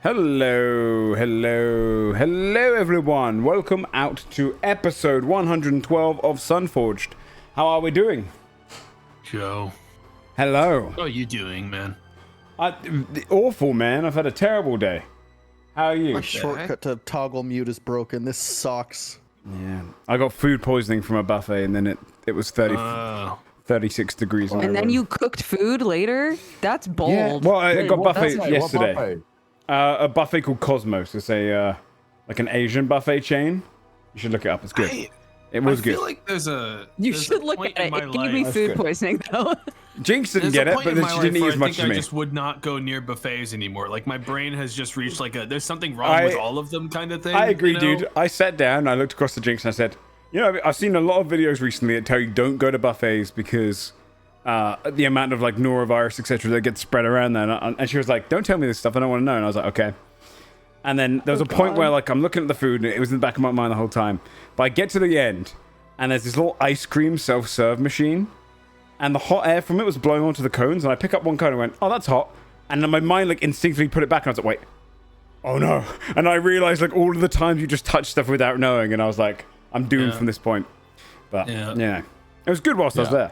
Hello, everyone. Welcome out to episode 112 of Sunforged. How are we doing? Joe. Hello. How are you doing, man? Awful, man. I've had a terrible day. How are you? My shortcut to toggle mute is broken. This sucks. Yeah. I got food poisoning from a buffet, and then it was 36 degrees. And then you cooked food later? That's bold. Yeah. Well, I got buffet yesterday. Buffet? A buffet called Cosmos. It's a like an Asian buffet chain. You should look it up. It's good. It was good. I feel like there's a You should look at it. It gave me food poisoning, though. Jinx didn't get it, but then she didn't eat as much as me. I just would not go near buffets anymore. Like, my brain has just reached like there's something wrong with all of them kind of thing. I agree, you know? dude. I sat down, I looked across the Jinx, and I said, you know, I've seen a lot of videos recently that tell you don't go to buffets because the amount of like norovirus, etc., that gets spread around there. And she was like, don't tell me this stuff. I don't want to know. And I was like, okay. And then there was a point where like I'm looking at the food, and it was in the back of my mind the whole time. But I get to the end, and there's this little ice cream self-serve machine, and the hot air from it was blowing onto the cones, and I pick up one cone and went, oh, that's hot. And then my mind like instinctively put it back, and I was like, wait, oh no. And I realized like all of the times you just touch stuff without knowing, and I was like, I'm doomed from this point. But yeah, it was good whilst I was there.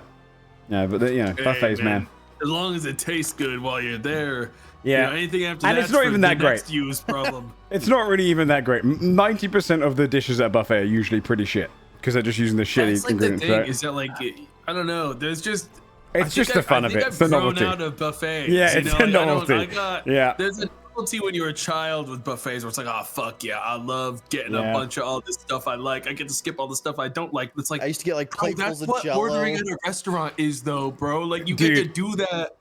Yeah, but buffets, man. As long as it tastes good while you're there. Yeah, you know, anything after and it's not even that great. Use problem. It's not really even that great. 90% of the dishes at a buffet are usually pretty shit because they're just using the shitty That's like ingredients. The thing right? Is that like I don't know? There's just it's just the fun of it. It's the novelty. Out of buffets. Yeah, it's the novelty. Yeah, there's a novelty when you're a child with buffets where it's like, oh fuck yeah, I love getting a bunch of all this stuff I like. I get to skip all the stuff I don't like. It's like I used to get like platefuls of Jello. That's what ordering at a restaurant is, though, bro. Like you get to do that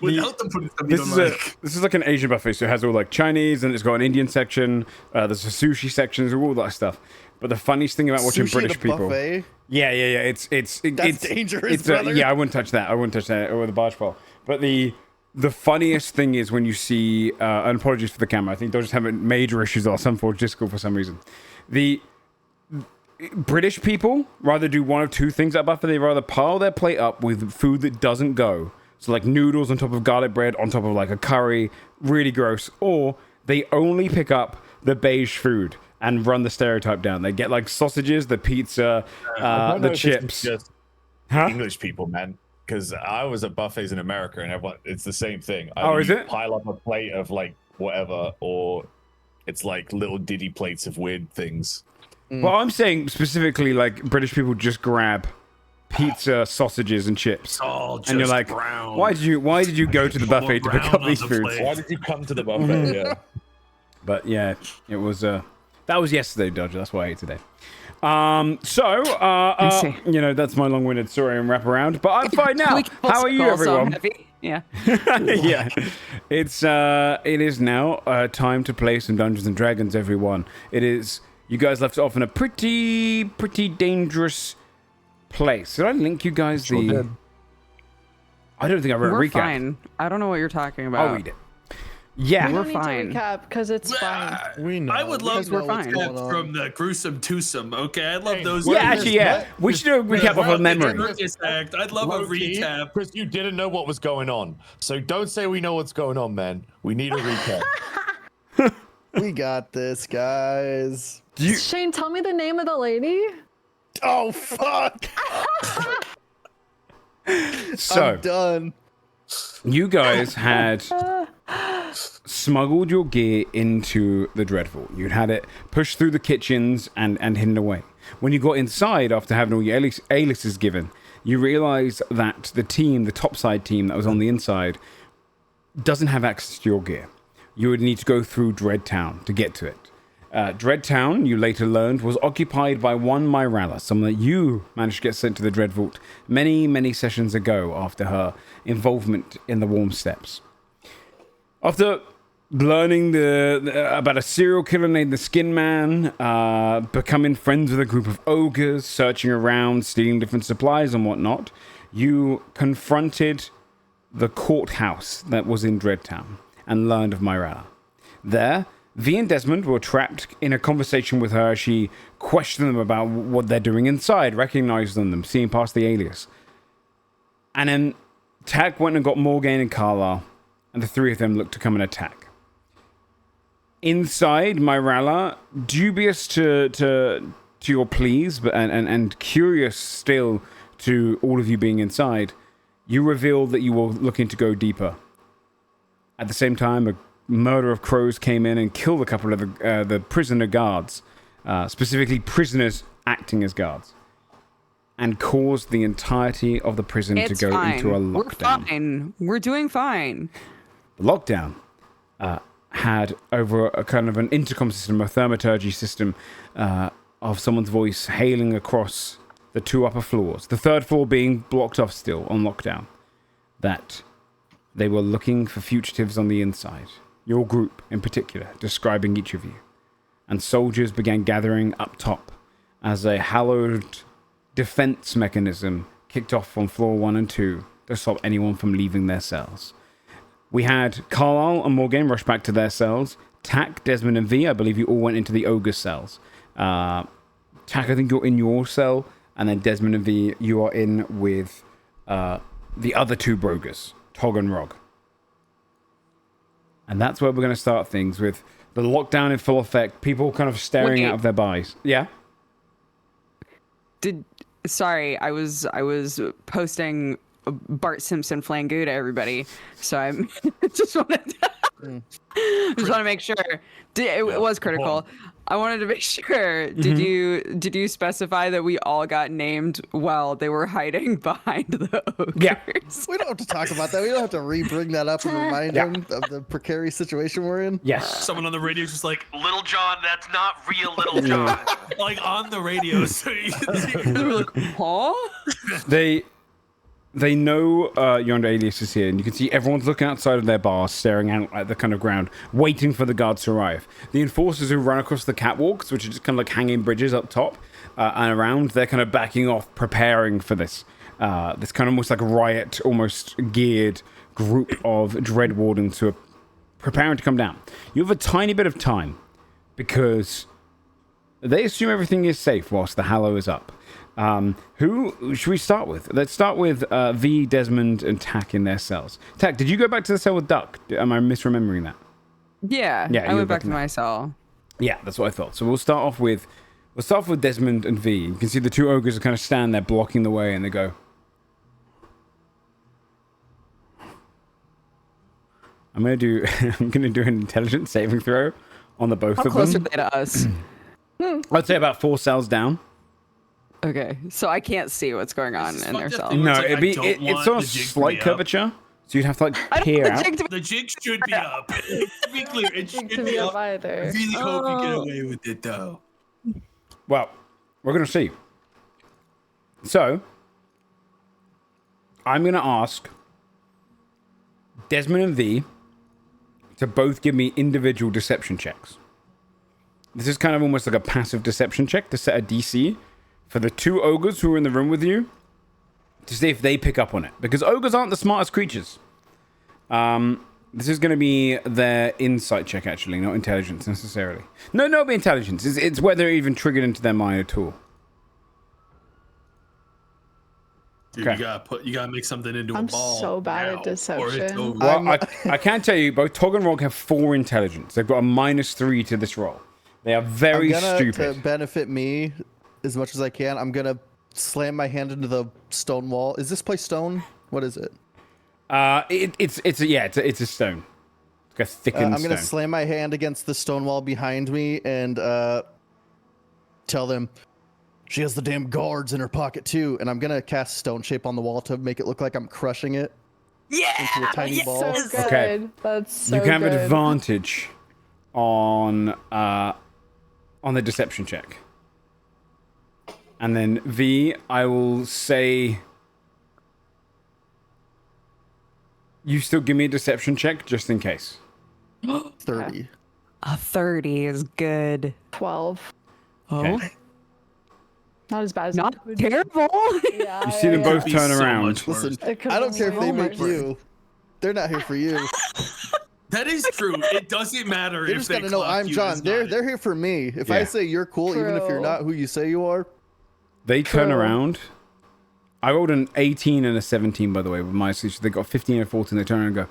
without them putting stuff you don't like. This is like an Asian buffet, so it has all like Chinese, and it's got an Indian section. There's a sushi section, all that stuff. But the funniest thing about watching British people, yeah, it's dangerous, brother. Yeah, I wouldn't touch that. I wouldn't touch that with a barge pole. But the funniest thing is when you see, and apologies for the camera, I think they're just having major issues on Sunforged Discord for some reason. The British people rather do one of two things at a buffet. They rather pile their plate up with food that doesn't go. So like noodles on top of garlic bread, on top of like a curry, really gross. Or they only pick up the beige food and run the stereotype down. They get like sausages, the pizza, the chips. Just English people, man. Because I was at buffets in America, and everyone, it's the same thing. Is it? Pile up a plate of like whatever, or it's like little diddy plates of weird things. Well, I'm saying specifically, like British people just grab pizza, sausages, and chips, and you're like, brown. why did you go to the buffet to pick up these foods? Why did you come to the buffet? Yeah. But yeah, it was that was yesterday, Dodger. That's why I ate today. That's my long-winded story and wrap around. But I'm fine now. How are you, everyone? Yeah. Yeah. It is now time to play some Dungeons and Dragons, everyone. It is. You guys left off in a pretty dangerous place. Did I link you guys the? I don't think I wrote a recap. We're fine. I don't know what you're talking about. I'll read it. Yeah, we're fine. Recap because it's fine. We know. I would love we're fine. from the gruesome twosome. Okay, I love those. Yeah, actually, yeah. We should do a recap of our memory. I'd love a recap. Chris, you didn't know what was going on, so don't say we know what's going on, man. We need a recap. We got this, guys. Shayne, tell me the name of the lady. Oh fuck! So I'm done. You guys had smuggled your gear into the Dreadfort. You'd had it pushed through the kitchens and hidden away. When you got inside, after having all your aliases given, you realized that the topside team that was on the inside, doesn't have access to your gear. You would need to go through Dreadtown to get to it. Dreadtown, you later learned, was occupied by one Myrella, someone that you managed to get sent to the Dreadvault many sessions ago after her involvement in the Warm Steps. After learning about a serial killer named the Skin Man, becoming friends with a group of ogres, searching around, stealing different supplies and whatnot, you confronted the courthouse that was in Dreadtown and learned of Myrella. There, V and Desmond were trapped in a conversation with her as she questioned them about what they're doing inside, recognizing them, seeing past the alias. And then Tack went and got Morgaine and Carlisle, and the three of them looked to come and attack. Inside Myrala, dubious to your pleas, but and curious still to all of you being inside, you revealed that you were looking to go deeper. At the same time, a murder of crows came in and killed a couple of the prisoner guards, specifically prisoners acting as guards, and caused the entirety of the prison to go into a lockdown. We're fine. We're doing fine. The lockdown had over a kind of an intercom system, a thaumaturgy system of someone's voice hailing across the 2 upper floors, the 3rd floor being blocked off still on lockdown, that they were looking for fugitives on the inside. Your group in particular, describing each of you. And soldiers began gathering up top as a hallowed defense mechanism kicked off on floor 1 and 2 to stop anyone from leaving their cells. We had Carlisle and Morgan rush back to their cells. Tack, Desmond, and V, I believe you all went into the ogre cells. Tack, I think you're in your cell, and then Desmond and V, you are in with the other 2 brogers, Tog and Rog. And that's where we're going to start things, with the lockdown in full effect, people kind of staring out of their bodies. Yeah? Sorry, I was posting Bart Simpson Flangu to everybody, so I just wanted to make sure. It was critical. I wanted to make sure. Did you specify that we all got named while they were hiding behind the ogres? Yeah. We don't have to talk about that. We don't have to re-bring that up and remind him of the precarious situation we're in. Yes. Someone on the radio is just like, Little John, that's not real Little John. Like on the radio. So you can see. Huh? They know Yonder Alias is here, and you can see everyone's looking outside of their bars, staring out at the kind of ground, waiting for the guards to arrive. The enforcers who run across the catwalks, which are just kind of like hanging bridges up top and around, they're kind of backing off, preparing for this. This kind of almost like a riot, almost geared group of Dread Wardens who are preparing to come down. You have a tiny bit of time, because they assume everything is safe whilst the Hallow is up. Who should we start with? Let's start with V, Desmond, and Tack in their cells. Tack, did you go back to the cell with Duck? Am I misremembering that? Yeah, I went back to my cell. Yeah, that's what I thought. So we'll start off with Desmond and V. You can see the 2 ogres are kind of stand there blocking the way, and they go, I'm gonna do an intelligence saving throw on the both of them. How close are they to us? I'd say about 4 cells down. Okay, so I can't see what's going on in their cell. No, like, it's on a slight curvature, so you'd have to like peer out. The jig should be up. To be clear, it should be up. Either. I really hope you get away with it, though. Well, we're gonna see. So, I'm gonna ask Desmond and V to both give me individual deception checks. This is kind of almost like a passive deception check to set a DC for the 2 ogres who are in the room with you, to see if they pick up on it. Because ogres aren't the smartest creatures. This is going to be their insight check, actually, not intelligence necessarily. No, it'll be intelligence. It's whether they're even triggered into their mind at all. Dude, Okay. you gotta make something into a I'm ball. so bad at now, or it's deception. over. Well, I can tell you, both Tog and Rog have 4 intelligence. They've got a -3 to this roll. They are very stupid. To benefit me as much as I can, I'm gonna slam my hand into the stone wall. Is this place stone? What is it? It's a stone. It's like a thickened I'm gonna stone. slam my hand against the stone wall behind me and tell them she has the damn guards in her pocket too. And I'm gonna cast stone shape on the wall to make it look like I'm crushing it into a tiny ball. So good. Okay. That's so You can have good. an advantage on the deception check. And then V, I will say you still give me a deception check just in case. 30. A 30 is good. 12. Oh, Okay. Not as bad as not it could be. terrible. Yeah, You see them both Be turn so around. much worse. Listen, It could I don't be care if they so make much you. They're not here for you. That is true. It doesn't matter They if just they gotta know clock I'm you John. as They're not. here for me. If Yeah. I say you're cool, even if you're True. not who you say you are. They turn True. around. I rolled an 18 and a 17, by the way, with my sleeves. They got 15 and 14. They turn around and go,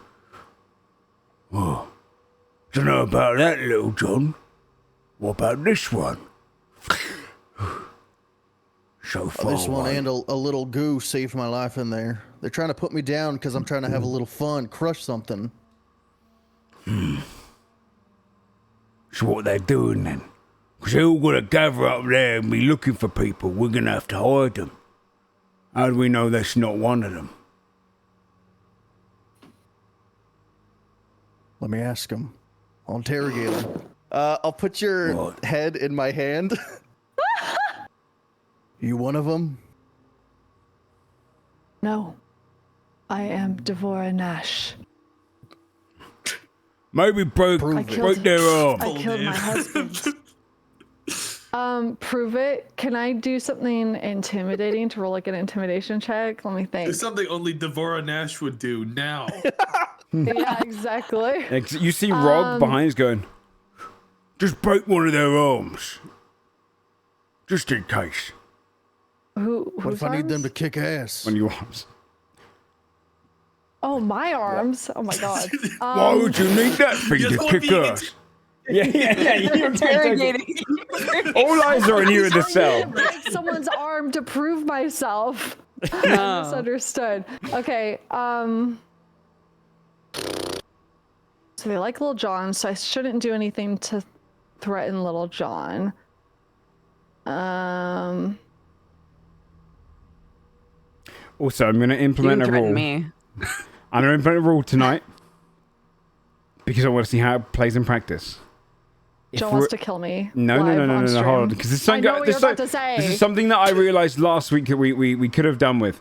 whoa. Don't know about that, Little John. What about this one? So far This one away. and a little goo saved my life in there. They're trying to put me down because I'm trying to have a little fun, crush something. So what they're doing then? Because they're all going to gather up there and be looking for people. We're going to have to hide them. How do we know that's not one of them? Let me ask him. I'll interrogate him. I'll put your head in my hand. You one of them? No. I am Devora Nash. Maybe broke their arm. I killed my husband. Prove it. Can I do something intimidating to roll like an intimidation check? Let me think. It's something only Devora Nash would do now. Yeah, exactly. You see Rob behind us going, just break one of their arms. Just in case. What if I need them to kick ass? One of your arms. Oh, my arms. Oh my god. Why would you need that thing You're to the one kick being us? Yeah. You're Interrogating. All eyes are on you in the cell. Break someone's arm to prove myself. I misunderstood. Okay. So they like Little John, so I shouldn't do anything to threaten Little John. Also, I'm going to implement a rule. Me. I'm going to implement a rule tonight because I want to see how it plays in practice. John wants to kill me. No, live on hold stream. on. Because I know what you're about to say. This is something that I realized last week that we could have done with.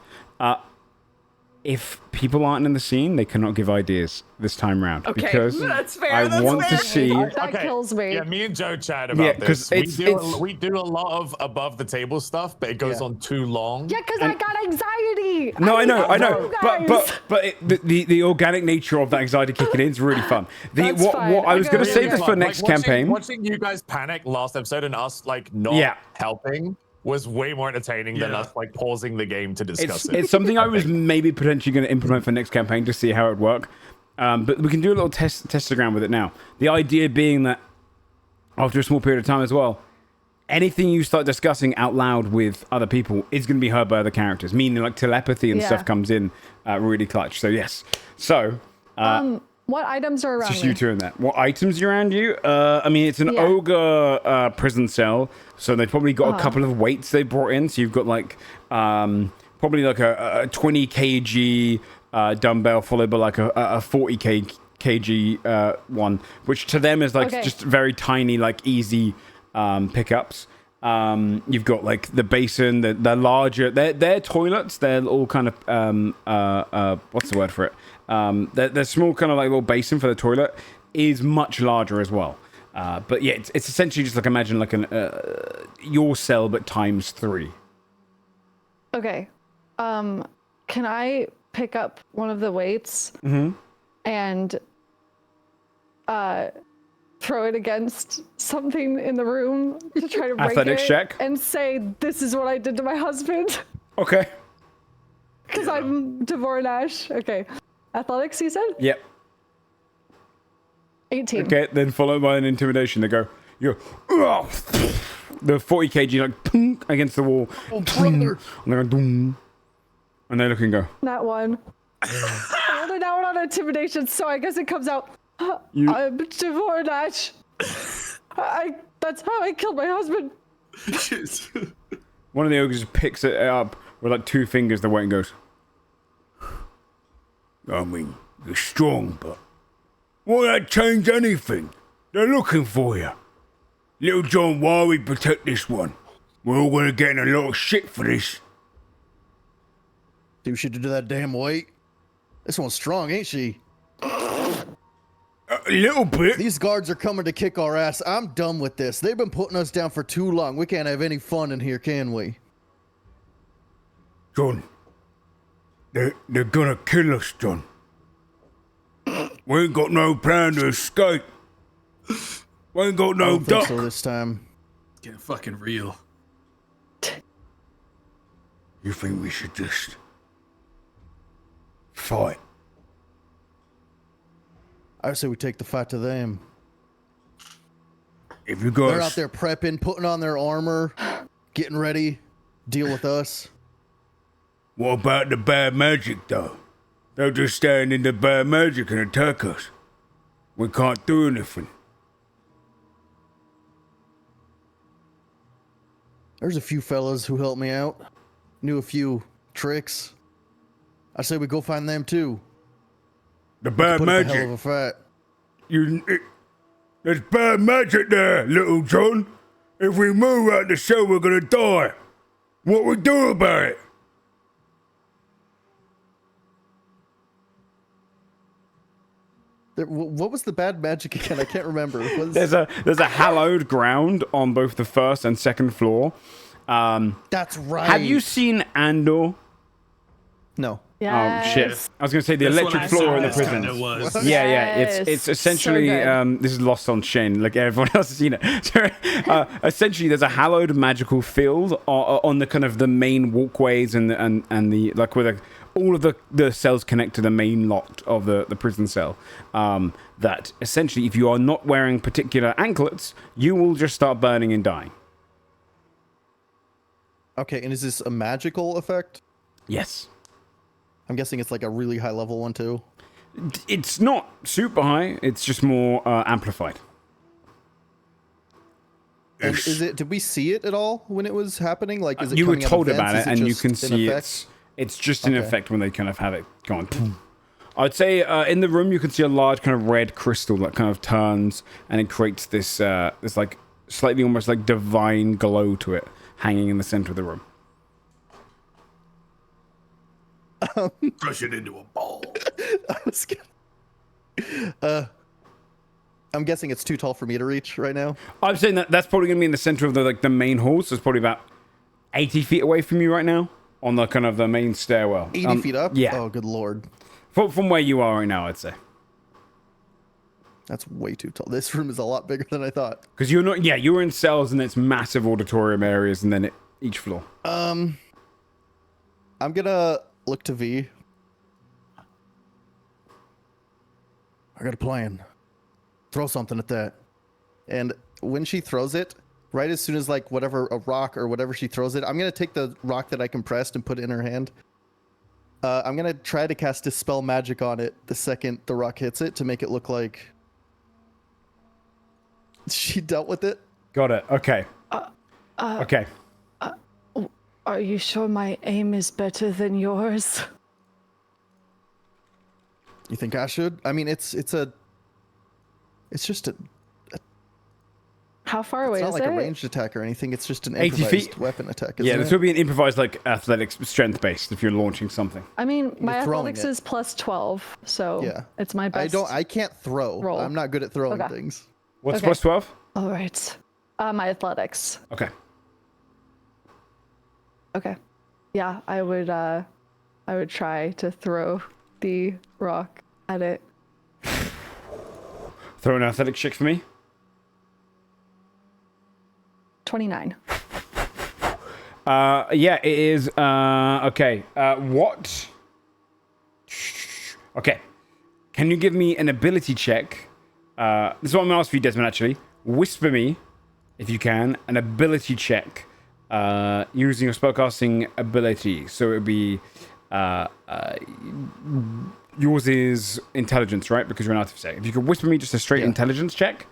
If people aren't in the scene, they cannot give ideas this time round. Okay, because that's fair. I that's want fair. to see. That kills me. Yeah, me and Joe chat about this. 'cause We do a lot of above the table stuff, but it goes on too long. Yeah, because I got anxiety. No, I know. You guys. But the organic nature of that anxiety kicking in is really fun. That's What fine. I was going to Okay. save this for next campaign. Watching you guys panic last episode and us like not helping was way more entertaining than us like pausing the game to discuss it. It's something I was maybe potentially going to implement for next campaign to see how it would work. But we can do a little testogram with it now. The idea being that after a small period of time as well, anything you start discussing out loud with other people is going to be heard by other characters, meaning like telepathy and stuff comes in really clutch. So yes. So what items are around just me? you two in that. What items are around you? I mean, it's an ogre prison cell, so they've probably got a couple of weights they brought in. So you've got like probably like a 20 kg dumbbell followed by like a 40 kg one, which to them is like just very tiny, like easy pickups. You've got like the basin, the larger, they're toilets. They're all kind of what's the word for it? The small kind of like little basin for the toilet is much larger as well. But yeah, it's essentially just like imagine like an your cell but times 3. Okay. Can I pick up one of the weights and throw it against something in the room to try to break Athletics it check. and say, "This is what I did to my husband." Okay. Because I'm Devora Nash. Okay. Athletics, you said? Yep. 18. Okay, then followed by an intimidation. They go, you're the 40 kg like punk against the wall. And they're going, and they look and go. That one. I rolled an out on intimidation, so I guess it comes out. I'm Devora Nash. That's how I killed my husband. One of the ogres just picks it up with like 2 fingers the weight and goes, I mean, you're strong, but won't that change anything? They're looking for you. Little John, why we protect this one? We're all gonna get in a lot of shit for this. Do she do that damn weight? This one's strong, ain't she? A little bit. These guards are coming to kick our ass. I'm done with this. They've been putting us down for too long. We can't have any fun in here, can we? John, they're gonna kill us, John. We ain't got no plan to escape. We ain't got I no don't think duck. so this time. It's getting fucking real. You think we should just fight? I say we take the fight to them. If you go, They're out there prepping, putting on their armor, getting ready, deal with us. What about the bad magic, though? They'll just stand in the bad magic and attack us. We can't do anything. There's a few fellas who helped me out. Knew a few tricks. I say we go find them too. The bad Put up a hell magic. of a fight. There's bad magic there, little John. If we move out the show, we're gonna die. What we do about it? What was the bad magic again? I can't remember. There's a hallowed ground on both the first and second floor. That's right. Have you seen Andor? No. Yes. Oh shit! I was gonna say the That's electric what I floor saw in the this prison. kinda was. Yeah, Yes. it's So essentially good. this is lost on Shayne. Like everyone else has seen it. So, essentially, there's a hallowed magical field on the kind of the main walkways and the like where all of the cells connect to the main lot of the prison cell. That essentially, if you are not wearing particular anklets, you will just start burning and dying. Okay, and is this a magical effect? Yes. I'm guessing it's like a really high level one too. It's not super high. It's just more amplified. And is it? Did we see it at all when it was happening? Like, is it? You were coming out of told vents? about Is it, and you just can in see effect? it's just an Okay. effect when they kind of have it going. I'd say in the room you can see a large kind of red crystal that kind of turns and it creates this this like slightly almost like divine glow to it, hanging in the center of the room. Crush it into a ball. I was gonna... I'm guessing it's too tall for me to reach right now. I'm saying that's probably gonna be in the center of the the main hall, so it's probably about 80 feet away from you right now on the kind of the main stairwell. 80 feet up? Yeah. Oh, good lord. From where you are right now, I'd say. That's way too tall. This room is a lot bigger than I thought. Because you're not, yeah, you're in cells and it's massive auditorium areas and then each floor. I'm gonna look to V. I got a plan. Throw something at that. And when she throws it, right as soon as like whatever, a rock or whatever she throws it, I'm gonna take the rock that I compressed and put it in her hand. I'm gonna try to cast Dispel Magic on it the second the rock hits it to make it look like she dealt with it. Got it. Okay. Okay. Are you sure my aim is better than yours? You think I should? I mean, it's just a. How far away It's not is like it? a ranged attack or anything. It's just an 80 improvised feet? weapon attack. Yeah, Isn't this it? would be an improvised like athletics strength based if you're launching something. I mean, my throwing athletics it. is plus 12, so Yeah. it's my best. I can't throw. roll. I'm not good at throwing Okay. things. What's Okay. plus 12? All right. My athletics. Okay. Okay. Yeah, I would try to throw the rock at it. Throw an athletics check for me. 29. Yeah, it is. Okay. What? Okay. Can you give me an ability check? This is what I'm going to ask for you, Desmond, actually. Whisper me, if you can, an ability check using your spellcasting ability. So it would be... yours is intelligence, right? Because you're an artificer. If you could whisper me just a straight intelligence check,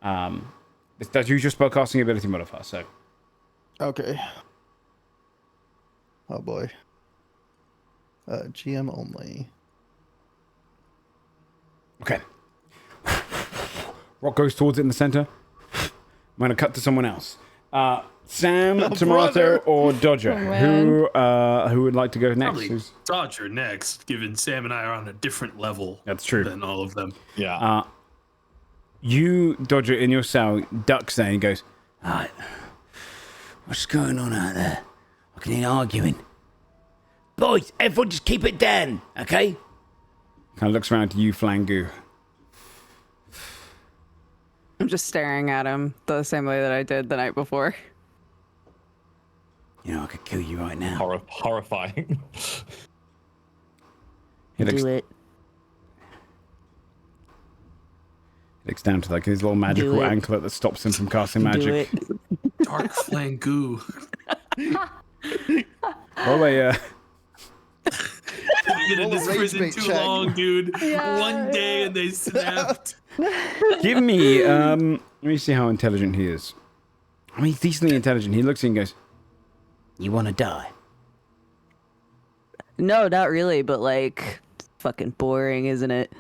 it does use your spellcasting ability modifier, so... Okay. Oh boy. GM only. Okay. Rock goes towards it in the center. I'm going to cut to someone else. Sam, Tomato, brother. or Dodger? Oh, Who would like to go next? Probably Dodger next, given Sam and I are on a different level That's true. than all of them. Yeah. You, Dodger, in your cell, ducks there and goes, "Alright, what's going on out there? I can hear arguing. Boys, everyone just keep it down, okay?" Kind of looks around to you, Flangu. I'm just staring at him the same way that I did the night before. You know, I could kill you right now. Horrifying. He looks, Do it. It's down to like his little magical anklet that stops him from casting magic. Dark flame goo. Oh, wait, They've been in this prison too long, dude. One day and they snapped. Give me, let me see how intelligent he is. I mean, he's decently intelligent. He looks at you and goes, "You want to die?" No, not really, but like, it's fucking boring, isn't it?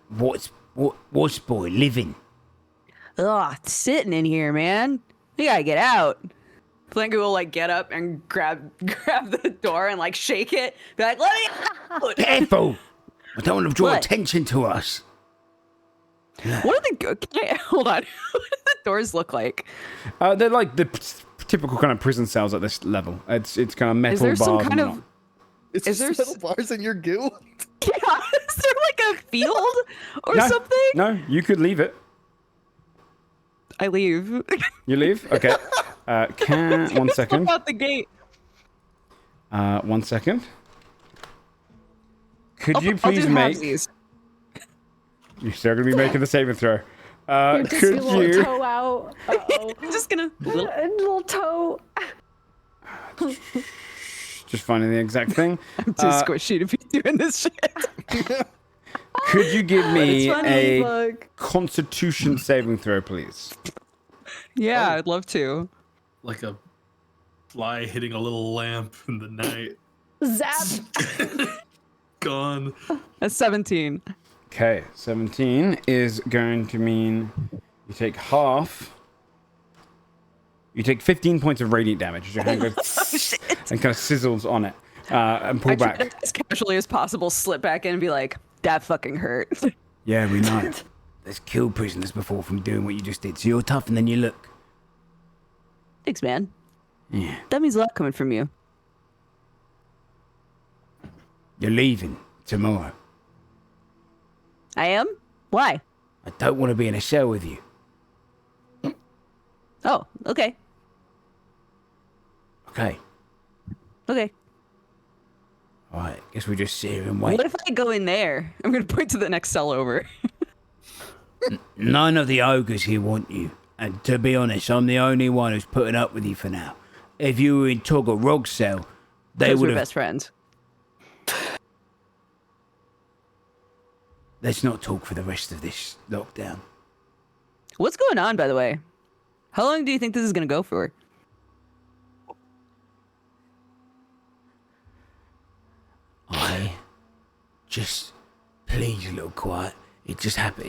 What's boy living? Ugh, sitting in here, man. You gotta get out. Flangu will like get up and grab the door and like shake it. Be like, let me out. Careful! I don't want to draw attention to us. What are hold on. What do the doors look like? They're like the typical kind of prison cells at this level. It's kind of metal Is there bars. some kind of Is there metal bars in your goo? Yeah, is there like a field or something? No, you could leave it. I leave. You leave? Okay. One second. Out the gate. 1 second. Could you please make... You're still going to be making the saving throw. Could you... toe out. Uh-oh. I'm just gonna... little toe. Just finding the exact thing. I'm too squishy to be doing this shit. Could you give me a Look. Constitution saving throw, please? Yeah, I'd love to. Like a fly hitting a little lamp in the night. Zap. Gone. A 17. Okay, 17 is going to mean you take half. You take 15 points of radiant damage as your hand goes and kind of sizzles on it and pull back. Try to, as casually as possible, slip back in and be like, that fucking hurt. Yeah, we know. There's killed prisoners before from doing what you just did, so you're tougher than you look. Thanks, man. Yeah. That means a lot coming from you. You're leaving tomorrow. I am? Why? I don't want to be in a cell with you. Oh, okay. Okay. Okay. Alright, guess we just sit here and wait. What if I go in there? I'm going to point to the next cell over. None of the ogres here want you. And to be honest, I'm the only one who's putting up with you for now. If you were in Toggle Rog's cell, they would We're have... best friends. Let's not talk for the rest of this lockdown. What's going on, by the way? How long do you think this is going to go for? Please, a little quiet. It just happened.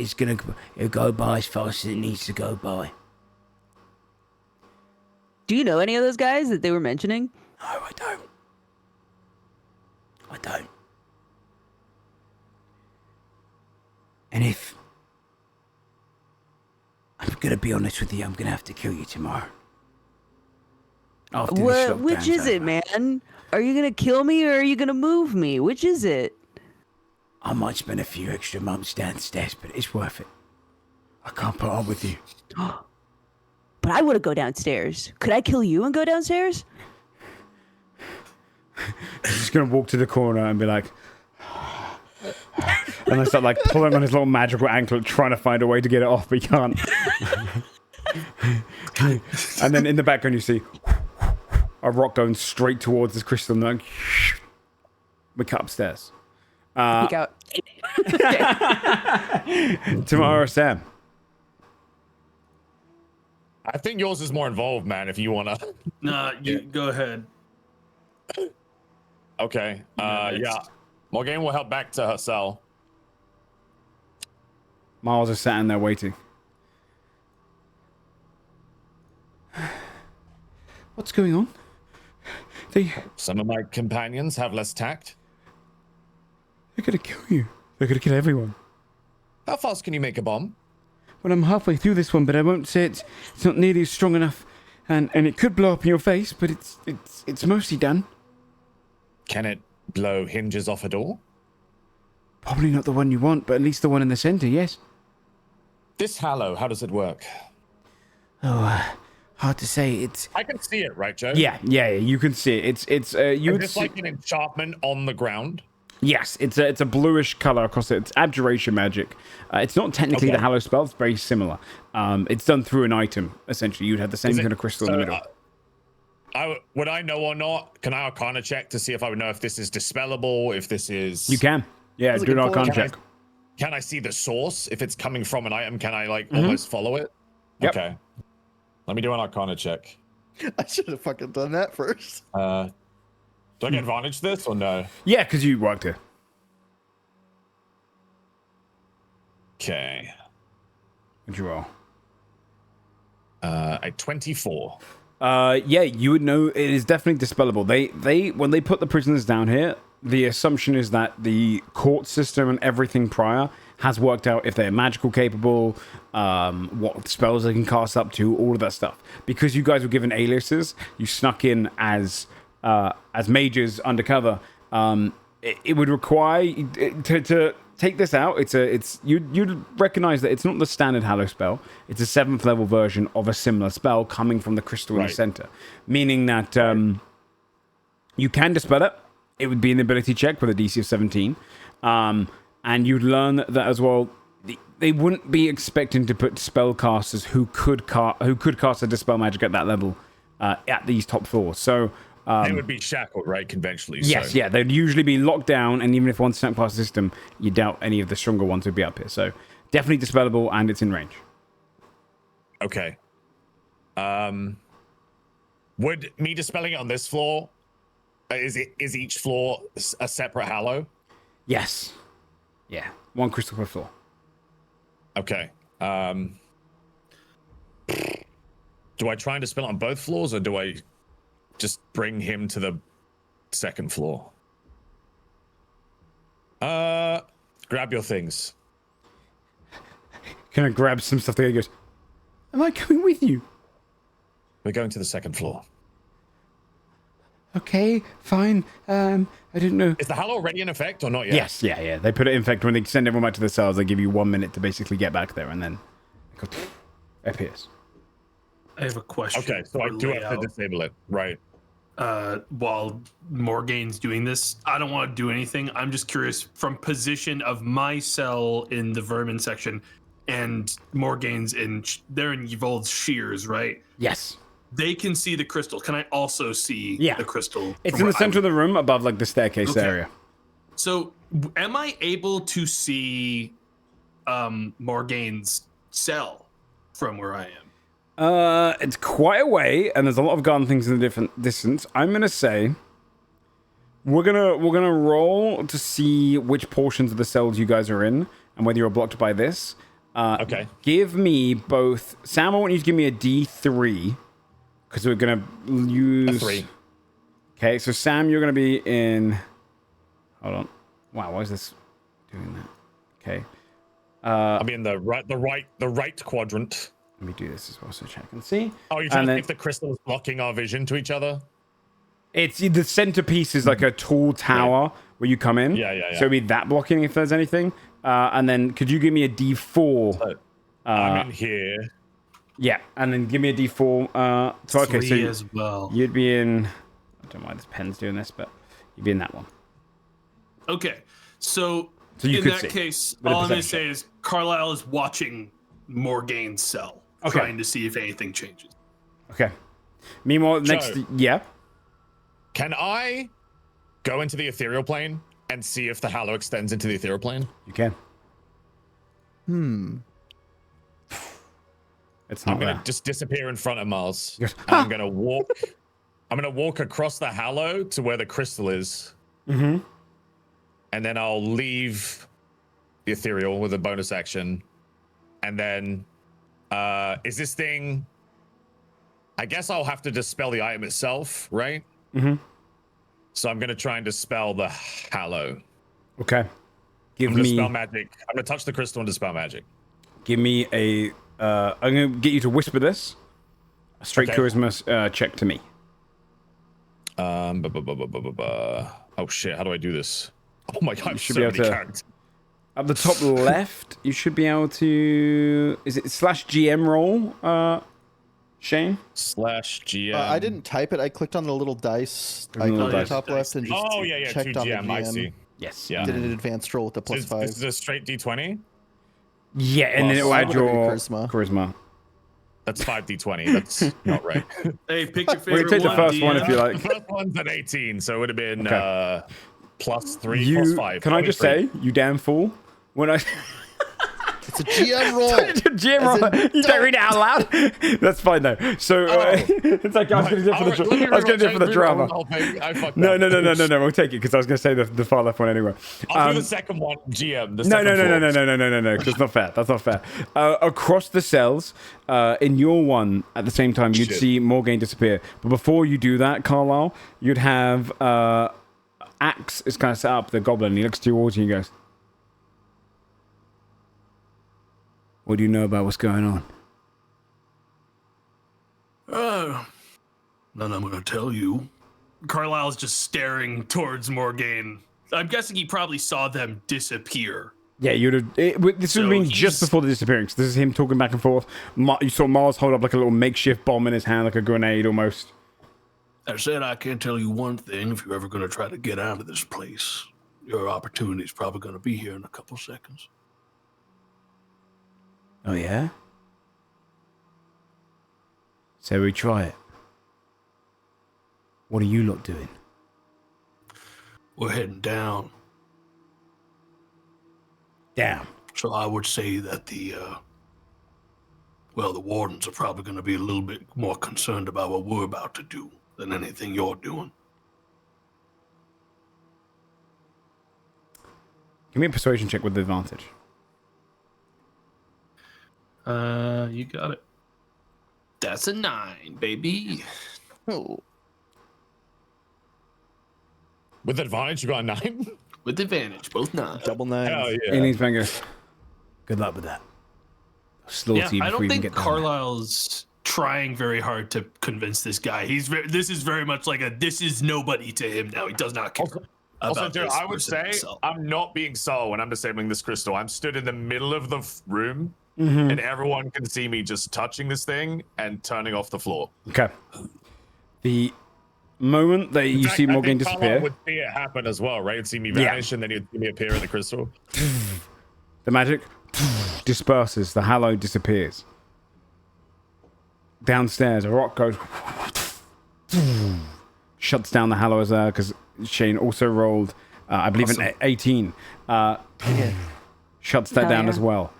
It'll go by as fast as it needs to go by. Do you know any of those guys that they were mentioning? No, I don't. And if... I'm going to be honest with you, I'm going to have to kill you tomorrow. Which is it, man? Are you going to kill me or are you going to move me? Which is it? I might spend a few extra months downstairs, but it's worth it. I can't put on with you. But I want to go downstairs. Could I kill you and go downstairs? He's just going to walk to the corner and be like... and then start like pulling on his little magical anklet, trying to find a way to get it off, but he can't. And then in the background you see a rock going straight towards this crystal and like... we cut upstairs. Peek out. Tomorrow, Sam. I think yours is more involved, man, if you want to. Nah, you go ahead. Okay. Yeah. Morgane will help back to her cell. Miles is sat in there waiting. What's going on? Some of my companions have less tact. They're gonna kill you. They're gonna kill everyone. How fast can you make a bomb? Well, I'm halfway through this one, but I won't say it's not nearly as strong enough, and it could blow up in your face, but it's mostly done. Can it blow hinges off a door? Probably not the one you want, but at least the one in the center, yes. This hallow, how does it work? Oh, hard to say. I can see it, right, Joe? Yeah, you can see it. It's Is this like an enchantment on the ground? Yes, it's a bluish color across it. It's abjuration magic. It's not technically the Hallow spell. It's very similar. It's done through an item, essentially. You'd have the same kind of crystal in the middle. Would I know or not? Can I Arcana check to see if I would know if this is dispellable, if this is... You can. Yeah, do an Arcana check. Can I see the source? If it's coming from an item, can I almost follow it? Yep. Okay. Let me do an Arcana check. I should have fucking done that first. Do I get advantage this or no? Yeah, because you worked here. Okay. What'd you roll? A 24. Yeah, you would know it is definitely dispellable. They when they put the prisoners down here, the assumption is that the court system and everything prior has worked out if they're magical capable, what spells they can cast up to, all of that stuff. Because you guys were given aliases, you snuck in as mages undercover. It would require to take this out. You'd recognize that it's not the standard Hallow spell. It's a 7th level version of a similar spell coming from the crystal in the center, meaning that you can dispel it. It would be an ability check with a DC of 17, and you'd learn that as well. They wouldn't be expecting to put spellcasters who could cast a dispel magic at that level at these top floors. So. They would be shackled, right? Conventionally. Yes, so. yeah. They'd usually be locked down, and even if one snuck past the system, you doubt any of the stronger ones would be up here. So definitely dispellable, and it's in range. Okay. Would me dispelling it on this floor? Is each floor a separate Hallow? Yes. Yeah. 1 crystal per floor. Okay. Do I try and dispel it on both floors, or do I just bring him to the 2nd floor? Grab your things. Kind of grabs some stuff there. He goes, "Am I coming with you?" We're going to the 2nd floor. Okay, fine. I didn't know. Is the Hallow already in effect or not yet? Yes, yeah. They put it in effect when they send everyone back to the cells. They give you 1 minute to basically get back there, and then it appears. I have a question. Okay, so I do have to disable it, right? While Morgane's doing this, I don't want to do anything. I'm just curious from position of my cell in the vermin section, and Morgane's they're in Yvold's shears, right? Yes. They can see the crystal. Can I also see the crystal? It's in the center of the room above like the staircase area. So am I able to see Morgane's cell from where I am? It's quite a way, and there's a lot of garden things in the different distance. I'm gonna say we're gonna roll to see which portions of the cells you guys are in, and whether you're blocked by this. Okay. Give me both. Sam, I want you to give me a D3 because we're gonna use a 3. Okay, so Sam, you're gonna be in. Hold on. Wow, why is this doing that? Okay. I'm in the right quadrant. Let me do this as well so check and see. Oh, you're trying to see if the crystal is blocking our vision to each other? It's the centerpiece is like a tall tower where you come in. Yeah. So it'd be that blocking if there's anything. And then could you give me a D4? I'm in here. Yeah, and then give me a D4. So okay, so as well. You'd be in. I don't know why this pen's doing this, but you'd be in that one. Okay, so you in could that see case, with a all I'm going to perception say is Carlisle is watching Morgane's cell, trying to see if anything changes. Okay. Meanwhile, next, Joe, can I go into the ethereal plane and see if the Hallow extends into the ethereal plane? You can. It's not I'm gonna there. just disappear in front of Miles. Yes. And I'm gonna walk. I'm gonna walk across the Hallow to where the crystal is. Mm-hmm. And then I'll leave the ethereal with a bonus action. And then, is this thing? I guess I'll have to dispel the item itself, right? Mm-hmm. So I'm gonna try and dispel the Hallow. Okay. I'm gonna dispel magic. I'm gonna touch the crystal and dispel magic. Give me a. I'm gonna get you to whisper this. A straight charisma check to me. Oh shit! How do I do this? Oh my god! Should be able to. At the top left, you should be able to. Is it /GM roll, Shane? /GM. I didn't type it. I clicked on the little dice icon little on the dice. top left and just Oh yeah, checked on the 2GM. I see. Yes. Yeah. Did an advanced roll with the plus This 5. is a straight D20. Yeah, and then it will add Whatever, your charisma. charisma. That's 5d20. That's not right. Hey, pick your We favorite can take the one, first one DM. if you The like. first one's an 18, so it would have been Okay. plus 3, plus 5. Can I just 23. say, you damn fool? When I It's a GM roll. GM As roll, in, you don't read it out loud. That's fine though. So it's like I was going to do it for the. I was going to do it for the drama. I fucked No, up. no. We'll take it because I was going to say the far left one anyway. I'll do the second one, GM. The No, second no. That's not fair. That's not fair. Across the cells, in your one, at the same time, you'd Shit. see Morgaine disappear. But before you do that, Carlisle, you'd have Axe is kind of set up, the goblin. He looks towards you and goes, "What do you know about what's going on?" None I'm gonna tell you. Carlisle's just staring towards Morgaine. I'm guessing he probably saw them disappear. Yeah, you'd have. This would So have been just he's- before the disappearance. This is him talking back and forth. You saw Mars hold up like a little makeshift bomb in his hand, like a grenade almost. I said I can't tell you one thing. If you're ever gonna try to get out of this place, your opportunity's probably gonna be here in a couple seconds. Oh yeah. So we try it. What are you lot doing? We're heading down. Damn. So I would say that the wardens are probably going to be a little bit more concerned about what we're about to do than anything you're doing. Give me a persuasion check with advantage. You got it. That's a 9, baby. Oh. With advantage, you got a 9? With advantage, both 9. Double 9. Hell yeah. And he's been good luck with that. I'll slaughter you I before don't you even think get down there." Carlisle's trying very hard to convince this guy. This is very much like this is nobody to him now. He does not care. Also, about dude, this I would person say himself. I'm not being subtle when I'm disabling this crystal. I'm stood in the middle of the room, Mm-hmm. and everyone can see me just touching this thing and turning off the floor. Okay. The moment that you In fact, see I Morgaine think Carlisle disappear, would see it happen as well, right? He'd see me Yeah. vanish, and then he'd see me appear in the crystal. the magic disperses. The hallow disappears. Downstairs, a rock goes. Shuts down the hallow as because Shayne also rolled, I believe, an 18. Shuts that Hell down yeah. as well.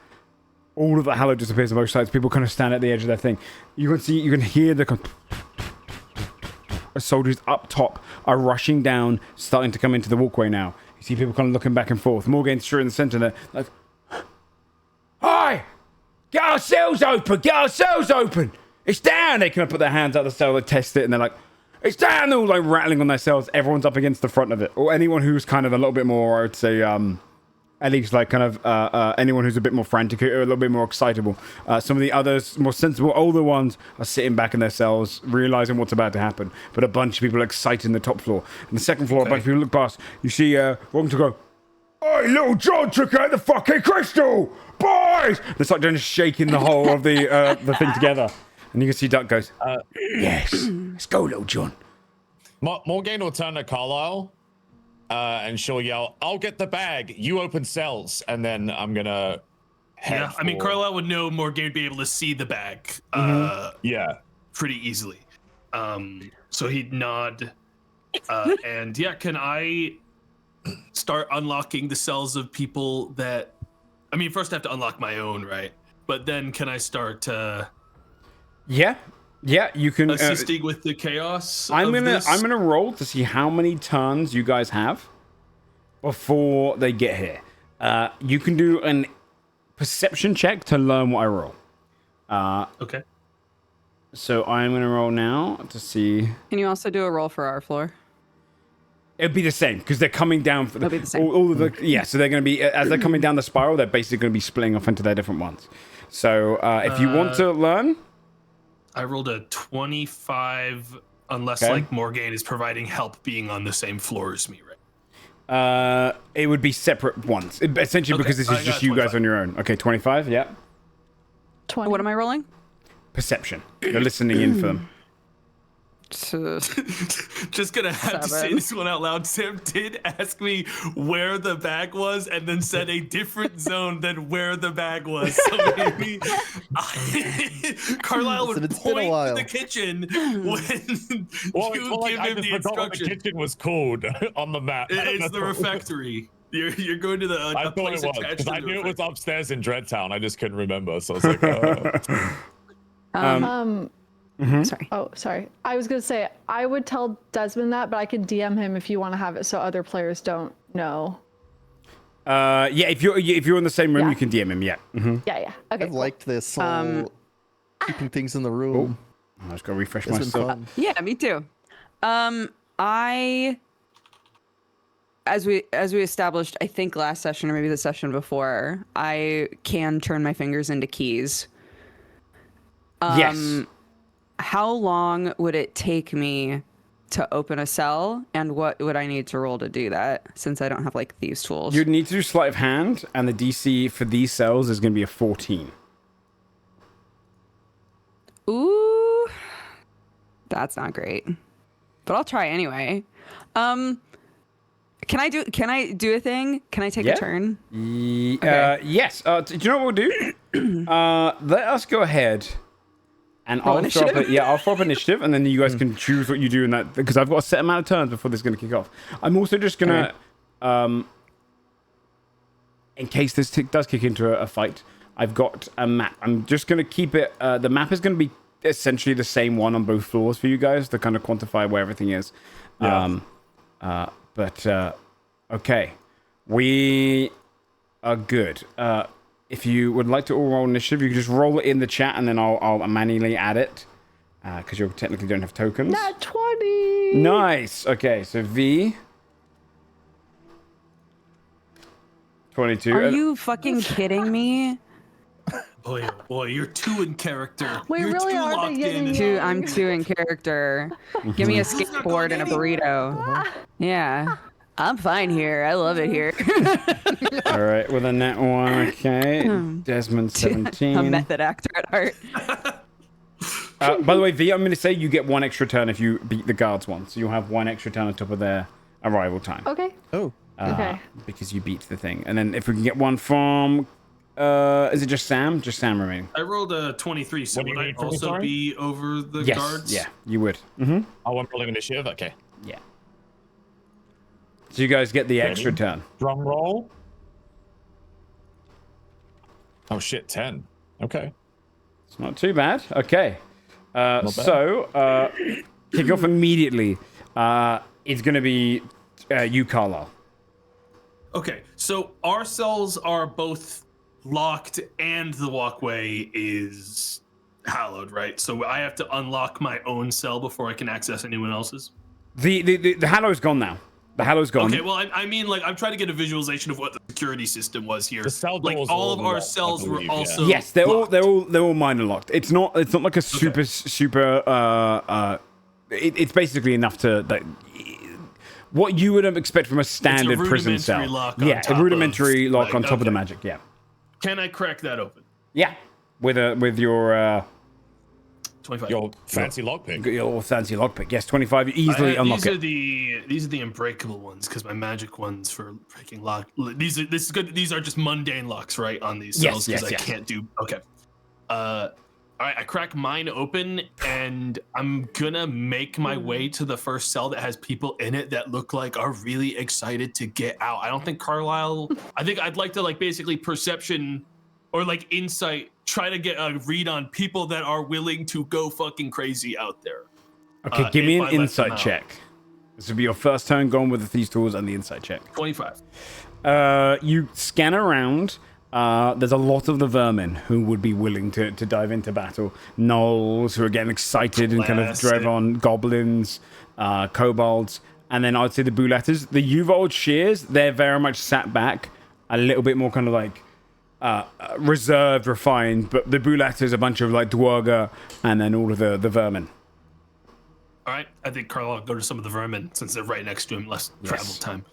All of the hallow disappears on both sides. People kind of stand at the edge of their thing. You can hear the soldiers up top are rushing down, starting to come into the walkway now. You see people kind of looking back and forth. Morgaine's straight in the center there, like, "Hi! Get our cells open! Get our cells open! It's down!" They kind of put their hands out the cell, they test it, and they're like, "It's down!" They're all like rattling on their cells. Everyone's up against the front of it. Or anyone who's kind of a little bit more, I would say, at least like kind of anyone who's a bit more frantic or a little bit more excitable. Some of the others, more sensible, older ones, are sitting back in their cells, realizing what's about to happen. But a bunch of people are excited in the top floor. And the second floor, a bunch of people look past. You see Ron to go, "Hey, little John took out the fucking crystal! Boys!" They start just shaking the whole of the thing together. And you can see Duck goes, "Yes, let's go, little John." Morgaine will turn to Carlisle, and she'll yell, "I'll get the bag. You open cells," and then I'm gonna. Head Yeah, I mean, for- Carlisle would know Morgaine would be able to see the bag Yeah. pretty easily. So he'd nod. And yeah, can I start unlocking the cells of people that... I mean, first I have to unlock my own, right? But then can I start Yeah, you can. assisting with the chaos I'm of this? gonna roll to see how many turns you guys have before they get here. You can do an perception check to learn what I roll. Okay. So I'm gonna roll now to see. Can you also do a roll for our floor? It'd be the same because they're coming down. For It'll be the same. all of the so they're gonna be as they're coming down the spiral. They're basically gonna be splitting off into their different ones. So if you want to learn, I rolled a 25, unless Okay. like Morgaine is providing help being on the same floor as me, right? it would be separate ones. Essentially, Okay, because this I is just got you guys 25. on your own. Okay, 25. Yeah. 20. What am I rolling? Perception. You're listening in for them. Just gonna have to say 7. this one out loud. Sam did ask me where the bag was and then said a different zone than where the bag was. So maybe Carlisle would Listen, it's been a point while. to the kitchen when Well, you it's more like give I him just the forgot what the instruction. kitchen was called on the map. It's the refectory. You're going to the I a thought place it was attached because to I the knew it was refectory. upstairs in Dreadtown. I just couldn't remember, so I was like, Sorry. Oh, sorry. I was gonna say I would tell Desmond that, but I could DM him if you want to have it so other players don't know. Yeah, if you're in the same room, Yeah. you can DM him. Yeah. Yeah. Okay. I've liked this whole keeping things in the room. I just gotta refresh It's my been stuff. fun. Yeah, me too. As we established, I think last session or maybe the session before, I can turn my fingers into keys. Yes. How long would it take me to open a cell, and what would I need to roll to do that? Since I don't have like these tools. You'd need to do sleight of hand, and the DC for these cells is going to be a 14. Ooh, that's not great, but I'll try anyway. Can I do a thing? Can I take Yeah. a turn? Yes. Do you know what we'll do? Let us go ahead, and Roll I'll throw up. initiative? I'll throw up initiative, and then you guys can choose what you do in that, because I've got a set amount of turns before this is going to kick off. I'm also just gonna, in case this does kick into a fight, I've got a map. I'm just gonna keep it. The map is gonna be essentially the same one on both floors for you guys to kind of quantify where everything is. Yeah. Okay, we are good. If you would like to all roll initiative, you can just roll it in the chat, and then I'll manually add it, because you technically don't have tokens. Nat 20. Nice. Okay, so V. 22. Are you fucking kidding me? Boy, oh boy, you're too in character. We You're really too are the locked yin in. and Two, I'm too in character. Give me a skateboard and a burrito. Yeah. I'm fine here. I love it here. All right, with a nat 1. Okay. Desmond, 17. A method actor at heart. By the way, V, I'm going to say you get 1 extra turn if you beat the guards one. So you'll have 1 extra turn on top of their arrival time. Okay. Oh, Okay. Because you beat the thing. And then if we can get 1 from... is it just Sam? Just Sam remaining. I rolled a 23, so What do you would I need from me, also sorry? be over the Yes. guards? Yeah, you would. Mm-hmm. oh, I'm rolling initiative. Okay. Yeah. So you guys get the extra Ready? turn. Drum roll. Oh shit, 10. Okay. It's not too bad. Okay. bad. So, kick off immediately. It's going to be you, Carlisle. Okay, so our cells are both locked and the walkway is hallowed, right? So I have to unlock my own cell before I can access anyone else's? The Hallow's gone now. The Hallow's gone. Okay, well, I mean, like, I'm trying to get a visualization of what the security system was here. The cell Like, doors all were of our locked, I cells were believe, yeah. also Yes, they're locked. all minor locked. It's not like a super. It's basically enough to like, what you would expect from a standard prison rudimentary cell. lock on Yeah, a top rudimentary of, lock like, on top of the okay. magic. Yeah, Can I crack that open? yeah. With your 25. Your fancy lockpick. your fancy lockpick. Yes, 25. You easily unlock it. These are the unbreakable ones because my magic ones for breaking lock. This is good. These are just mundane locks, right? On these Yes, cells because yes, I yes. can't do. Okay. All right. I crack mine open and I'm gonna make my way to the first cell that has people in it that look like are really excited to get out. I don't think Carlisle. I think I'd like to like basically perception or like insight. Try to get a read on people that are willing to go fucking crazy out there. Okay, give me if an I let them insight out. check. This would be your first turn going with the thieves tools and the insight check. 25. You scan around. There's a lot of the vermin who would be willing to dive into battle. Gnolls who are getting excited and kind of Classic. drive on. Goblins, kobolds, and then I'd say the Buletters. The Uvold Shears, they're very much sat back, a little bit more kind of like reserved, refined. But the Buletters, a bunch of like Dwarga, and then all of the vermin. All right, I think Carl will go to some of the vermin since they're right next to him, less travel time.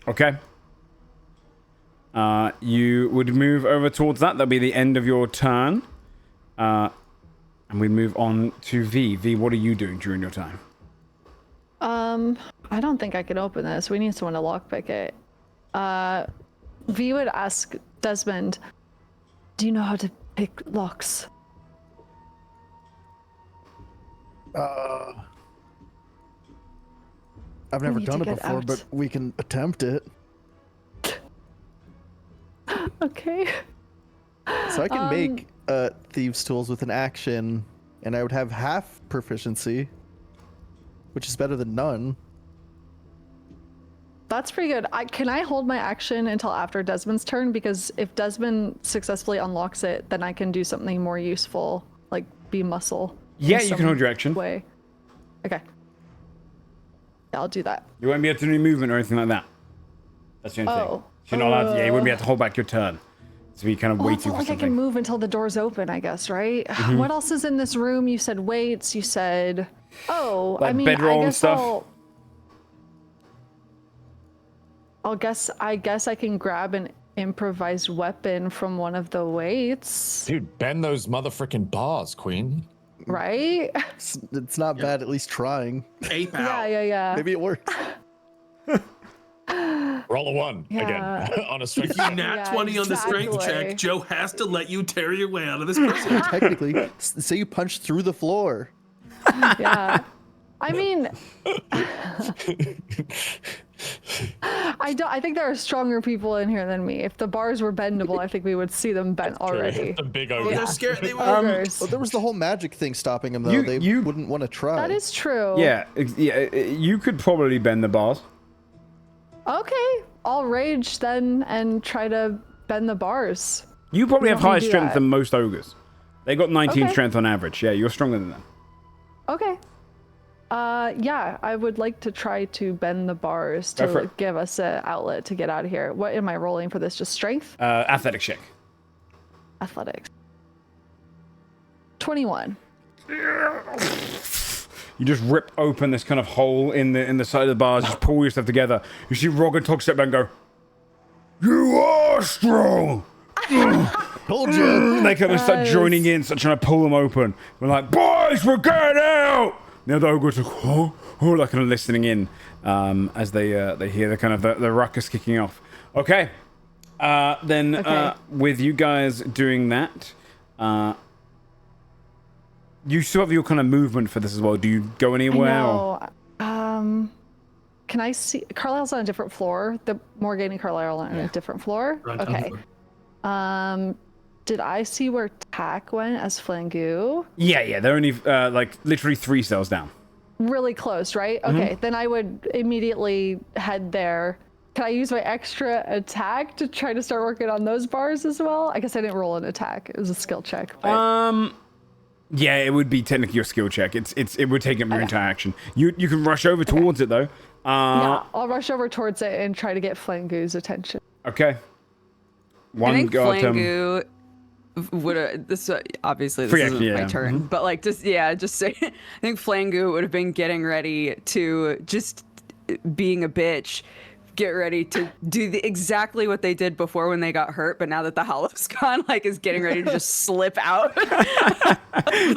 Okay. You would move over towards that. That'll be the end of your turn. And we move on to V. V, what are you doing during your time? I don't think I can open this. We need someone to lockpick it. V would ask Desmond, do you know how to pick locks? I've never done it before, but we can attempt it. Okay. So I can make thieves' tools with an action, and I would have half proficiency, which is better than none. That's pretty good. Can I hold my action until after Desmond's turn? Because if Desmond successfully unlocks it, then I can do something more useful, like be muscle. Yeah, you can hold your action. Way. Okay. Yeah, I'll do that. You won't be able to do any movement or anything like that. That's the only thing. So you're not allowed to, yeah, you wouldn't be able to hold back your turn. So be kind of waiting it's not for like something. I can move until the door's open, I guess, right? What else is in this room? You said weights. You said, Like I mean, bedroll I and guess stuff? I guess I can grab an improvised weapon from one of the weights, Dude, bend those motherfucking bars, Queen. right? It's not bad, at least trying. Ape out. Yeah. Maybe it works. Roll a 1 again on a strength. If you nat 20 on the strength exactly. check, Joe has to let you tear your way out of this prison. Technically, say you punch through the floor. Yeah. I mean, I think there are stronger people in here than me. If the bars were bendable, I think we would see them bent already. The big Well, ogre. they're scared. They won't. Ogres. Well, there was the whole magic thing stopping him, though. They wouldn't want to try. That is true. Yeah, you could probably bend the bars. Okay, I'll rage then and try to bend the bars. You probably have want me higher to do strength that? than most ogres. They got 19 Okay. strength on average. Yeah, you're stronger than them. Okay. Yeah, I would like to try to bend the bars Go for to it. give us an outlet to get out of here. What am I rolling for this? Just strength? Athletic check. Athletics. 21. You just rip open this kind of hole in the side of the bars, just pull yourself together. You see Rog and Tog step back and go, "You are strong!" Told you. And they kind of start joining in, start trying to pull them open. We're like, "Boys, we're getting out!" The other ogres are like kind of listening in as they hear the kind of the ruckus kicking off. Okay. Then with you guys doing that, you still have your kind of movement for this as well. Do you go anywhere? Or? Can I see? Carlisle's on a different floor. The Morgan and Carlisle are on a different floor. Right on the Okay. floor. Did I see where Tack went as Flangu? Yeah. They're only like literally 3 cells down. Really close, right? Okay, then I would immediately head there. Can I use my extra attack to try to start working on those bars as well? I guess I didn't roll an attack. It was a skill check. But... Yeah, it would be technically your skill check. It would take up your entire action. You can rush over towards it though. yeah, I'll rush over towards it and try to get Flangu's attention. Okay. I think guard, Flangu would this obviously this Free isn't action, my yeah. turn, but like just say I think Flangu would have been getting ready to just being a bitch, get ready to do exactly what they did before when they got hurt, but now that the hollow's gone, like is getting ready to just slip out.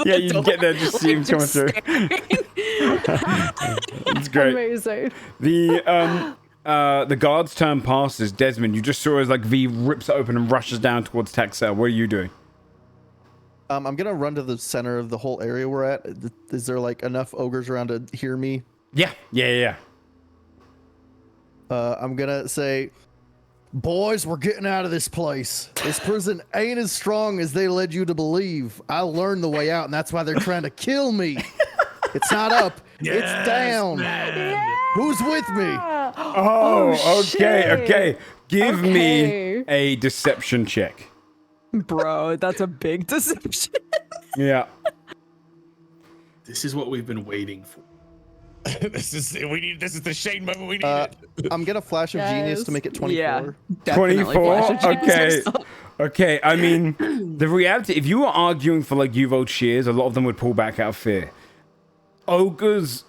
Yeah, you get there, just see him coming through. It's great. Amazing. The guard's turn passes. Desmond, you just saw as like V rips it open and rushes down towards Taxel. What are you doing? I'm gonna run to the center of the whole area we're at. Is there like enough ogres around to hear me? Yeah. I'm gonna say, boys, we're getting out of this place. This prison ain't as strong as they led you to believe. I learned the way out, and that's why they're trying to kill me. It's not up, it's down. Man. Who's with me? Oh, okay. shit. Give me Okay. a deception check. Bro, that's a big deception. Yeah. This is what we've been waiting for. This is the Shane moment we needed. I'm gonna flash of genius Yes. to make it 24. Yeah, definitely 24? Flash of Genius. Okay, I mean, the reality, if you were arguing for like Uvold shears, a lot of them would pull back out of fear. Ogres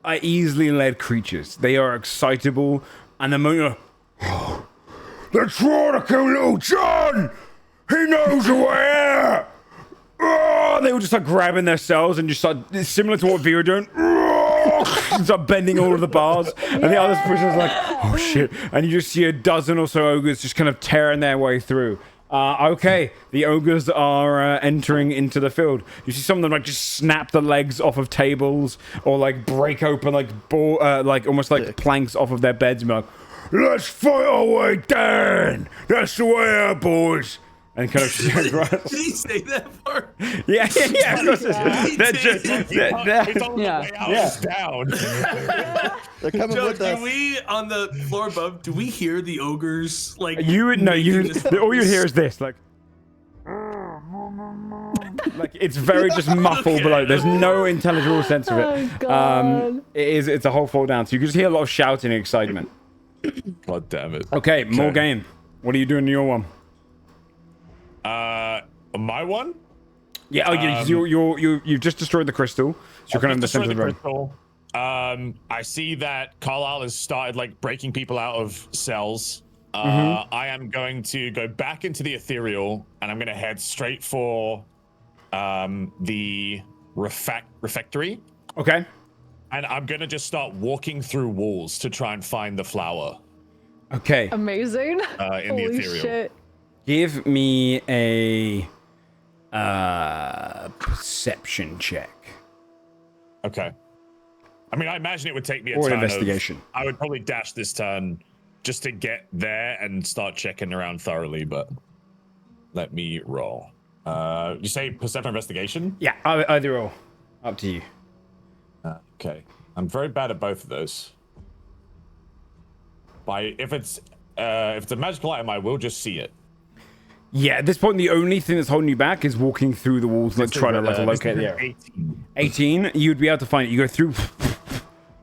are easily led creatures. They are excitable, and the moment you're, they're trying to kill little John! He knows the way out! Oh, they all just start grabbing their cells and just start, similar to what V were doing, start bending all of the bars. And the other person's like, oh shit. And you just see a dozen or so ogres just kind of tearing their way through. Okay, the ogres are entering into the field. You see some of them like just snap the legs off of tables or like break open like almost like planks off of their beds and be like, let's fight our way down. That's the way out, boys. And kind of Did he say that part? Yeah, of course. Down. They're coming Joe, with us. do we on the floor above? Do we hear the ogres like? All you hear is this, like it's very just muffled below. There's no intelligible sense of it. Oh, God. It's a whole fall down. So you can just hear a lot of shouting and excitement. God damn it. Okay, more game. What are you doing in your one? My one? Yeah, you've just destroyed the crystal. So you're kind of in the center of the room. I see that Carlisle has started like breaking people out of cells. I am going to go back into the ethereal and I'm going to head straight for the refectory. Okay. And I'm going to just start walking through walls to try and find the flower. Okay. Amazing. In the Holy ethereal. shit. Give me a perception check. Okay. I mean, I imagine it would take me a Or turn an investigation. I would probably dash this turn just to get there and start checking around thoroughly, but let me roll. You say perception investigation? Yeah, either or. Up to you. Okay. I'm very bad at both of those. If it's a magical item, I will just see it. Yeah, at this point, the only thing that's holding you back is walking through the walls and trying to locate the area. 18, you'd be able to find it. You go through,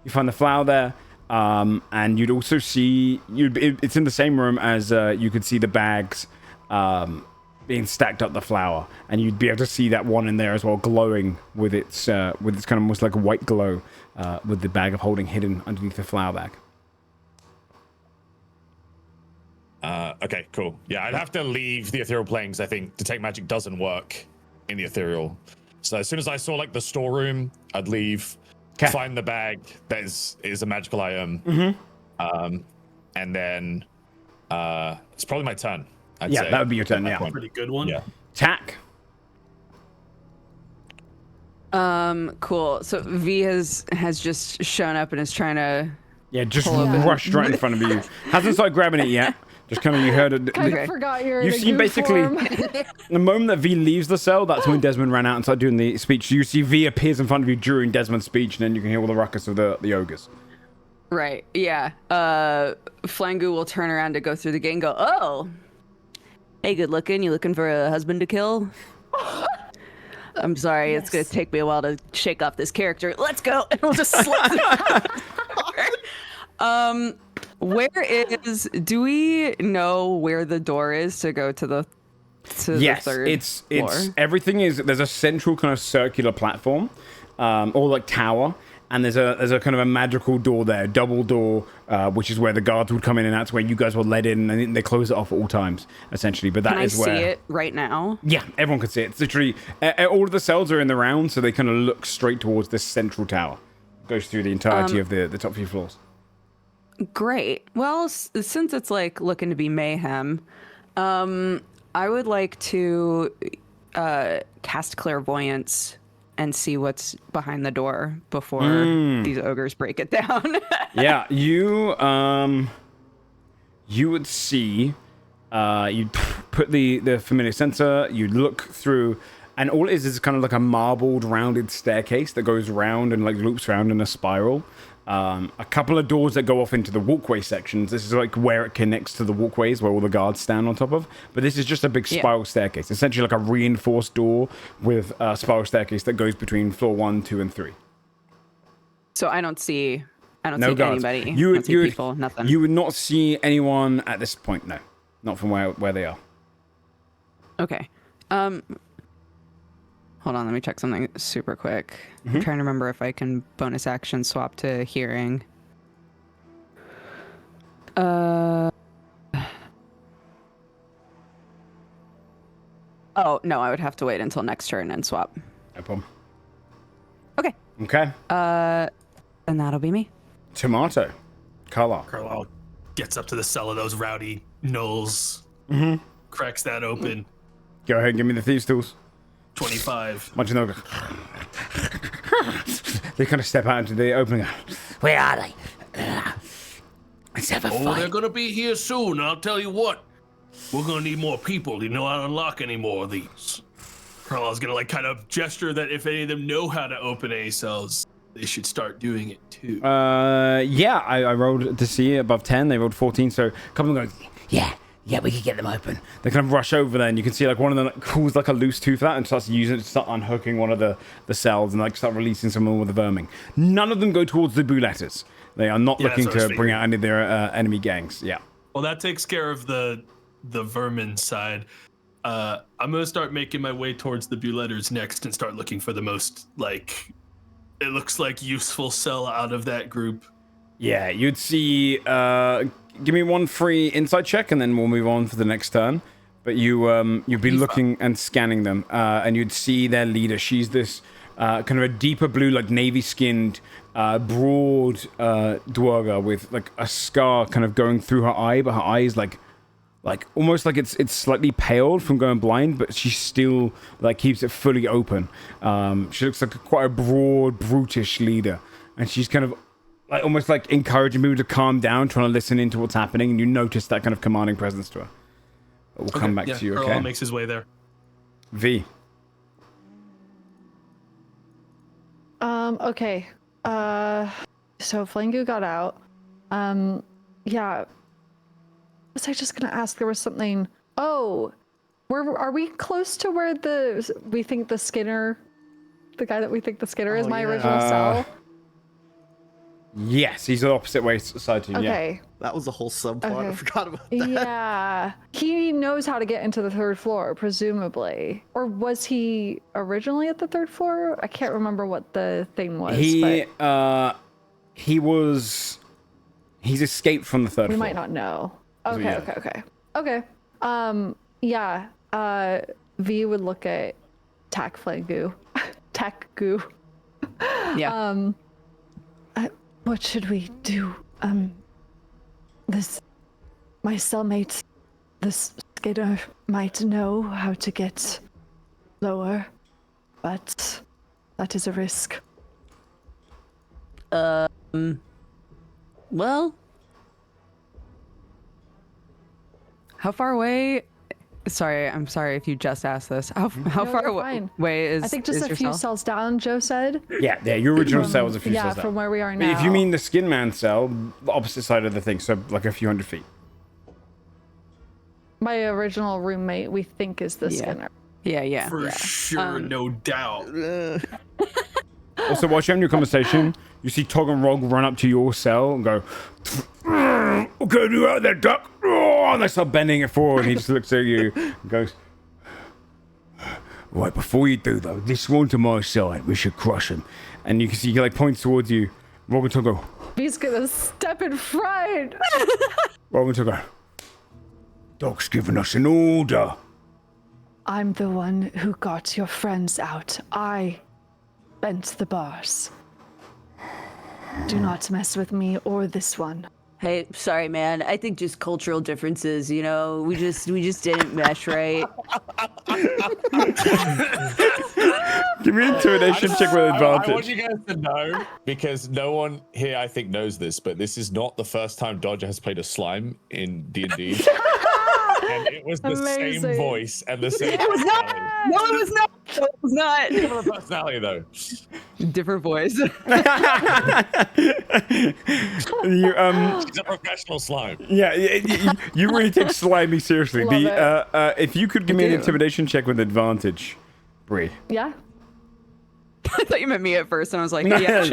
you find the flower there, and you'd also see, it's in the same room as you could see the bags being stacked up the flower, and you'd be able to see that one in there as well, glowing with its kind of almost like a white glow, with the bag of holding hidden underneath the flower bag. Okay, cool. Yeah, I'd have to leave the ethereal planes, I think. Detect magic doesn't work in the ethereal. So as soon as I saw like the storeroom, I'd leave, find the bag that is a magical item. And then it's probably my turn. I'd say. That would be your turn, yeah. Pretty good one. Yeah. Tack. Cool. So V has just shown up and is trying to. Yeah, just rushed right in front of you. Hasn't started grabbing it yet. Just kind of, you heard it. Kind of forgot you're You in a see goo basically, form. the moment that V leaves the cell, that's when Desmond ran out and started doing the speech. You see V appears in front of you during Desmond's speech, and then you can hear all the ruckus of the ogres. Right. Yeah. Flangu will turn around to go through the gate and go, "Oh, hey, good looking. You looking for a husband to kill?" I'm sorry, it's gonna take me a while to shake off this character. Let's go, and we'll just slip. Where is? Do we know where the door is to go to the? Yes, the third it's floor? everything is. There's a central kind of circular platform, or like tower, and there's a kind of a magical door there, double door, which is where the guards would come in, and that's where you guys were let in, and they close it off at all times, essentially. But that is where. Can I see it right now? Yeah, everyone can see it. It's literally all of the cells are in the round, so they kind of look straight towards this central tower. It goes through the entirety of the top few floors. Great. Well, since it's like looking to be mayhem, I would like to cast clairvoyance and see what's behind the door before these ogres break it down. Yeah, you would see, you'd put the familiar sensor, you'd look through, and all it is kind of like a marbled, rounded staircase that goes round and like loops around in a spiral. A couple of doors that go off into the walkway sections. This is like where it connects to the walkways where all the guards stand on top of. But this is just a big spiral staircase, essentially like a reinforced door with a spiral staircase that goes between floor 1, 2, and 3. So I don't see No guards. anybody. You I would, don't see you would, people, nothing. You would not see anyone at this point. No, not from where they are. Okay. Hold on, let me check something super quick. Mm-hmm. I'm trying to remember if I can bonus action swap to hearing. Oh, no, I would have to wait until next turn and swap. No problem. Okay. Okay. And that'll be me. Tomato. Carlisle. Carlisle gets up to the cell of those rowdy gnolls, cracks that open. Go ahead and give me the thieves' tools. 25. Much know. They kind of step out into the opening. Where are they? Let's have a Oh, fight. they're gonna be here soon. I'll tell you what. We're gonna need more people to know how to unlock any more of these. Carlisle's gonna like kind of gesture that if any of them know how to open A cells, they should start doing it too. Yeah, I rolled to see above 10. They rolled 14, so a couple of them go, Yeah, we could get them open. they kind of rush over there, and you can see like one of them like, pulls like a loose tooth out and starts using it to start unhooking one of the cells and like start releasing some more of the vermin. None of them go towards the buletters. They are not looking that's what I to was bring out any of their enemy gangs. Yeah. Well, that takes care of the vermin side. I'm gonna start making my way towards the buletters next and start looking for the most like it looks like useful cell out of that group. Yeah, you'd see. Give me one free insight check, and then we'll move on for the next turn. But you'd be looking and scanning them, and you'd see their leader. She's this kind of a deeper blue, like navy-skinned, broad dwarga with like a scar kind of going through her eye, but her eye is like almost like it's slightly paled from going blind, but she still like keeps it fully open. She looks like quite a broad, brutish leader, and she's kind of like almost like encouraging people to calm down, trying to listen into what's happening, and you notice that kind of commanding presence to her. But we'll come back to you, Carlisle okay? makes his way there. V. Okay. So Flangu got out. Yeah. Was I just gonna ask? There was something. Oh, are we close to where we think the Skinner, the guy that we think the Skinner is my original cell? Yes, he's the opposite way side to you. Okay. That was a whole subplot. I Okay. forgot about that. Yeah. He knows how to get into the third floor, presumably. Or was he originally at the third floor? I can't remember what the thing was. He's escaped from the third We floor. might not know. Okay, yeah. okay. Yeah. V would look at Tac Flangu. Tac Goo. Yeah. What should we do? My cellmate, this Skinner, might know how to get lower, but that is a risk. Well, how far away? Sorry, I'm sorry if you just asked this. How No, far you're fine. away is? I think just is a your few cell? cells down, Joe said. Yeah, your original cell was a few Yeah, cells down. from where we are But now. if you mean the Skin Man cell, the opposite side of the thing, so like a few hundred feet. My original roommate, we think is the Yeah. Skinner. Yeah. For sure, no doubt. Also, while you're having your conversation, you see Tog and Rog run up to your cell and go, "Okay, you out there, duck!" And they start bending it forward, and he just looks at you and goes, "Right, before you do though, this one to my side, we should crush him." And you can see he like points towards you. Rog and Tog go, He's gonna step in front. Rog and Tog go, "Doc's giving us an order." I'm the one who got your friends out. I bent the bars. Do not mess with me or this one. Hey, sorry, man. I think just cultural differences. You know, we just didn't mesh right. Give me an intimidation check with I want advantage. you guys to know, because no one here I think knows this, but this is not the first time Dodger has played a slime in D&D. And it was the same Amazing. voice and the same No, it was not. No, it was not. Different personality though. Different voice. You, He's a professional slime. yeah, you really take slimy seriously. Love If you could give me an do. intimidation check with advantage, Bree. Yeah? I thought you meant me at first, and I was like, yeah.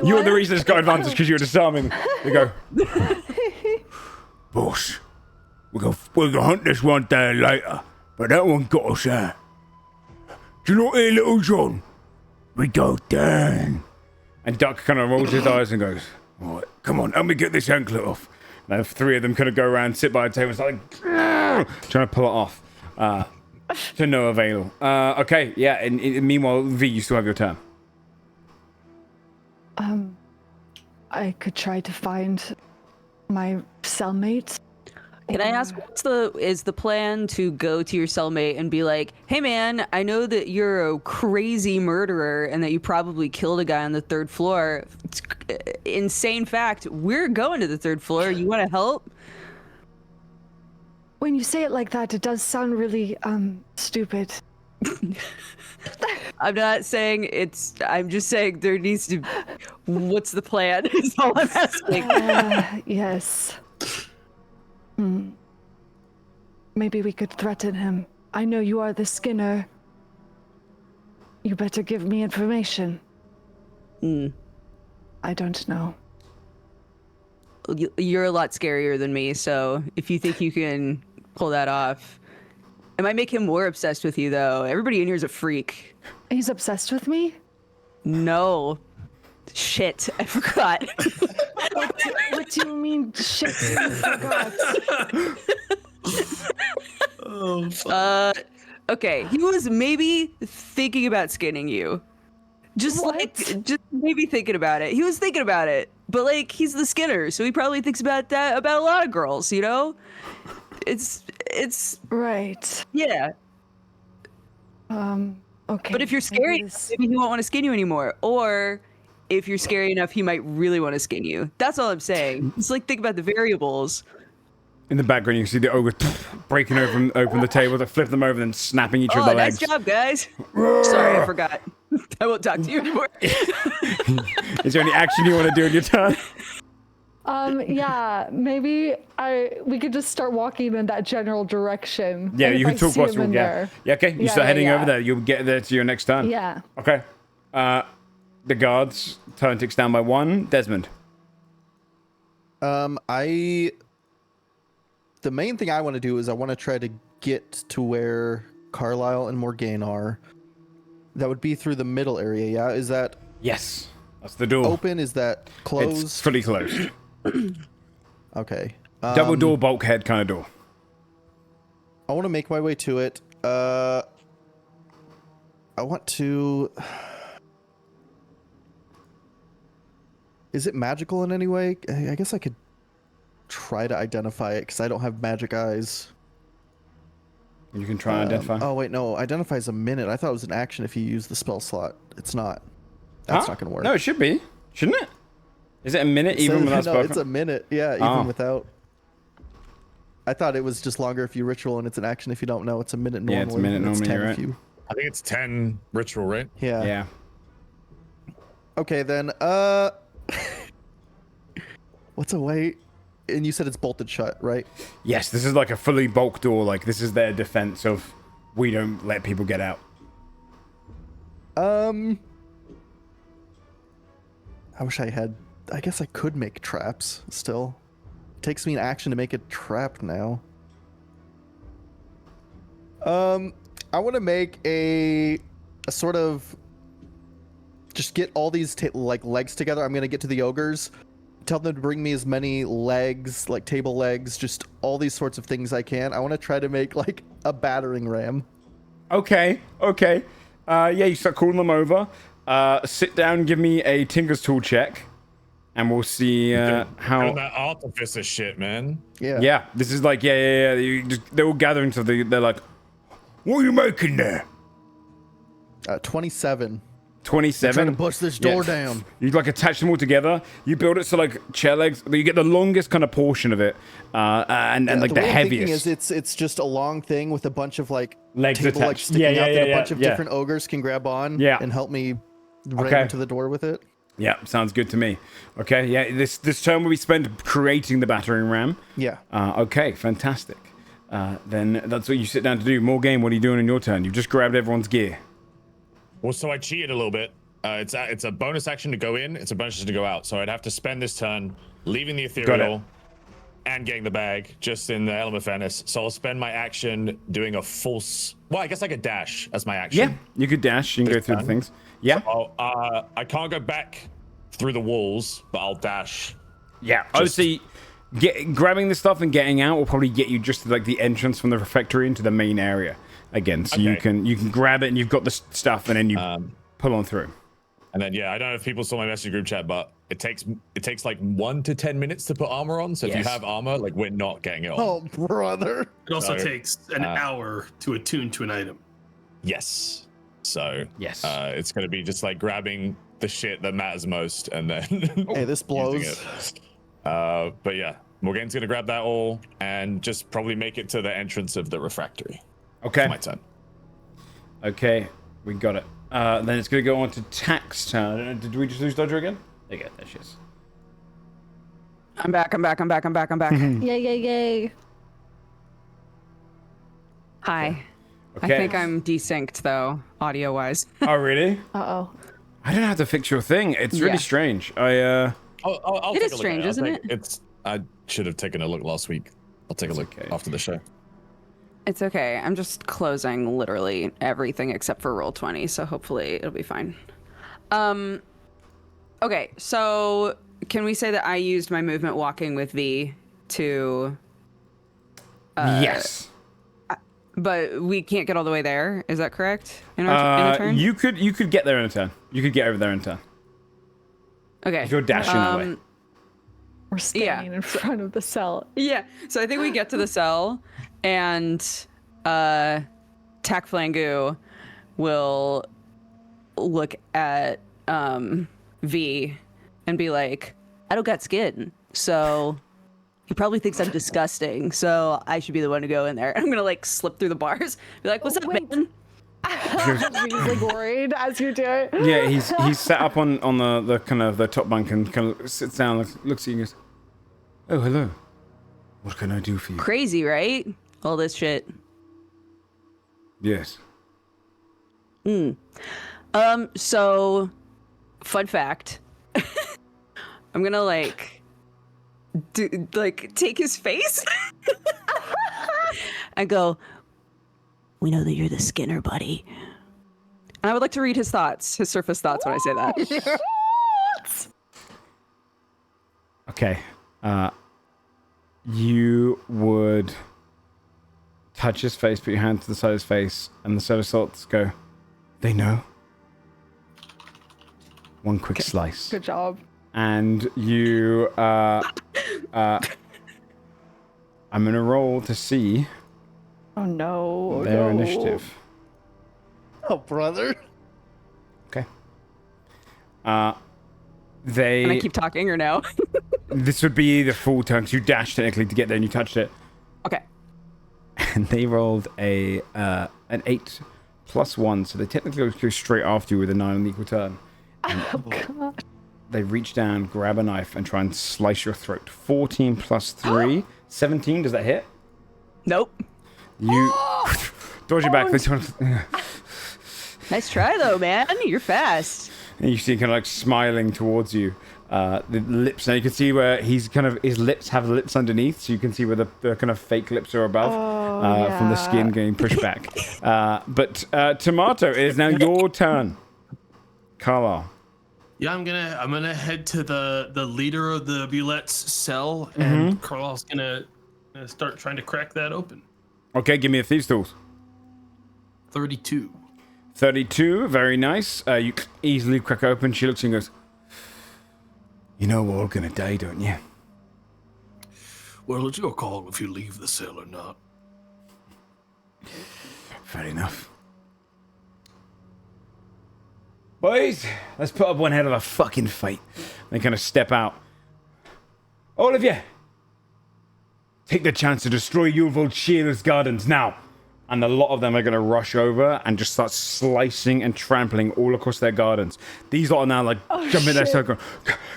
You're the reason it's got advantage because you're disarming. They go, boss, we'll go hunt this one day later, but that one got us out. Do you not hear Little John? We go down. And Duck kind of rolls his eyes and goes, all right, come on, help me get this anklet off. And the three of them kind of go around, sit by a table, and start like, trying to pull it off. To no avail. Okay, yeah, and meanwhile, V, you still have your turn. I could try to find my cellmate. Can I ask, is the plan to go to your cellmate and be like, hey man, I know that you're a crazy murderer and that you probably killed a guy on the 3rd floor. Insane fact, we're going to the 3rd floor. You want to help? When you say it like that, it does sound really stupid. I'm not saying I'm just saying there needs to, what's the plan is all I'm asking. Yes. Maybe we could threaten him. I know you are the Skinner. You better give me information. I don't know. You're a lot scarier than me, so if you think you can pull that off. It might make him more obsessed with you, though. Everybody in here is a freak. He's obsessed with me? No. Shit, I forgot. What do you mean, shit? I forgot. Okay, he was maybe thinking about skinning you. Just maybe thinking about it. He was thinking about it, but like he's the Skinner, so he probably thinks about that about a lot of girls, you know? It's right. Yeah. Okay. But if you're scary, maybe he won't want to skin you anymore. Or if you're scary enough, he might really want to skin you. That's all I'm saying. It's like, think about the variables. In the background, you can see the ogre breaking open the table, to flip them over and snapping each of the legs. Nice job, guys. Sorry, I forgot. I won't talk to you anymore. Is there any action you want to do in your turn? Yeah, maybe we could just start walking in that general direction. Yeah, and you if can I talk see whilst him in yeah. there- Yeah, okay. You start heading over there. You'll get there to your next turn. Yeah. Okay. The guards turn ticks down by 1. Desmond. The main thing I want to do is I want to try to get to where Carlisle and Morgaine are. That would be through the middle area, yeah? Is that Yes. That's the door. open? Is that closed? It's fully closed. Okay. Double door, bulkhead kind of door. I want to make my way to it. I want to... Is it magical in any way? I guess I could try to identify it because I don't have magic eyes. You can try and identify. Oh, wait, no. Identify is a minute. I thought it was an action if you use the spell slot. It's not. That's not going to work. No, it should be. Shouldn't it? Is it a minute even without No, spell? it's a minute. Yeah, even without. I thought it was just longer if you ritual and it's an action if you don't know. It's a minute normally. Yeah, it's a minute normally, 10 you're if right. you... I think it's 10 ritual, right? Yeah. Yeah. Okay, then, what's a way? And you said it's bolted shut, right? Yes, this is like a fully bulk door. Like, this is their defense of we don't let people get out. I wish I had... I guess I could make traps still. It takes me an action to make a trap now. I want to make a sort of... Just get all these legs together. I'm going to get to the ogres. Tell them to bring me as many legs, like table legs, just all these sorts of things I can. I want to try to make like a battering ram. Okay. Yeah, you start calling them over. Sit down, give me a Tinker's Tool check, and we'll see how... Doing that artificer shit, man. Yeah. Yeah, this is like, yeah. They're all gathering, so they're like, what are you making there? 27. 27. Trying to bust this door down. You like attach them all together. You build it so like chair legs. You get the longest kind of portion of it, and like the way I'm thinking heaviest. is it's just a long thing with a bunch of like Legs table legs attached. sticking Yeah, out that a yeah, bunch of yeah. different ogres can grab on. Yeah. And help me ram Okay. into the door with it. Yeah, sounds good to me. Okay, yeah, this turn will be spent creating the battering ram. Yeah. Okay, fantastic. Then that's what you sit down to do. More game. What are you doing in your turn? You've just grabbed everyone's gear. Well, so I cheated a little bit. It's a bonus action to go in. It's a bonus action to go out. So I'd have to spend this turn leaving the ethereal and getting the bag just in the element of fairness. So I'll spend my action doing a false... Well, I guess I could dash as my action. Yeah, you could dash. You can go through the things. Yeah. So I can't go back through the walls, but I'll dash. Yeah, obviously, grabbing the stuff and getting out will probably get you just to like the entrance from the refectory into the main area. again, so Okay. you can grab it and you've got the stuff, and then you pull on through. And then I don't know if people saw my message group chat, but it takes like 1 to 10 minutes to put armor on. So if you Yes. have armor, like we're not getting it on. Oh, brother. It also So, takes an hour to attune to an item. Yes. So Yes. it's gonna be just like grabbing the shit that matters most, and then Hey, this using blows. it. But yeah, Morgane's gonna grab that all and just probably make it to the entrance of the refractory. Okay. My turn. Okay, we got it. Then it's going to go on to Tack's turn. I don't know, did we just lose Dodger again? There you go. There she is. I'm back. Yay. Hi. Okay. I think I'm desynced though, audio wise. Oh, really? Uh-oh. I don't know how to fix your thing. It's really Yeah. strange. I'll It take is a look at strange, I'll isn't take- it? I should have taken a look last week. I'll take a look okay. after the show. It's okay. I'm just closing literally everything except for Roll20, so hopefully it'll be fine. Okay, so can we say that I used my movement walking with V to... Yes. But we can't get all the way there. Is that correct? In a turn? You could get there in a turn. You could get over there in a turn. Okay. If you're dashing that way. We're standing in front of the cell. Yeah. So I think we get to the cell, and Tak Flangu will look at V and be like, I don't got skin, so he probably thinks I'm disgusting, so I should be the one to go in there. And I'm gonna like slip through the bars, be like, what's up, wait. man? He's like worried as you do it. Yeah, he's sat up on the kind of the top bunk and kind of sits down, looks at you and goes, "Oh, hello. What can I do for you?" Crazy, right? All this shit. Yes. So, fun fact. I'm gonna take his face and go, we know that you're the Skinner, buddy. And I would like to read his thoughts, his surface thoughts when I say that. Okay. You would touch his face, put your hand to the side of his face, and the surface thoughts go, they know. One quick slice. Good job. And you, I'm gonna roll to see Oh no. their no. initiative. Oh, brother. Okay. Can I keep talking or no? This would be the full turn, 'cause you dashed technically to get there and you touched it. Okay. And they rolled an 8 plus 1, so they technically go straight after you with a 9 on the equal turn. Oh god. They reach down, grab a knife, and try and slice your throat. 14 plus 3, 17. Does that hit? Nope. You dodge it back. They try Nice try though, man. You're fast. and you see kind of like smiling towards you. The lips, now you can see where he's kind of, his lips have lips underneath, so you can see where the kind of fake lips are above from the skin getting pushed back. But Tomato, it is now your turn. Carlisle. Yeah, I'm gonna head to the leader of the Bulette's cell, and Carlisle's gonna start trying to crack that open. Okay, give me a thieves tools. 32. 32, very nice. You easily crack open. She looks and goes, you know we're all gonna die, don't you? Well, it's your call if you leave the cell or not. Fair enough. Boys, let's put up one hell of a fucking fight. They kind of step out. All of you, take the chance to destroy Yuval Shearer's gardens now. And a lot of them are going to rush over and just start slicing and trampling all across their gardens. These lot are now like jumping their circle.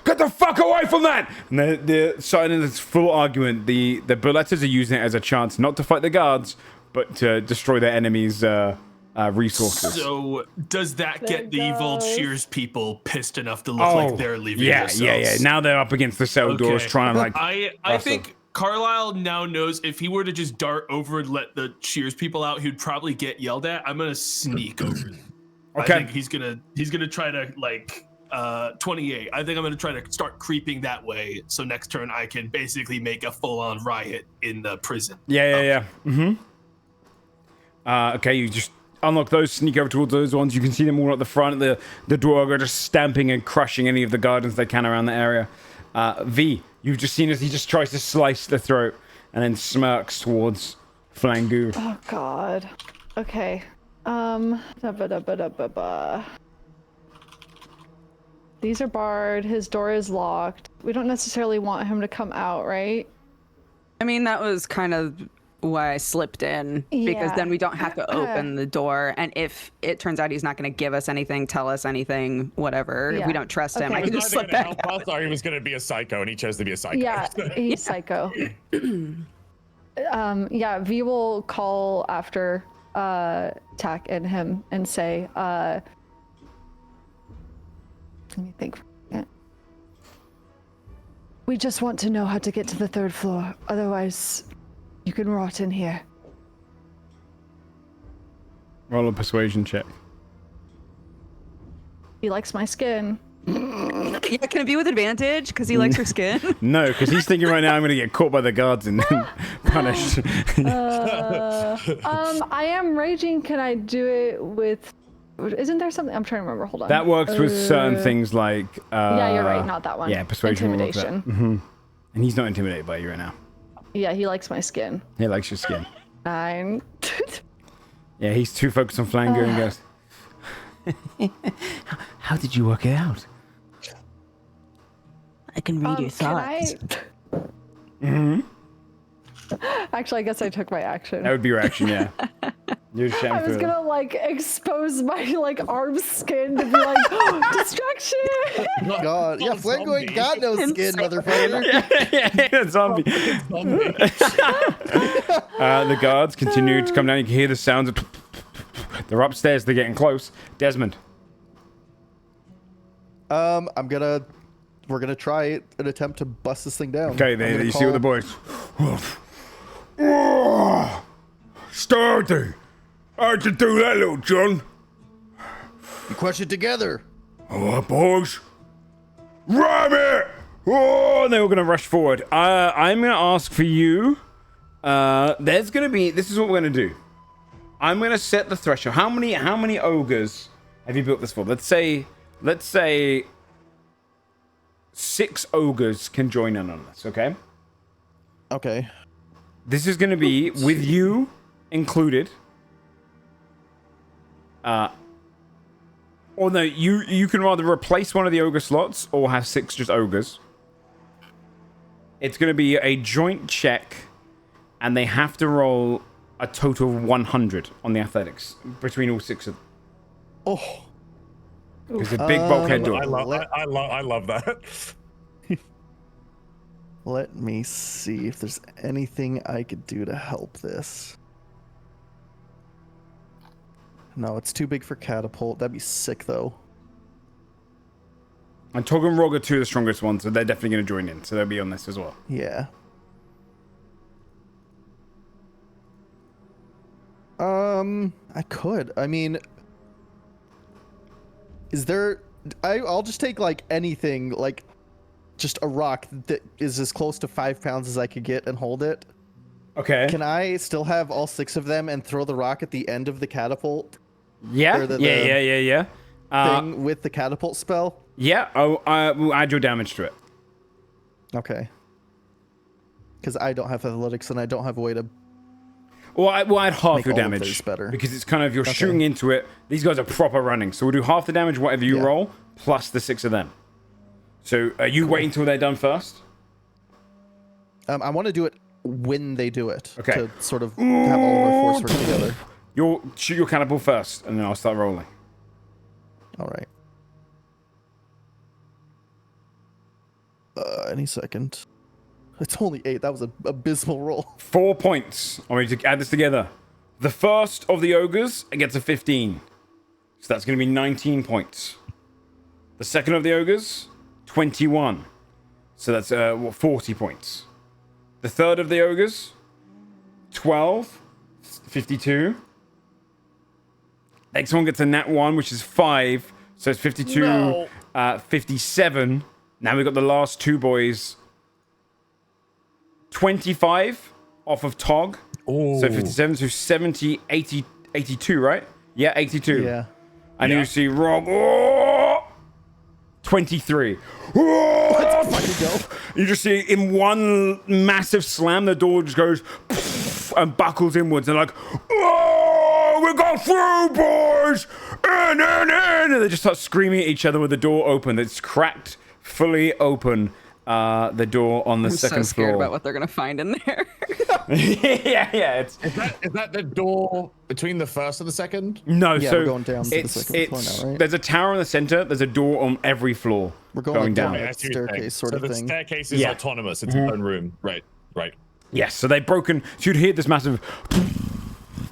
Get the fuck away from that! And they're starting in this full argument. The Bulletters are using it as a chance not to fight the guards, but to destroy their enemies' resources. So does that get the There Evil goes. Shears people pissed enough to look like they're leaving yeah, themselves? yeah. Now they're up against the cell doors trying to like... I Awesome. think Carlisle now knows if he were to just dart over and let the Shears people out, he'd probably get yelled at. I'm gonna sneak over. Okay. I think he's gonna try to like 28. I think I'm gonna try to start creeping that way. So next turn I can basically make a full-on riot in the prison. Yeah. Mm-hmm. Okay, you just unlock those, sneak over towards those ones. You can see them all at the front. The dwarg are just stamping and crushing any of the guardians they can around the area. V, you've just seen as he just tries to slice the throat and then smirks towards Flangu. Oh God. Okay. Da-ba-da-ba-da-ba-ba. These are barred. His door is locked. We don't necessarily want him to come out, right? I mean, that was kind of why I slipped in, because then we don't have to open the door. And if it turns out he's not going to give us anything, tell us anything, whatever, if we don't trust him, I can just slip back out. Or he was going to be a psycho, and he chose to be a psycho. Yeah, he's psycho. Yeah, V will call after Tack and him and say, let me think. We just want to know how to get to the 3rd floor. Otherwise, you can rot in here. Roll a persuasion check. He likes my skin. Yeah, can it be with advantage? Because he likes her skin? No, because he's thinking right now I'm going to get caught by the guards and punished. I am raging. Can I do it with... Isn't there something? I'm trying to remember. Hold on. That works with certain things like... yeah, you're right. Not that one. Yeah, persuasion. Intimidation. Mm-hmm. And he's not intimidated by you right now. Yeah, he likes my skin. He likes your skin. 9. Yeah, he's too focused on Flangu and goes... How did you work it out? I can read your thoughts. Actually, I guess I took my action. That would be your action, yeah. You're ashamed I was for gonna like expose my like arm skin to be like distraction. God, yeah, Flango ain't got no skin, motherfucker. Yeah, zombie. The guards continue to come down. You can hear the sounds of... They're upstairs. They're getting close. Desmond. We're gonna try an attempt to bust this thing down. Okay, there you see what the boys... Sturdy! How'd you do that, little John? You crush it together. All right, boys. Ram it! Oh, and they're all going to rush forward. I'm going to ask for you. There's going to be... This is what we're going to do. I'm going to set the threshold. How many ogres have you built this for? Let's say 6 ogres can join in on this, okay? Okay. This is going to be with you included. Or no, you can rather replace one of the ogre slots or have 6 just ogres. It's going to be a joint check, and they have to roll a total of 100 on the athletics between all 6 of them. Oh. It's a big bulkhead door. I love that. Let me see if there's anything I could do to help this. No, it's too big for catapult. That'd be sick, though. And Tog and Rog are 2 of the strongest ones, so they're definitely going to join in. So they'll be on this as well. Yeah. I could. I mean, is there... I'll just take, like, anything, like, just a rock that is as close to 5 pounds as I could get and hold it. Okay. Can I still have all 6 of them and throw the rock at the end of the catapult? Yeah. Or Yeah. Thing with the catapult spell? Yeah. Oh, we'll add your damage to it. Okay. Because I don't have athletics and I don't have a way to... Well, we'll add half Make your all of damage. theirs better. Because it's kind of, you're shooting into it. These guys are proper running. So we'll do half the damage, whatever you roll, plus the 6 of them. So are you waiting until they're done first? I want to do it when they do it. Okay. To sort of have all of our force work together. You'll shoot your catapult first, and then I'll start rolling. All right. Any second. It's only 8. That was an abysmal roll. 4 points. I want you to add this together. The first of the ogres gets a 15. So that's going to be 19 points. The second of the ogres, 21. So that's 40 points. The third of the ogres, 12, 52. Next one gets a nat 1, which is 5. So it's 52, 57. Now we've got the last 2 boys. 25 off of Tog. Ooh. So 57, so 70, 80, 82, right? Yeah, 82. Yeah. And you see Rob. 23. You just see in one massive slam, the door just goes and buckles inwards. And like, oh, we got through, boys! In! And they just start screaming at each other with the door open. It's cracked, fully open. The door on the second so scared floor. about what they're gonna find in there. yeah. Is that the door between the first and the second? No, Yeah, so we're going down to the second floor now, right? There's a tower in the center. There's a door on every floor. We're going down. down I a see what you're saying. staircase sort so of the thing. staircase is Yeah. autonomous. It's its own room. Right. Yes, so they've broken. So you'd hear this massive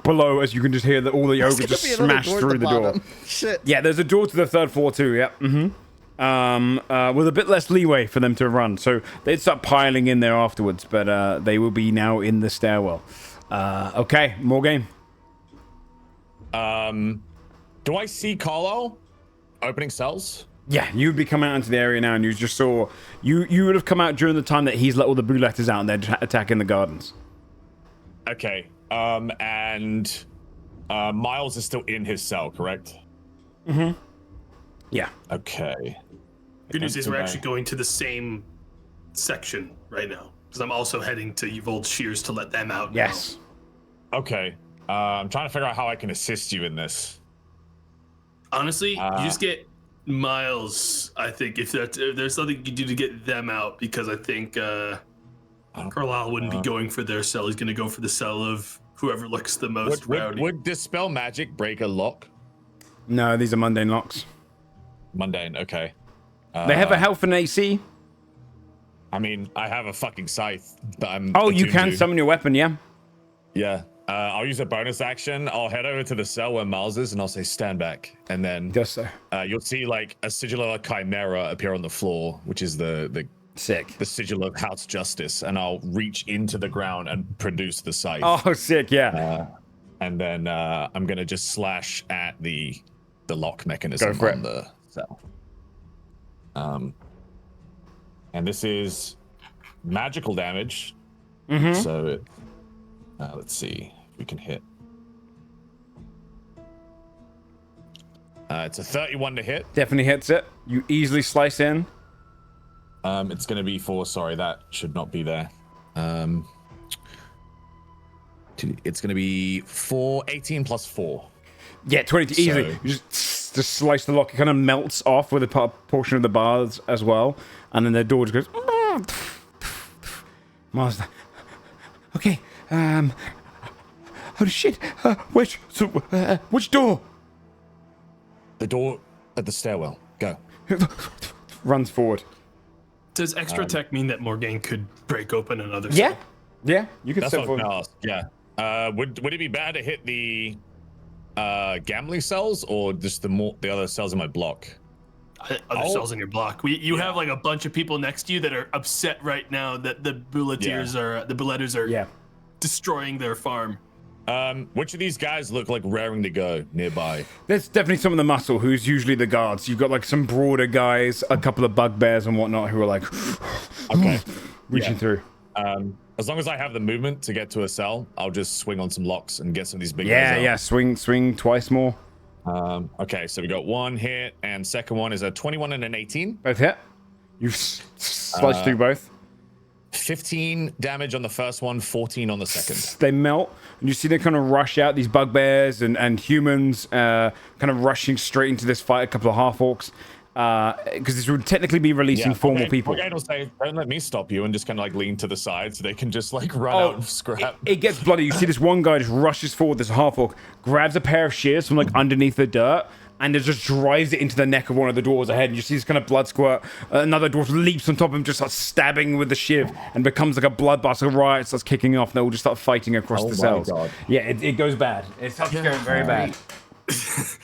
below as you can just hear all the ogres just smash through the door. Shit. Yeah, there's a door to the third floor too. Yep. With a bit less leeway for them to run, so they'd start piling in there afterwards. But they will be now in the stairwell. Okay, more game. Do I see Carlo opening cells? Yeah, you'd be coming out into the area now, and you just saw you would have come out during the time that he's let all the bruletters out, and they're attacking the gardens. Okay. And Miles is still in his cell, correct? Yeah. Okay. Good news is we're actually going to the same section right now because I'm also heading to Uvold Shears to let them out. Yes. Okay. I'm trying to figure out how I can assist you in this. Honestly, you just get Miles. I think if there's something you can do to get them out, because I think Carlisle wouldn't be going for their cell. He's going to go for the cell of whoever looks the most rowdy. Would Dispel Magic break a lock? No, these are mundane locks. Mundane, okay. They have a health and AC. I mean, I have a fucking scythe that I'm. Oh, you attuned can to. summon your weapon, yeah? Yeah. I'll use a bonus action. I'll head over to the cell where Miles is, and I'll say stand back. And then Just so. you'll see like a sigillar chimera appear on the floor, which is the Sick. sigil of House Justice, and I'll reach into the ground and produce the scythe. Oh, sick, yeah. And then I'm gonna just slash at the lock mechanism Go for on it. the cell. And this is magical damage. So it, let's see if we can hit. It's a 31 to hit. Definitely hits it. You easily slice in. It's going to be for, sorry, that should not be there. It's going to be 18 plus 4. Yeah, 22 easily. So- You just slice the lock. It kind of melts off with a portion of the bars as well. And then the door just goes... Mazda. Okay, holy shit. Which door? The door at the stairwell. Go. Runs forward. Does extra tech mean that Morgaine could break open another Yeah. cell? Yeah, you could That's step what I forward. was gonna ask. Yeah. Would it be bad to hit the gambling cells or just the other cells in my block? Other cells in your block. You have like a bunch of people next to you that are upset right now that the bulleteers the bulletters are destroying their farm. Which of these guys look like raring to go nearby? There's definitely some of the muscle who's usually the guards. You've got like some broader guys, a couple of bugbears and whatnot who are like reaching through. As long as I have the movement to get to a cell, I'll just swing on some locks and get some of these big guys out. Yeah, swing twice more. Okay, so we got one hit, and second one is a 21 and an 18. Both hit. You've sliced through both. 15 damage on the first one, 14 on the second. They melt, and you see them kind of rush out, these bugbears and humans kind of rushing straight into this fight, a couple of half-orcs. Because this would technically be releasing four more people. Morgaine will say, don't let me stop you, and just kind of like lean to the side so they can just like run out and scrap. It gets bloody. You see this one guy just rushes forward, this half-orc, grabs a pair of shears from like underneath the dirt, and it just drives it into the neck of one of the dwarves ahead, and you see this kind of blood squirt. Another dwarf leaps on top of him, just starts stabbing with the shiv, and becomes like a bloodbath. A riot starts kicking off, and they all just start fighting across the cells. God. Yeah, it goes bad. It starts going very bad.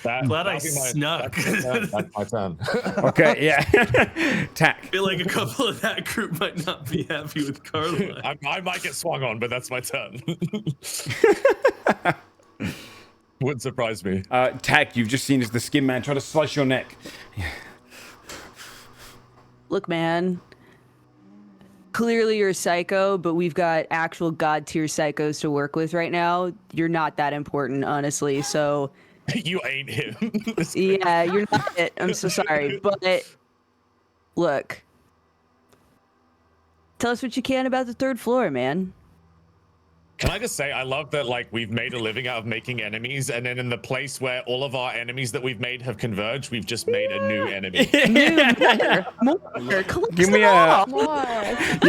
Glad I snuck. That's my turn. Okay, yeah. Tack. I feel like a couple of that group might not be happy with Carla. I might get swung on, but that's my turn. Wouldn't surprise me. Tack, you've just seen as the skin man try to slice your neck. Look, man. clearly you're a psycho, but we've got actual god tier psychos to work with right now. You're not that important, honestly. So You ain't him. yeah, you're not it. I'm so sorry, but look, tell us what you can about the third floor, man. Can I just say, I love that, like, we've made a living out of making enemies, and then in the place where all of our enemies that we've made have converged, we've just made a new enemy. More. Give me a. More.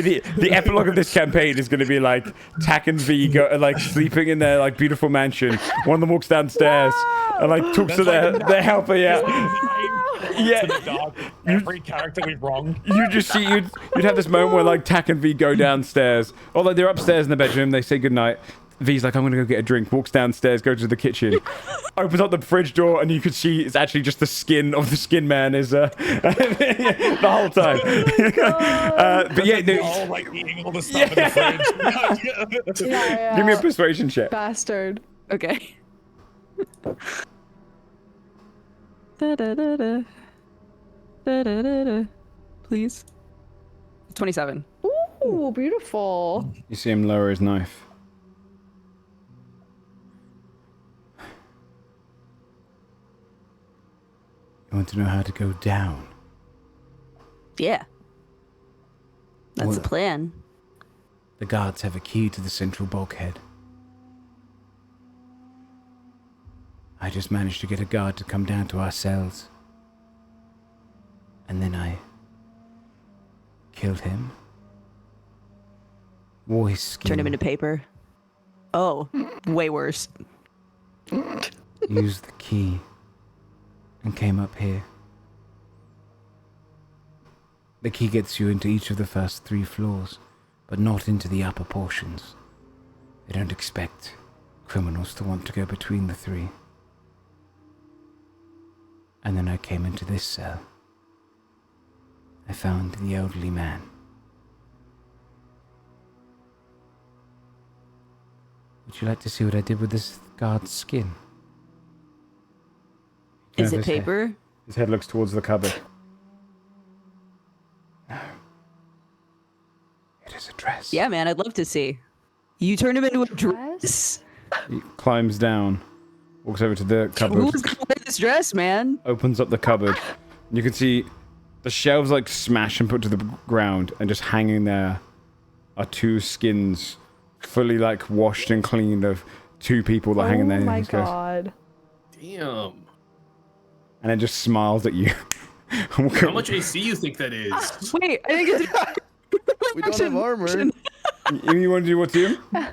The epilogue of this campaign is going to be like Tack and V go like sleeping in their like beautiful mansion. One of them walks downstairs and like talks to their helper. Yeah. Yeah. To the dark, every character we've wronged. You just see you'd have this moment where like Tack and V go downstairs, or like they're upstairs in the bedroom. They say goodnight. V's like, I'm gonna go get a drink. Walks downstairs, goes to the kitchen, opens up the fridge door, and you can see it's actually just the skin of the Skin Man is the whole time. But yeah, They're no, all like eating all the stuff in the fridge. Yeah. give me a persuasion check. Bastard. Okay. Da, da, da, da. Da, da, da, da. Please. 27. Ooh, beautiful. You see him lower his knife. You want to know how to go down? Yeah. That's the Well- plan. The guards have a key to the central bulkhead. I just managed to get a guard to come down to our cells. And then I killed him. Wore his skin. Turn him into paper. Oh, way worse. Used the key. And came up here. The key gets you into each of the first 3 floors, but not into the upper portions. They don't expect criminals to want to go between the 3. And then I came into this cell. I found the elderly man. Would you like to see what I did with this guard's skin? Is Yeah, it his head- paper? His head looks towards the cupboard. No. It is a dress. Yeah, man, I'd love to see. You turn him into a dress? He climbs down, walks over to the cupboard, Who's gonna wear this dress, man? opens up the cupboard. You can see the shelves like smash and put to the ground, and just hanging there are 2 skins, fully like washed and cleaned of 2 people that are hanging there. Oh And my he just goes- god. Damn. and it just smiles at you. How much AC you think that is? Wait, I think it's We don't have armor. You want to do what to him?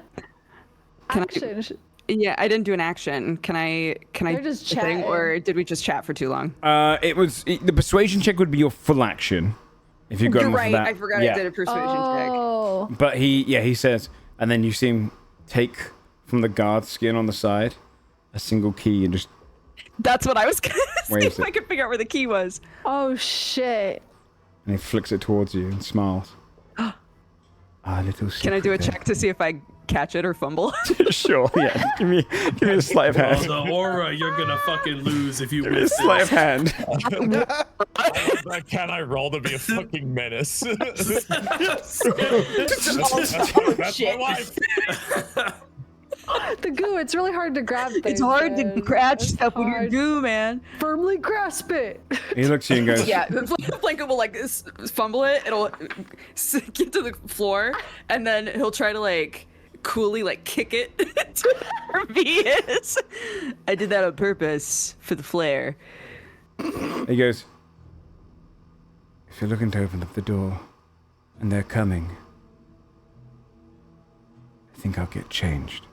Action. Yeah, I didn't do an action. Can I They're just do a thing, chatting. or did we just chat for too long? The persuasion check would be your full action. If you go You're for right. that. I forgot Yeah. I did a persuasion check. Oh. But he says, and then you see him take from the guard skin on the side a single key and just That's what I was gonna see Waves if I it. could figure out where the key was. Oh shit. and he flicks it towards you and smiles. Our little Can I do a secret check to see if I catch it or fumble? there. Sure, yeah. Give me a sleight of Oh, hand. the aura you're gonna fucking lose if you Give me a miss sleight of this. hand. Can I roll to be a fucking menace? that's shit. my wife. The goo, it's really hard to grab things. It's hard to man. catch It's stuff when you're hard. goo, man. Firmly grasp it. He looks at you and goes, Yeah, Blanket will like fumble it. It'll get to the floor, and then he'll try to like coolly like kick it to where V is. I did that on purpose for the flair. He goes, if you're looking to open up the door and they're coming, I think I'll get changed.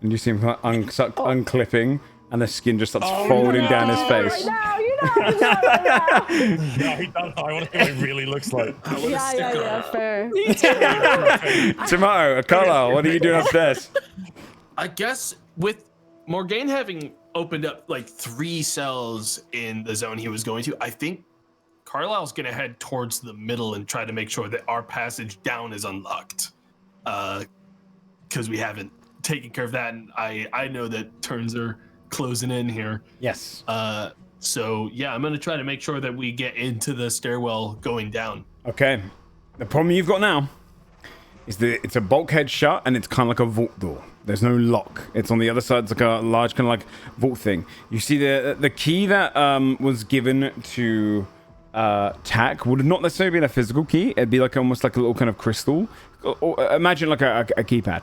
And you see him like unclipping, and the skin just starts folding down his face. No, you know. Yeah, No, he does. I want to see what he really looks like. yeah, fair. Tomorrow, Carlisle, what are you doing upstairs? I guess with Morgaine having opened up like 3 cells in the zone he was going to, I think Carlisle's gonna head towards the middle and try to make sure that our passage down is unlocked. Because we haven't taken care of that, and I know that turns are closing in here. Yes. So yeah, I'm gonna try to make sure that we get into the stairwell going down. Okay. The problem you've got now is that it's a bulkhead shut, and it's kind of like a vault door. There's no lock. It's on the other side. It's like a large kind of like vault thing. You see the key that was given to Tack would not necessarily be a physical key. It'd be like almost like a little kind of crystal. Or imagine like a keypad.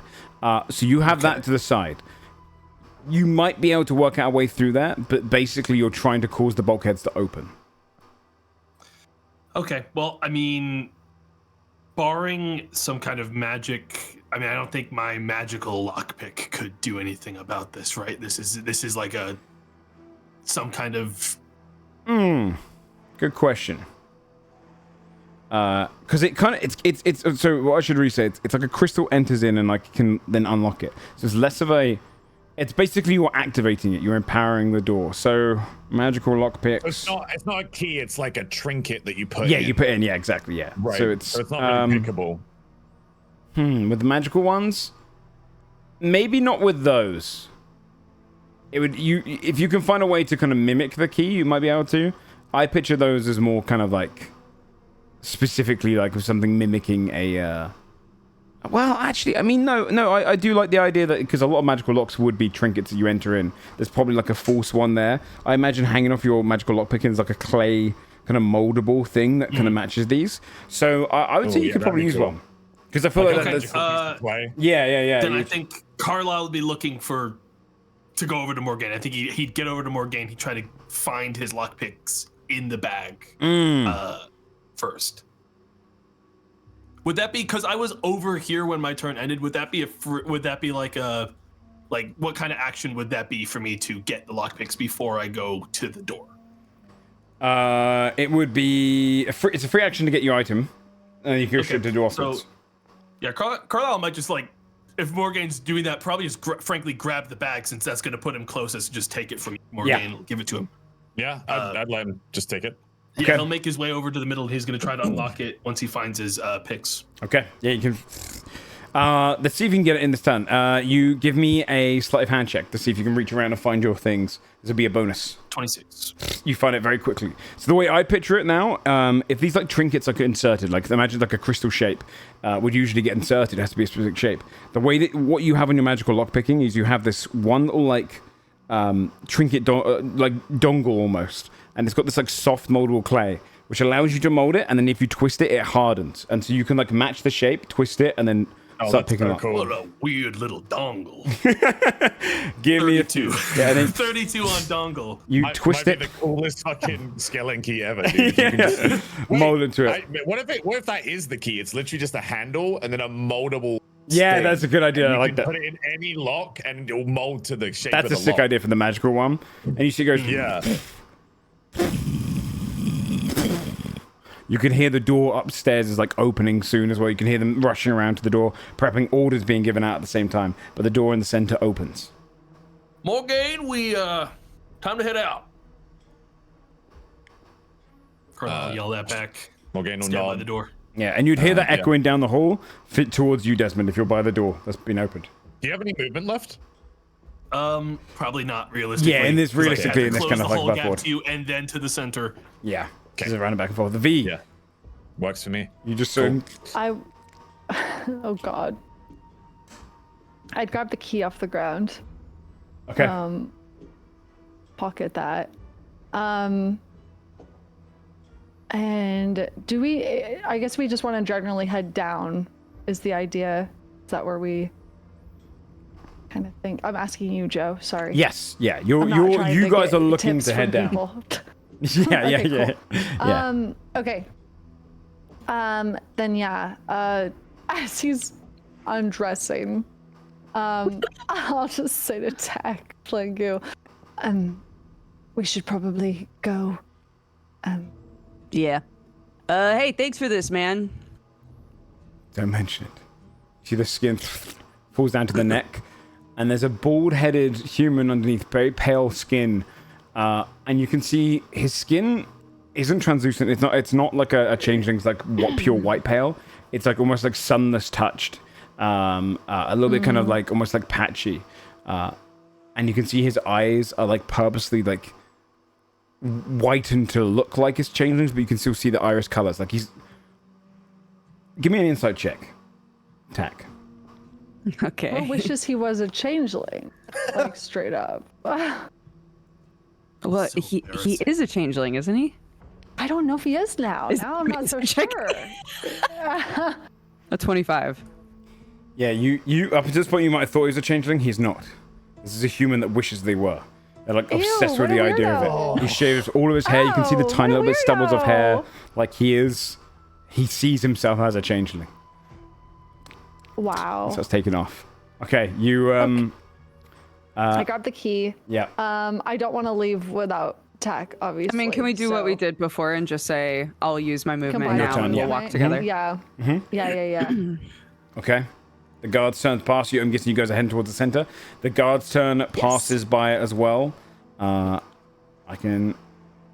So you have that to the side. You might be able to work out a way through that, but basically you're trying to cause the bulkheads to open. Okay, well, I mean, barring some kind of magic, I mean, I don't think my magical lockpick could do anything about this, right? This is like some kind of. Good question. Because it kind of it's so what I should re-say, it's like a crystal enters in and like can then unlock it. So it's less of a. It's basically you're activating it. You're empowering the door. So magical lockpicks. So it's not a key. It's like a trinket that you put. Yeah, in. you put in. Yeah, exactly. Yeah. Right. So it's not really pickable. With the magical ones, maybe not with those. It would if you can find a way to kind of mimic the key, you might be able to. I picture those as more kind of like specifically like with something mimicking a. Well, actually, I mean, no, I do like the idea that because a lot of magical locks would be trinkets that you enter in. There's probably like a false one there. I imagine hanging off your magical lockpick is like a clay kind of moldable thing that kind of matches these. So I would say you could probably use one. Because I feel like that's... Yeah. Then I think Carlisle would be looking to go over to Morgaine. I think he'd get over to Morgaine. He'd try to find his lockpicks in the bag first. Would that be because I was over here when my turn ended? Would that be like what kind of action would that be for me to get the lockpicks before I go to the door? It would be it's a free action to get your item, and you can go straight to do offense. So, yeah, Carlisle might just like if Morgaine's doing that, probably just frankly grab the bag since that's going to put him closest. Just take it from Morgaine, give it to him. Yeah, I'd let him just take it. Yeah, he'll make his way over to the middle. He's going to try to unlock it once he finds his picks. Okay. Yeah, you can. Let's see if you can get it in this turn. You give me a sleight of hand check to see if you can reach around and find your things. This will be a bonus. 26. You find it very quickly. So the way I picture it now, if these like trinkets are inserted, like imagine like a crystal shape would usually get inserted. It has to be a specific shape. The way that what you have on your magical lockpicking is you have this one little like trinket like dongle almost. And it's got this like soft moldable clay, which allows you to mold it. And then if you twist it, it hardens. And so you can like match the shape, twist it, and then start picking up. Cool. What a weird little dongle. Give 32. Me a 2. Yeah, then 32 on dongle. You twist it. Be the coolest fucking skeleton key ever, dude. You can just, mold into it. What if that is the key? It's literally just a handle and then a moldable. Yeah, that's a good idea. I like that. Put it in any lock and it'll mold to the shape. That's of the a sick lock. idea for the magical one. And you see, it goes. Yeah. You can hear the door upstairs is like opening soon as well. You can hear them rushing around to the door, prepping orders being given out at the same time. But the door in the center opens. Morgaine, we time to head out. Carlisle yell that back. Morgaine will stand by nod. the door. Yeah, and you'd hear that echoing down the hall, fit towards you, Desmond, if you're by the door that's been opened. Do you have any movement left? Probably not realistically. Yeah, in this realistically in this kind of like butt forward. to you and then to the center. Yeah. Okay. Just around and back and forth. The V. Yeah. Works for me. You just oh god. I'd grab the key off the ground. Okay. Pocket that. And do we? I guess we just want to generally head down. Is the idea? Is that where we kind of think? I'm asking you, Joe. Sorry. Yes. Yeah. You guys are looking to head down. Yeah. Okay, Yeah. Cool. Yeah. Okay. Then yeah. As he's undressing, I'll just say to Tack, Flangu, we should probably go. Yeah. Hey, thanks for this, man. Don't mention it. See the skin falls down to the neck, and there's a bald-headed human underneath, very pale skin, and you can see his skin isn't translucent. It's not like a changeling's like pure white pale. It's like almost like sunless touched, a little bit kind of like almost like patchy, and you can see his eyes are like purposely like whitened to look like his changelings, but you can still see the iris colors. Like he's. Give me an insight check. attack. Okay. Or wishes he was a changeling, like straight up. Well, So he embarrassing. is a changeling, isn't he? I don't know if he is now. Now I'm not so Check. sure. A 25. Yeah, you up to this point you might have thought he was a changeling. He's not. This is a human that wishes they were. They're like Ew, obsessed with what the a idea of weirdo. it. He shaves all of his hair. You can see the Oh, tiny what a little bit stubbles of hair. weirdo. Like he sees himself as a changeling. Wow. So it's taken off. Okay, you I grabbed the key. yeah. I don't want to leave without tech, obviously. I mean, can we do what we so- did before and just say, I'll use my movement Combine now Your turn, and yeah. we'll walk together? Yeah. Yeah. Okay. The guard's turn past you. I'm guessing you guys are heading towards the center. The guard's turn passes by as well. I can,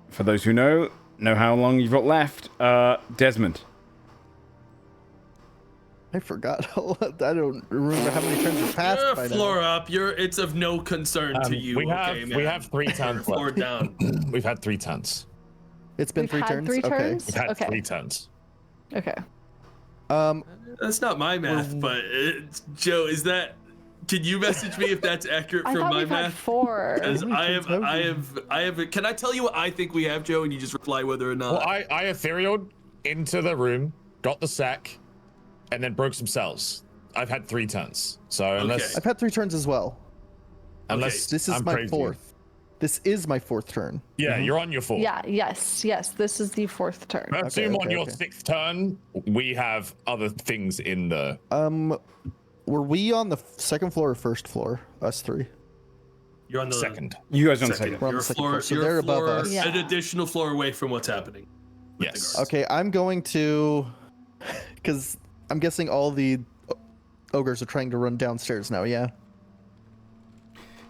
for those who know how long you've got left. Desmond. I forgot. I don't remember how many turns have passed You're by a now. floor up. It's of no concern to you. we have okay, we man? have 3 turns Floor left. down. We've had 3 turns. It's been We've 3 had turns. 3 Okay. turns? We've had Okay. 3 turns. Okay. That's not my math, but Joe, is that? Can you message me if that's accurate I from thought my we've had math? 4. Because many I turns have. Can I tell you what I think we have, Joe, and you just reply whether or not? Well, I etherealed into the room, got the sack, and then broke some cells. I've had 3 turns. So unless I've had 3 turns as well. unless This is I'm my crazy. 4th. This is my 4th turn. Yeah, you're on your 4th. Yeah, yes. This is the 4th turn. I assume on okay, your okay. 6th turn, we have other things in the. Were we on the 2nd floor or 1st floor? Us 3. You're on the Second. You guys are on the second. second. We're on You're the second floor. floor, so you're they're above floor- us. Yeah. An additional floor away from what's happening. Yes. Okay, I'm going to, because I'm guessing all the ogres are trying to run downstairs now. Yeah.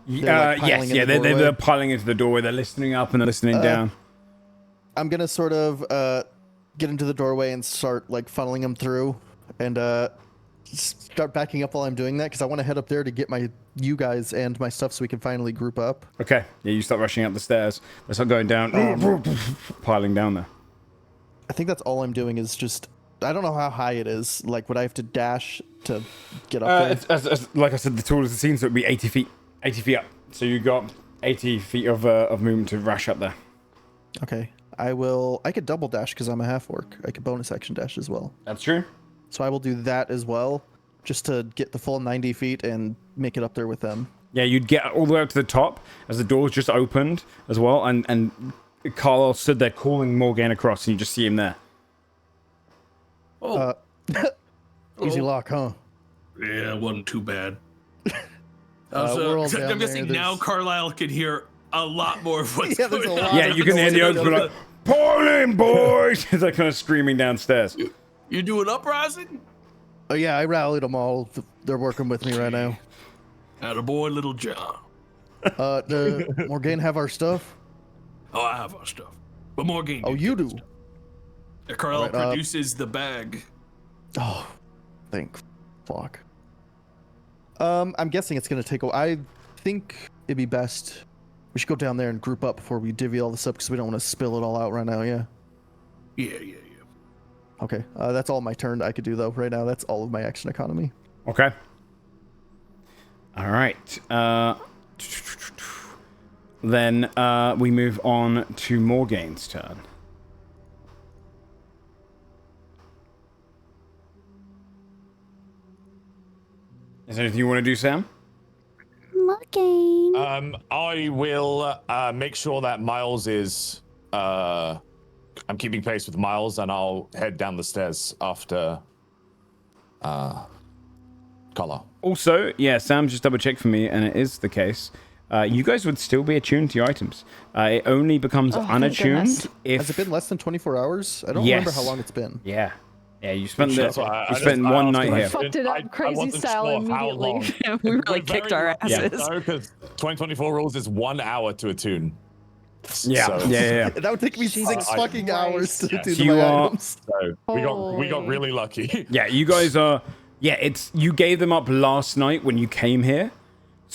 They're, like, Yes, piling in yeah, the they're doorway. piling into the doorway. They're listening up and they're listening down. I'm gonna sort of get into the doorway and start like funneling them through, and start backing up while I'm doing that because I want to head up there to get you guys and my stuff so we can finally group up. Okay, yeah, you start rushing up the stairs. They start going down, piling down there. I think that's all I'm doing is just. I don't know how high it is. Like, would I have to dash to get up there? As like I said, the tool is the scene, so it'd be 80 feet up. So you got 80 feet of movement to rush up there. Okay. I could double dash because I'm a half orc. I could bonus action dash as well. That's true. So I will do that as well, just to get the full 90 feet and make it up there with them. Yeah, you'd get all the way up to the top as the doors just opened as well, and Carl stood there calling Morgan across, and you just see him there. Oh, Easy Oh. lock, huh? yeah, it wasn't too bad. we're all Except down I'm guessing there, now there's- Carlisle can hear a lot more of what's Yeah, there's going a lot on. Yeah, you can hear the oaks go like, "Pull in, boys!" They're kind of screaming downstairs. You do an uprising? Oh yeah, I rallied them all. They're working with me right now. Attaboy, little John. Morgan have our stuff? Oh, I have our stuff. But Morgan. Oh, you do? Carlisle Alright, produces the bag. Oh, thank fuck. I'm guessing it's gonna take a while. I think it'd be best. We should go down there and group up before we divvy all this up because we don't want to spill it all out right now. Yeah. Yeah. Okay. That's all my turn I could do though. Right now, that's all of my action economy. Okay. All right. Then we move on to Morgane's turn. Is there anything you want to do, Sam? Morgan. I will make sure that Miles is. I'm keeping pace with Miles, and I'll head down the stairs after. Carlisle. Also, yeah, Sam just double checked for me, and it is the case. You guys would still be attuned to your items. It only becomes thank unattuned goodness. if. Has it been less than 24 hours? I don't Yes. remember how long it's been. Yeah. Yeah, you spent That's why you spent one night here. Fucked it up crazy wasn't style sure how immediately. long. We really kicked our asses. Because 2024 rules is 1 hour to attune. Yeah, So- yeah. That would take me Jesus 6 I- fucking hours to Yes. do You my are- items. So we got Holy. really lucky. Yeah, you guys are. Yeah, it's you gave them up last night when you came here,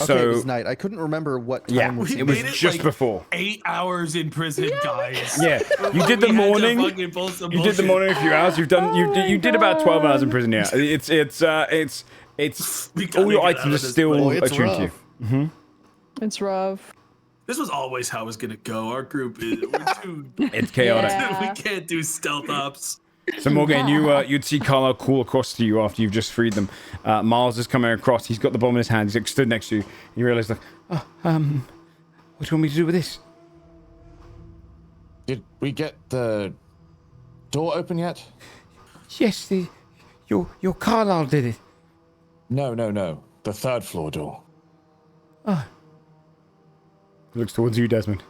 Okay, it So was night. I couldn't remember what time yeah, was We it was made it, just like, before. 8 hours in prison, guys. Yeah, you did the We had to morning. fucking pull some You did the bullshit. morning a few hours. You've done. You did about 12 hours in prison. Yeah, it's We gotta all your get out items of are this still place. Oh, it's attuned to you. rough. It's rough. This was always how it was gonna go. Our group is we're too. It's chaotic. Yeah. We can't do stealth ops. So Morgan, you'd see Carlisle call across to you after you've just freed them. Miles is coming across. He's got the bomb in his hand. He's like, stood next to you. You realize like, what do you want me to do with this? Did we get the door open yet? Yes, your Carlisle did it. No. The 3rd floor door. He looks towards you, Desmond.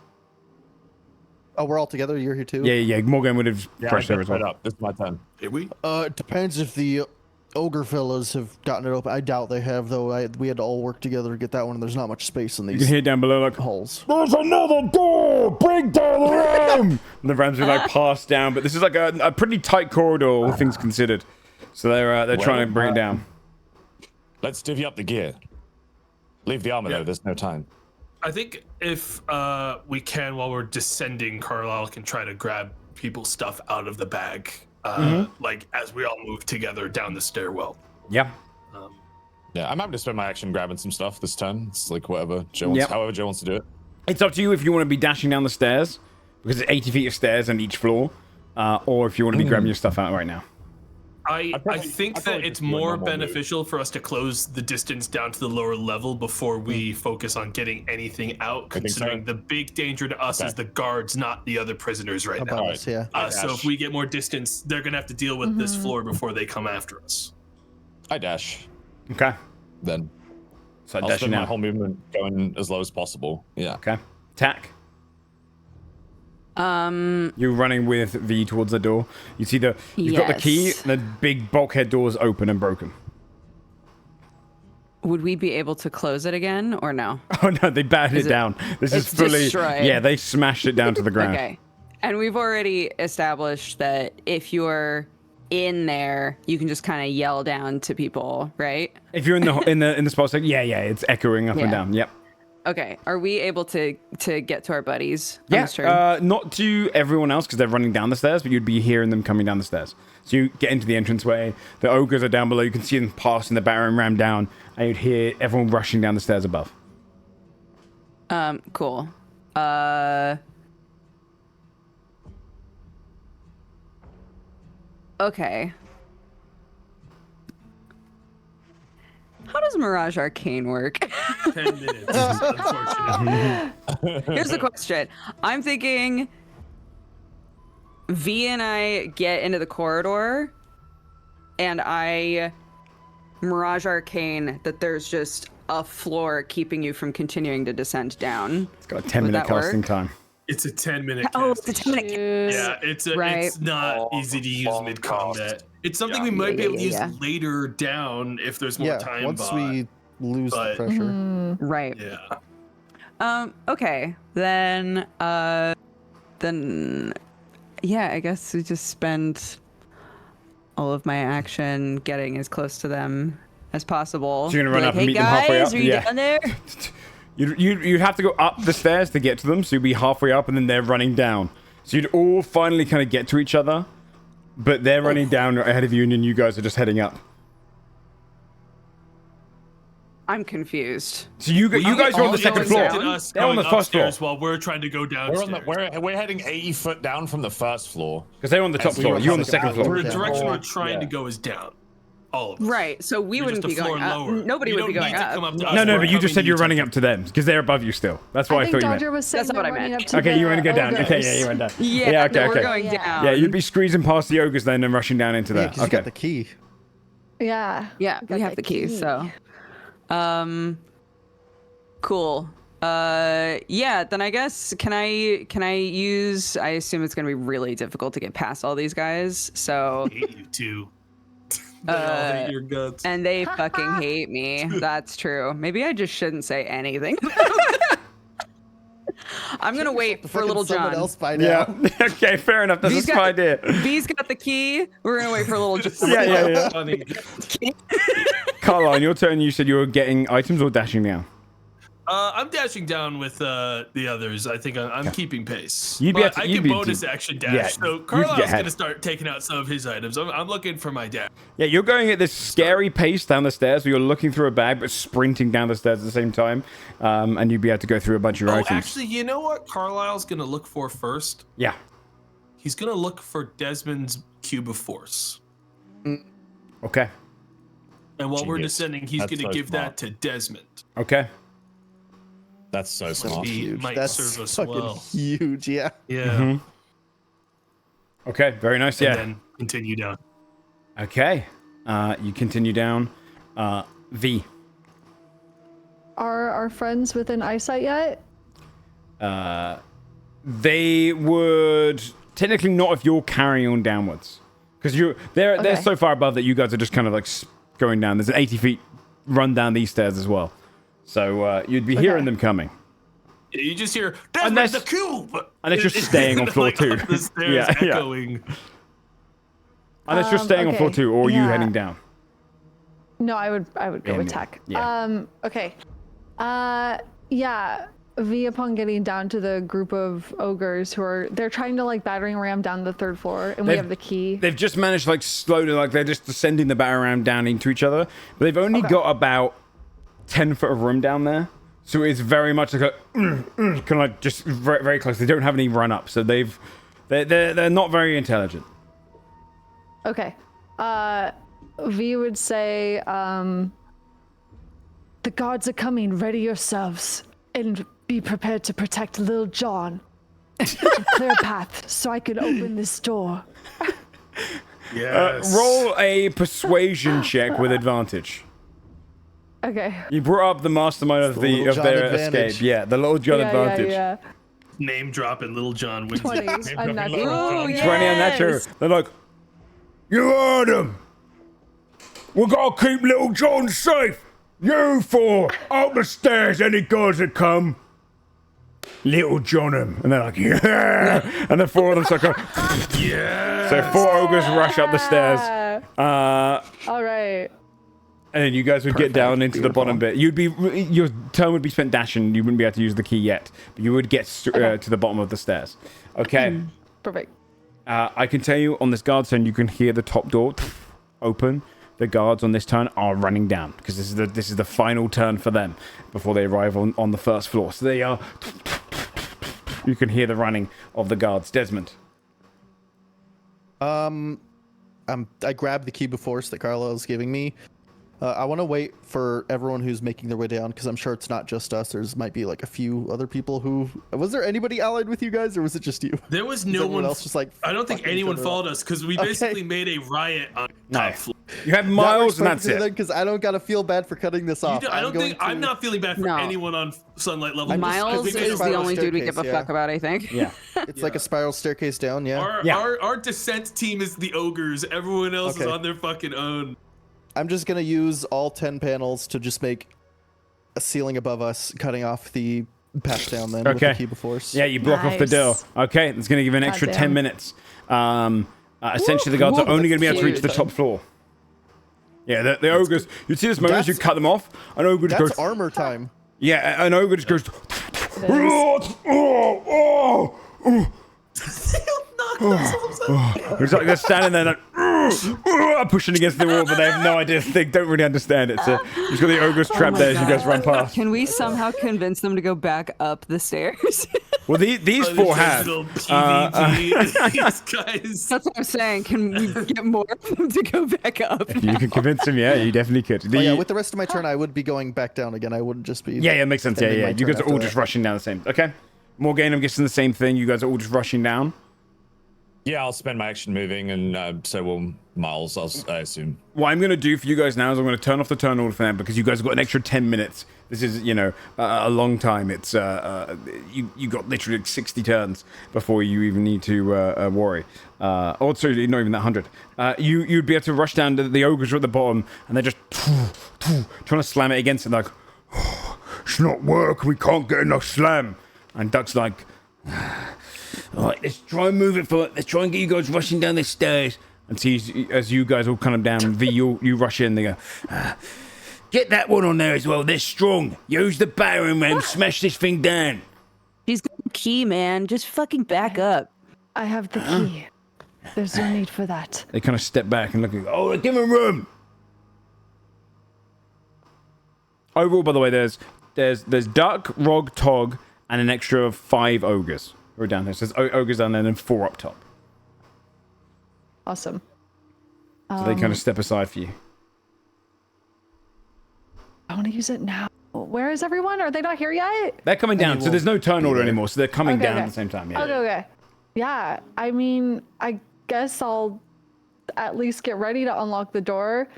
Oh, we're all together. You're here too. Yeah. Morgan would have Yeah, crushed I there as just well. up. This is my turn. Did we? It depends if the ogre fellas have gotten it open. I doubt they have, though. We had to all work together to get that one, and there's not much space in You can these hear down below like, halls. there's another door! Break down the ram! And the rams are like passed down, but this is like a pretty tight corridor, all things considered. So they're trying to bring it down. Let's divvy up the gear. Leave the armor Yeah. though. There's no time. I think if we can, while we're descending, Carlisle can try to grab people's stuff out of the bag, like as we all move together down the stairwell. Yeah. Yeah, I'm happy to spend my action grabbing some stuff this turn. It's like whatever Joe wants, Yep. however Joe wants to do it. It's up to you if you want to be dashing down the stairs, because it's 80 feet of stairs on each floor, or if you want to be grabbing your stuff out right now. I probably- think I'd probably that it's just do a more normal move. beneficial for us to close the distance down to the lower level before we focus on getting anything out, think so. considering the big danger to us Okay. is the guards, not the other prisoners right Above now. us, yeah. So if we get more distance, they're going to have to deal with this floor before they come after us. I dash. Okay. Then So I'll dashing spend my now. whole movement going as low as possible. Yeah. Okay. Tack. You're running with V towards the door. You see you've got the key. Yes. The big bulkhead door is open and broken. Would we be able to close it again or no? Oh no, they battered it it- down. This is it's fully. destroyed. Yeah, they smashed it down to the ground. Okay. And we've already established that if you're in there, you can just kind of yell down to people, right? If you're in the spot, like yeah, it's echoing up and Yeah. down. Yep. Okay. Are we able to get to our buddies? on Yeah, this turn? not to everyone else because they're running down the stairs, but you'd be hearing them coming down the stairs. So you get into the entranceway. The ogres are down below. You can see them passing the battering ram down, and you'd hear everyone rushing down the stairs above. Cool. Okay. How does Mirage Arcane work? 10 minutes, unfortunately. Here's the question. I'm thinking V and I get into the corridor and I Mirage Arcane that there's just a floor keeping you from continuing to descend down. It's got a 10-minute that work? casting time. It's a 10-minute Oh, it's a 10-minute. Yeah, it's Right. not easy to use mid combat. It's something we might be able to use later down if there's more Yeah, time. once we lose the but- pressure. Right. Yeah. Okay. Then yeah, I guess we just spend all of my action getting as close to them as possible. So you're gonna run Be up like, and hey meet them halfway guys, up? Are you Yeah. down there? You'd have to go up the stairs to get to them, so you'd be halfway up and then they're running down. So you'd all finally kind of get to each other, but they're running down ahead of you and then you guys are just heading up. I'm confused. So you guys are on the second floor. Us They're on going the first floor. upstairs while we're trying to go We're downstairs. we're heading 80 foot down from the first floor. Because they're on the top So floor. you're You're on the on the second second floor. The Yeah. direction we're Oh, trying to yeah. go is down. All of us. Right. So we You're wouldn't just be a going floor up. lower. Nobody You would be don't going need to up. come up to us. No, We're but you just coming said to you're you running to- up to them because they're above you still. That's why I, I thought think you Dodger meant. was saying That's not they're what I running meant. up to Okay, you want to the go down. Okay, ogres. yeah, you went down. Yeah, okay, no, okay. we're going down. Yeah, you'd be squeezing past the ogres then and rushing down into Yeah, there. 'cause you Okay. got the key. Yeah. Yeah, got we have that the keys, key. so cool. Yeah, then I guess can I use, I assume it's gonna be really difficult to get past all these guys, so hate you too. They all hate your guts. and they fucking hate me. That's true. Maybe I just shouldn't say anything. I'm gonna wait for Little Someone John. else by Yeah. now. Okay, fair enough. That's These a smart guys- idea. B's got the key. We're gonna wait for Little John. Yeah. Funny. Carla, on your turn, you said you were getting items or dashing down? I'm dashing down with the others. I think I'm keeping pace. You'd be But able to- I you'd can be- bonus action dash. yeah, So you could Carlisle's get ahead. going to start taking out some of his items. I'm looking for my dash. Yeah, you're going at this scary pace down the stairs where you're looking through a bag but sprinting down the stairs at the same time. And you'd be able to go through a bunch of your items. Actually, you know what Carlisle's going to look for first? Yeah. He's going to look for Desmond's cube of force. Okay. And while we're Genius. descending, he's That's going to so give smart. that to Desmond. Okay. That's so smart. He Huge. might That's serve us fucking well. huge. Yeah. Yeah. Mm-hmm. Okay, very nice. And Yeah. then continue down. Okay. You continue down. V. Are our friends within eyesight yet? They would technically not if you're carrying on downwards, because they're Okay. so far above that you guys are just kind of like going down. There's an 80 feet run down these stairs as well, so you'd be hearing them coming. You just hear Desmond Unless- the cube, unless you're staying on floor like, two. up the stairs Yeah, yeah. echoing. Unless you're staying on floor okay, 2 or you yeah. heading down. No, I would go Yeah, attack. yeah. Okay. Yeah. V, upon getting down to the group of ogres they're trying to like battering ram down the 3rd floor, and we They've- have the key. They've just managed like slowly, like they're just descending the batter around down into each other, but they've only got about 10 foot of room down there. So it's very much like a kind of like just very, very close. They don't have any run up, so they're not very intelligent. Okay. V would say, the guards are coming. Ready yourselves and be prepared to protect Lil John. Clear a path so I can open this door. Yes. Roll a persuasion check with advantage. Okay. You brought up the mastermind of Little John their advantage. escape. Yeah, the Little John advantage. Yeah. Name dropping Little John wins. 20. it. Unnatural. Ooh, 20 on that show. They're like, you heard him. We gotta keep Little John safe. You four, up the stairs, any guards that come. Little John him. And they're like, yeah. And the four of them start going, Yeah. so 4 ogres rush up the stairs. All right. And then you guys would get down into the bottom bit. Your turn would be spent dashing. You wouldn't be able to use the key yet, but you would get to the bottom of the stairs. Okay. Perfect. I can tell you on this guard turn, you can hear the top door open. The guards on this turn are running down because this is the final turn for them before they arrive on the 1st floor. So they are. You can hear the running of the guards. Desmond. I grabbed the cube of force that Carlisle's giving me. I want to wait for everyone who's making their way down because I'm sure it's not just us. There's might be like a few other people who. Was there anybody allied with you guys, or was it just you? There was Is no everyone one else just like. I don't think fucking anyone each other followed up? us because we basically made a riot on top floor. You have Miles, and that's it. Because I don't gotta feel bad for cutting this off. I'm not feeling bad for No. anyone on sunlight level. Miles because we made is a the spiral only dude we give a staircase, fuck about, I think. Yeah. It's like a spiral staircase down. Yeah. Our descent team is the ogres. Everyone else is Okay. on their fucking own. I'm just gonna use all 10 panels to just make a ceiling above us, cutting off the path down then with the Okay. cube of force. Yeah, you block off the door. Nice. Okay, it's going to give you an extra 10 Goddamn. minutes. Essentially, the guards are only going to be able to reach the huge. top floor. Yeah, the ogres. You see this moment as you cut them off, an ogre just That's goes. armor time. Yeah, an ogre just goes. It's like they're standing there like pushing against the wall, but they have no idea. They don't really understand it. So you've got the ogres trapped there as you guys run past. Can we somehow convince them to go back up the stairs? Well, these four have. Little PvP. These guys. That's what I'm saying. Can we get more of them to go back up? You can convince them. Yeah, you definitely could. Oh, yeah, with the rest of my turn, I would be going back down again. I wouldn't just be. Yeah, it makes sense. Yeah, ending yeah. my You turn guys are after all that. just rushing down the same. Okay. Morgan, I'm guessing the same thing. You guys are all just rushing down. Yeah, I'll spend my action moving, and so will Miles, I assume. What I'm going to do for you guys now is I'm going to turn off the turn order for them because you guys have got an extra 10 minutes. This is, a long time. It's you got literally like 60 turns before you even need to worry. Or sorry, not even that 100. You'd be able to rush down to the ogres are at the bottom, and they're just trying to slam it against it like, it's not work. We can't get enough slam. And Duck's like, all right, let's try and move it forward. Let's try and get you guys rushing down the stairs. And see, as you guys all kind of down, V, you rush in. They go, Get that one on there as well. They're strong. Use the battering ram. Smash this thing down. She's got the key, man. Just fucking back up. I have the key. There's no need for that. They kind of step back and look at Oh, give him room. Overall, by the way, there's Duck, Rog, Tog, and an extra 5 ogres who are down there. So there's ogres down there and 4 up top. Awesome. So they kind of step aside for you. I want to use it now. Where is everyone? Are they not here yet? They're coming down, so there's no turn order anymore. So they're coming down at the same time. Yeah. Okay. Yeah, I mean, I guess I'll at least get ready to unlock the door.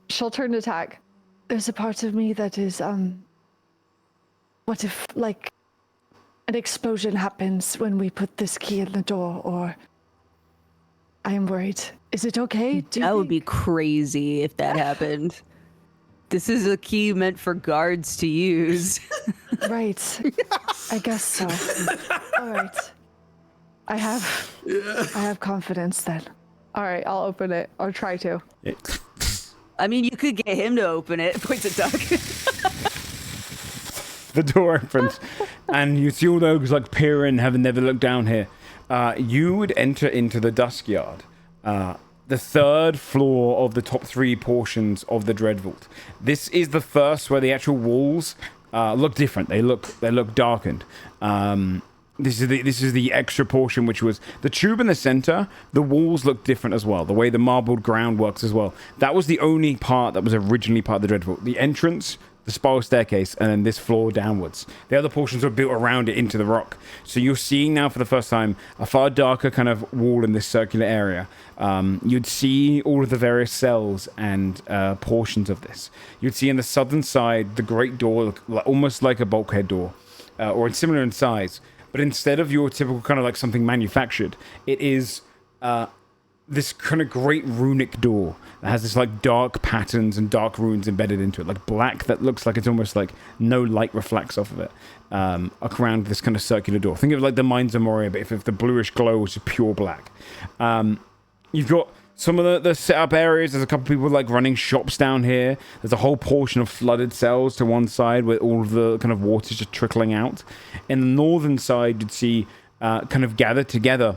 She'll turn to attack. There's a part of me that is, what if, like, an explosion happens when we put this key in the door, or I am worried. Is it okay? That would be crazy if that happened. This is a key meant for guards to use. Right. I guess so. All right. I have confidence then. All right, I'll open it, or try to. I mean, you could get him to open it. Points at Duck. The door opens, and you see all the ogres like peer in, having never looked down here. You would enter into the Dusk Yard, the 3rd floor of the top 3 portions of the Dread Vault. This is the first where the actual walls look different. They look darkened. This is the extra portion, which was the tube in the center. The walls look different as well. The way the marbled ground works as well. That was the only part that was originally part of the Dread Vault. The entrance, the spiral staircase, and then this floor downwards. The other portions were built around it into the rock. So you're seeing now for the first time a far darker kind of wall in this circular area. You'd see all of the various cells and portions of this. You'd see in the southern side the great door, almost like a bulkhead door, or similar in size. But instead of your typical kind of like something manufactured, it is this kind of great runic door that has this like dark patterns and dark runes embedded into it, like black that looks like it's almost like no light reflects off of it, around this kind of circular door. Think of it like the Mines of Moria, but if the bluish glow was just pure black. You've got some of the setup areas. There's a couple people like running shops down here. There's a whole portion of flooded cells to one side where all of the kind of water's just trickling out. In the northern side, you'd see kind of gathered together.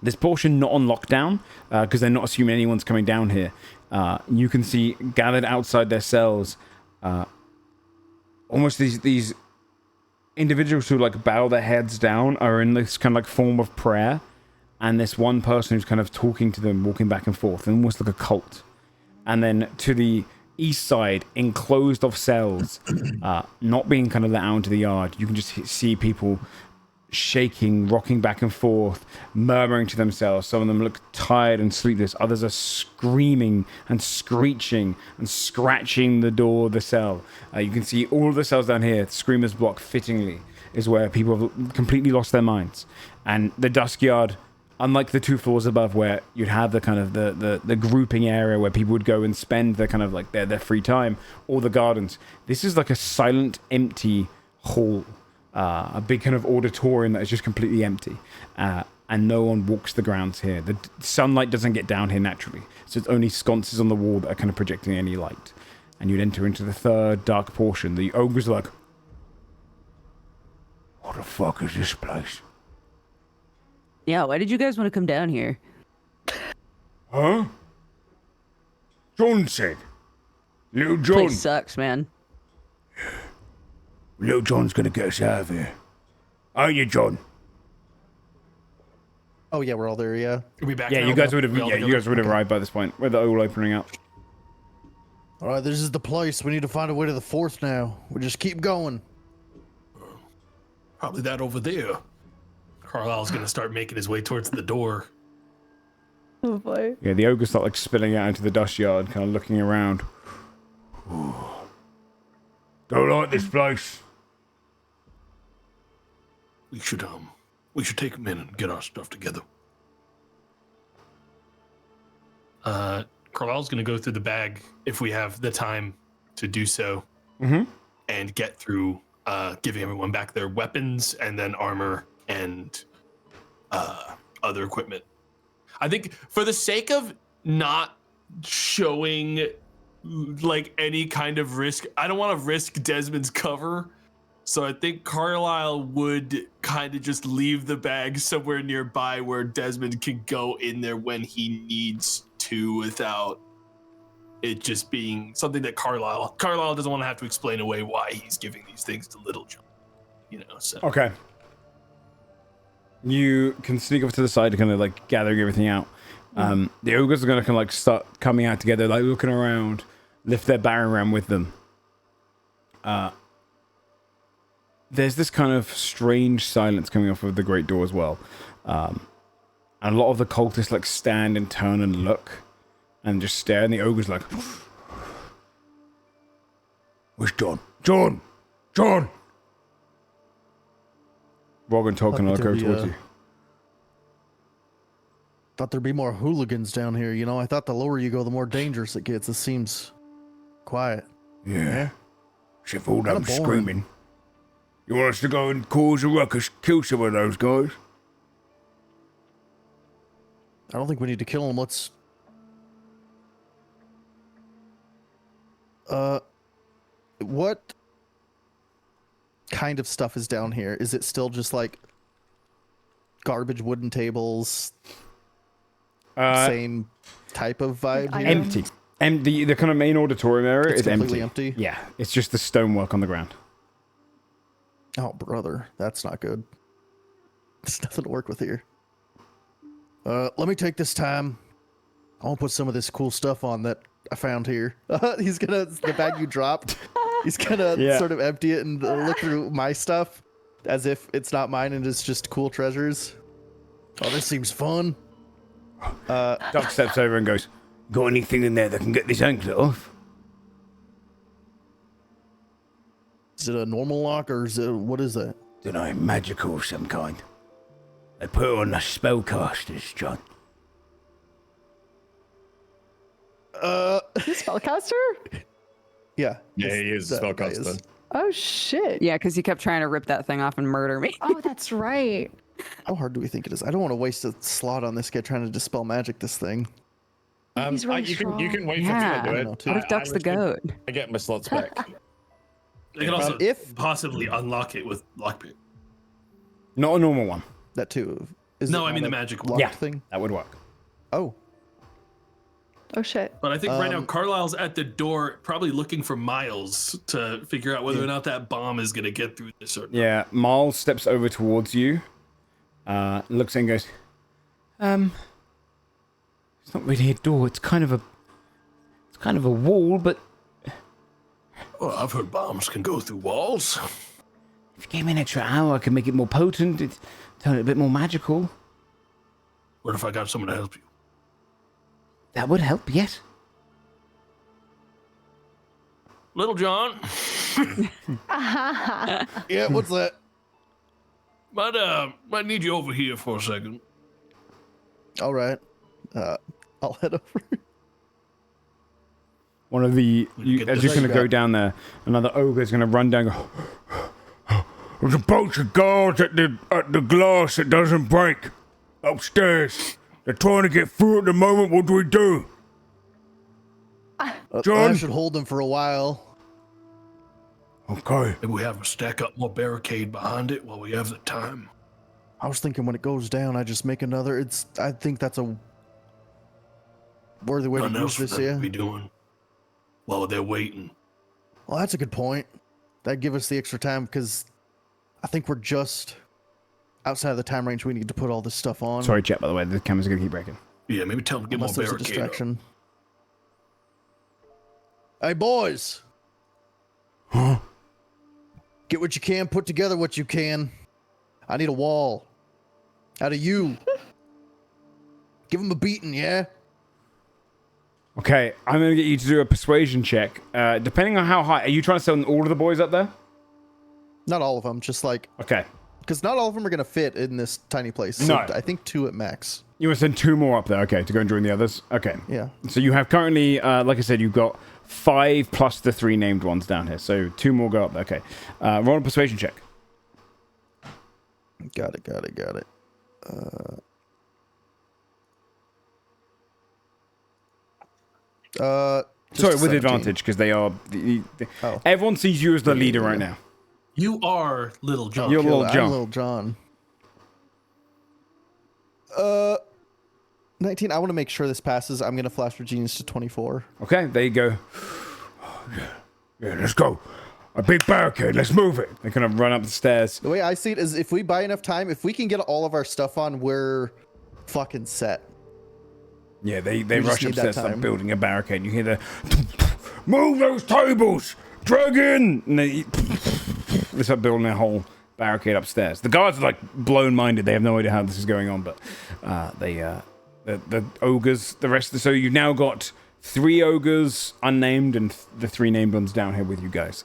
This portion not on lockdown because they're not assuming anyone's coming down here. You can see gathered outside their cells, almost these individuals who like bow their heads down are in this kind of like form of prayer. And this one person who's kind of talking to them, walking back and forth, and almost like a cult. And then to the east side, enclosed off cells, not being kind of let out into the yard, you can just see people shaking, rocking back and forth, murmuring to themselves. Some of them look tired and sleepless. Others are screaming and screeching and scratching the door of the cell. You can see all of the cells down here. Screamer's Block, fittingly, is where people have completely lost their minds. And the Dusk Yard, unlike the 2 floors above where you'd have the kind of the grouping area where people would go and spend their kind of like their free time, or the gardens, this is like a silent, empty hall, a big kind of auditorium that is just completely empty, and no one walks the grounds here. The sunlight doesn't get down here naturally, so it's only sconces on the wall that are kind of projecting any light. And you'd enter into the 3rd dark portion. The ogres are like, What the fuck is this place? Yeah, why did you guys want to come down here? Huh? John said. Little John. Place sucks, man. Little John's gonna get us out of here. Aren't you, John? Oh yeah, we're all there. Yeah. Are we back yeah, now? you guys would have, We all yeah, you together? guys would have arrived by this point. Where the all opening up. All right, this is the place. We need to find a way to the 4th now. We just keep going. Probably that over there. Carlisle's gonna start making his way towards the door. Oh boy. Yeah, the ogres start like spilling out into the dust yard, kind of looking around. Don't like this place. We should take a minute and get our stuff together. Carlisle's gonna go through the bag if we have the time to do so, and get through giving everyone back their weapons and then armor and other equipment. I think for the sake of not showing like any kind of risk. I don't want to risk Desmond's cover. So I think Carlisle would kind of just leave the bag somewhere nearby where Desmond can go in there when he needs to without it just being something that Carlisle doesn't want to have to explain away why he's giving these things to Little John. You know, so. Okay. You can sneak off to the side to kind of like gathering everything out. The ogres are going to kind of like start coming out together, like looking around, lift their battering ram with them. There's this kind of strange silence coming off of the great door as well. And a lot of the cultists like stand and turn and look and just stare, and the ogre's like, Where's John? John! John! Rog and Tolkien will go towards you. Thought there'd be more hooligans down here, you know? I thought the lower you go, the more dangerous it gets. It seems quiet. Yeah. Except all them Kinda boring. screaming. You want us to go and cause a ruckus, kill some of those guys? I don't think we need to kill them. Let's... What kind of stuff is down here? Is it still just like garbage wooden tables? Same type of vibe here? Empty. And the kind of main auditorium area It's is empty. completely empty? Yeah, it's just the stonework on the ground. Oh, brother. That's not good. There's nothing to work with here. Let me take this time. I want to put some of this cool stuff on that I found here. He's gonna, the bag you dropped, he's gonna sort of empty it and look through my stuff as if it's not mine and it's just cool treasures. Oh, this seems fun. Doc steps over and goes, Got anything in there that can get this anklet off? Is it a normal lock or is it, what is that? Dunno, magical of some kind. They put it on the spellcasters, John. Spellcaster? Yeah. Yeah, he is a that guy spellcaster. is. Oh shit. Yeah, because he kept trying to rip that thing off and murder me. Oh, that's right. How hard do we think it is? I don't want to waste a slot on this guy trying to dispel magic this thing. He's really you strong. can wait Yeah. for me I to know, do too. it. What if Duck's the goat? I get my slots back. They can also if- possibly unlock it with lockpick. not a normal one. That too. Is No, it I mean not the a magic one. locked Yeah. thing? That would work. Oh. Oh shit. But I think right now Carlisle's at the door, probably looking for Miles to figure out whether or not that bomb is gonna get through this or not. Yeah, Miles steps over towards you, looks in and goes, it's not really a door, it's kind of a wall, but Well, I've heard bombs can go through walls. If you gave me an extra hour, I could make it more potent, turn it a bit more magical. What if I got someone to help you? That would help, yes. Little John, Yeah, what's that? might need you over here for a second. All right. I'll head over. one of the, get as this you're going to guy. go down there, another ogre is going to run down and go, There's a bunch of guards at the glass that doesn't break. Upstairs. They're trying to get through at the moment. What do we do? I John? should hold them for a while. Okay. Maybe we have a stack up more barricade behind it while we have the time. I was thinking when it goes down, I just make another. I think that's a worthy way to Nothing use else for this, them yeah. to be doing while they're waiting. Well, that's a good point. That'd give us the extra time because I think we're just outside of the time range we need to put all this stuff on. sorry, chat, by the way, the camera's going to keep breaking. Yeah, maybe tell them to get Unless more there's a barricade. Up. distraction. Hey, boys. Huh? Get what you can, put together what you can. I need a wall. Out of you. Give him a beating, yeah? Okay, I'm going to get you to do a persuasion check. Depending on how high, are you trying to send all of the boys up there? Not all of them, just like... Okay. Because not all of them are going to fit in this tiny place. So No. I think 2 at max. You want to send 2 more up there, okay, to go and join the others? Okay. Yeah. So you have currently, like I said, you've got 5 plus the 3 named ones down here. So 2 more go up there, okay. Roll a persuasion check. Got it. Sorry, with 17. advantage, because they are... Oh. Everyone sees you as the leader right now. You are Little John. You're Little I'm John. Little John. 19. I want to make sure this passes. I'm going to flash for genius to 24. Okay, there you go. Yeah, let's go. A big barricade. Let's move it. They kind of run up the stairs. The way I see it is if we buy enough time, if we can get all of our stuff on, we're fucking set. Yeah, they just rush need that upstairs, start time. building a barricade. You hear the... Move those tables. Dragon! And they start building a whole barricade upstairs. The guards are like blown-minded. They have no idea how this is going on, but the ogres, the rest of the... So you've now got 3 ogres unnamed and the 3 named ones down here with you guys.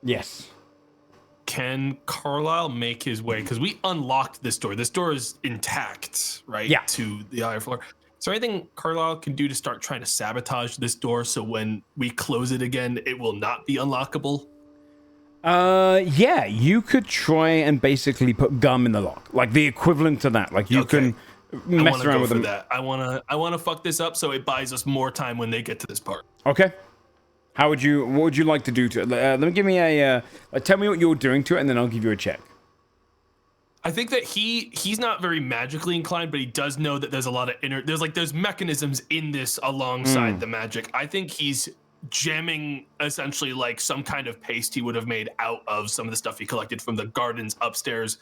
Yes. Can Carlisle make his way? Because we unlocked this door. This door is intact, right? Yeah. To the higher floor. Is there anything Carlisle can do to start trying to sabotage this door so when we close it again, it will not be unlockable? Yeah, you could try and basically put gum in the lock, like the equivalent to that. Like you can mess around with them. That. I wanna fuck this up so it buys us more time when they get to this part. Okay. What would you like to do to it? Let me give me tell me what you're doing to it, and then I'll give you a check. I think that he's not very magically inclined, but he does know that there's a lot of there's mechanisms in this alongside the magic. I think he's jamming essentially like some kind of paste he would have made out of some of the stuff he collected from the gardens upstairs,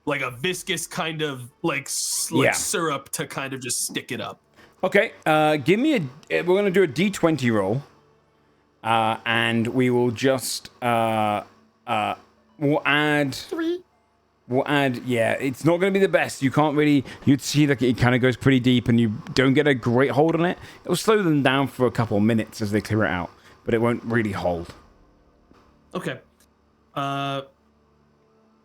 like a viscous kind of syrup to kind of just stick it up. Okay, give me we're gonna do a D20 roll, and we will just we'll add 3. We'll add, yeah, it's not going to be the best. You can't really, you'd see like it kind of goes pretty deep and you don't get a great hold on it. It'll slow them down for a couple of minutes as they clear it out, but it won't really hold. Okay.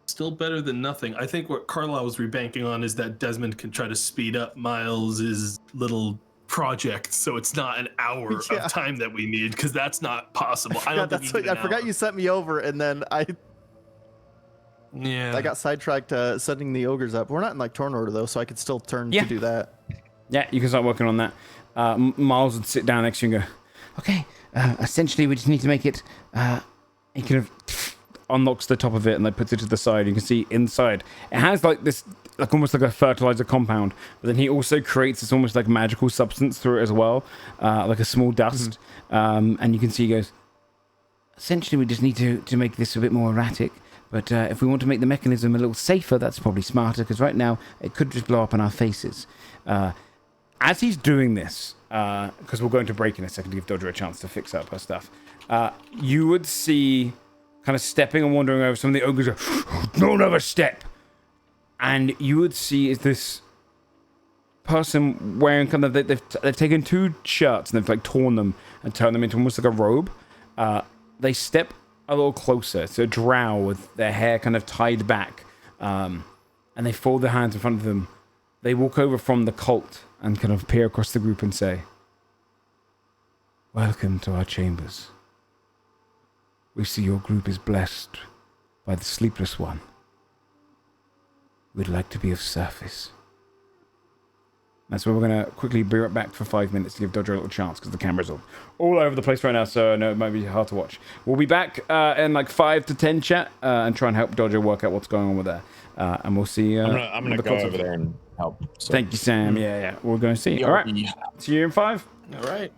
Still better than nothing. I think what Carlisle was rebanking on is that Desmond can try to speed up Miles's little project so it's not an hour of time that we need, because that's not possible. I forgot you sent me over, and then I got sidetracked setting the ogres up. We're not in like turn order though, so I could still turn to do that. Yeah, you can start working on that. Miles would sit down next to you and go, okay, essentially we just need to make it, he kind of unlocks the top of it and like puts it to the side. You can see inside it has like this, like almost like a fertilizer compound, but then he also creates this almost like magical substance through it as well, like a small dust. And you can see he goes, essentially we just need to make this a bit more erratic. But if we want to make the mechanism a little safer, that's probably smarter, because right now it could just blow up in our faces. As he's doing this, because we're going to break in a second to give Dodger a chance to fix up her stuff, you would see kind of stepping and wandering over some of the ogres. Don't have a step. And you would see is this person wearing kind of, they've taken 2 shirts and they've like torn them and turned them into almost like a robe. They step a little closer. It's a drow with their hair kind of tied back, and they fold their hands in front of them. They walk over from the cult and kind of peer across the group and say, welcome to our chambers. We see your group is blessed by the Sleepless One. We'd like to be of service. That's where we're going to quickly be right back for 5 minutes to give Dodger a little chance, because the camera's all over the place right now, so I know it might be hard to watch. We'll be back in like 5 to 10 chat and try and help Dodger work out what's going on with there. And we'll see. I'm gonna go over there and help. So. Thank you, Sam. Yeah. We're going to see. All right. See you in 5. All right.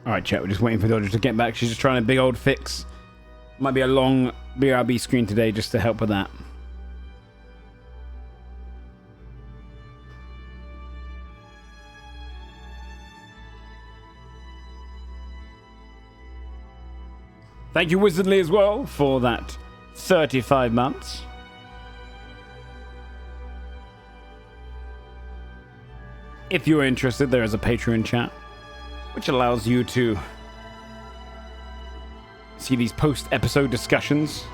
All right, chat. We're just waiting for Dodger to get back. She's just trying a big old fix. Might be a long BRB screen today just to help with that. Thank you, Wizardly, as well, for that 35 months. If you're interested, there is a Patreon chat, which allows you to see these post-episode discussions.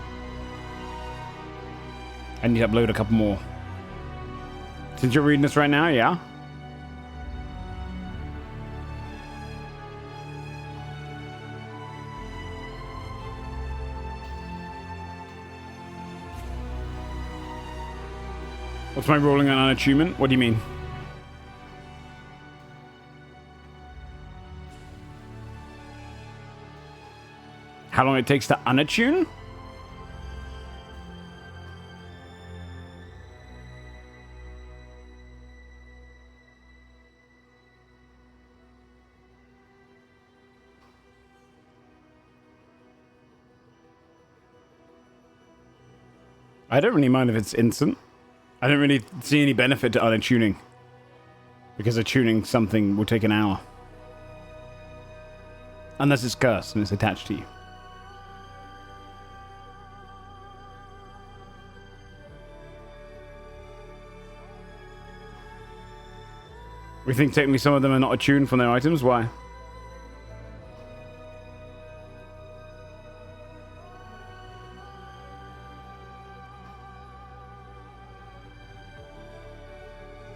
I need to upload a couple more. Since you're reading this right now, yeah? What's my rolling on unachievement? What do you mean? How long it takes to unattune? I don't really mind if it's instant. I don't really see any benefit to unattuning. Because attuning something will take an hour. Unless it's cursed and it's attached to you. We think technically some of them are not attuned from their items. Why?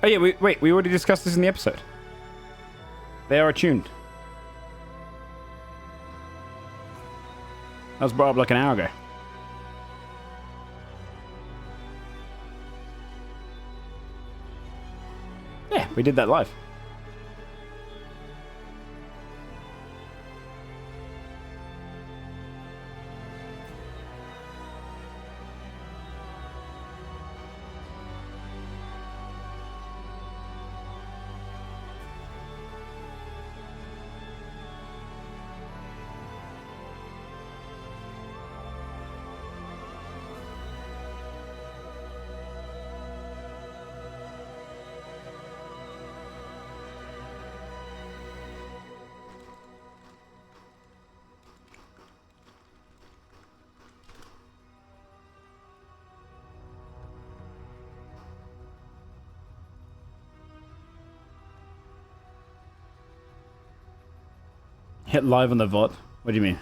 Oh yeah, wait, we already discussed this in the episode. They are attuned. That was brought up like an hour ago. Yeah, we did that live. Hit live on the VOD? What do you mean?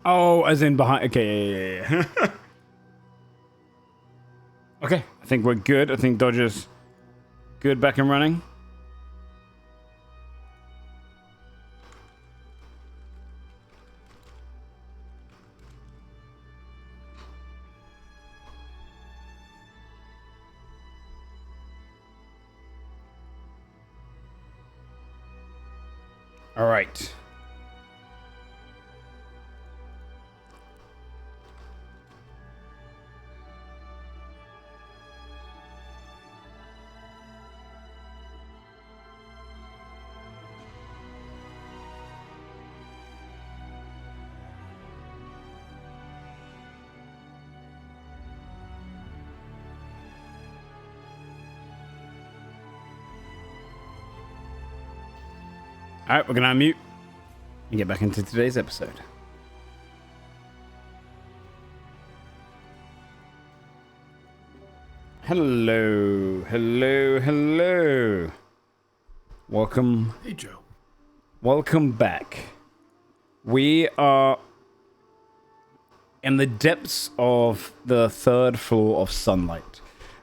Oh, as in behind. Okay, yeah. Okay, I think we're good. I think Dodger's good, back and running. All right. All right, we're going to unmute and get back into today's episode. Hello, hello, hello. Welcome. Hey, Joe. Welcome back. We are in the depths of the third floor of Sunlight,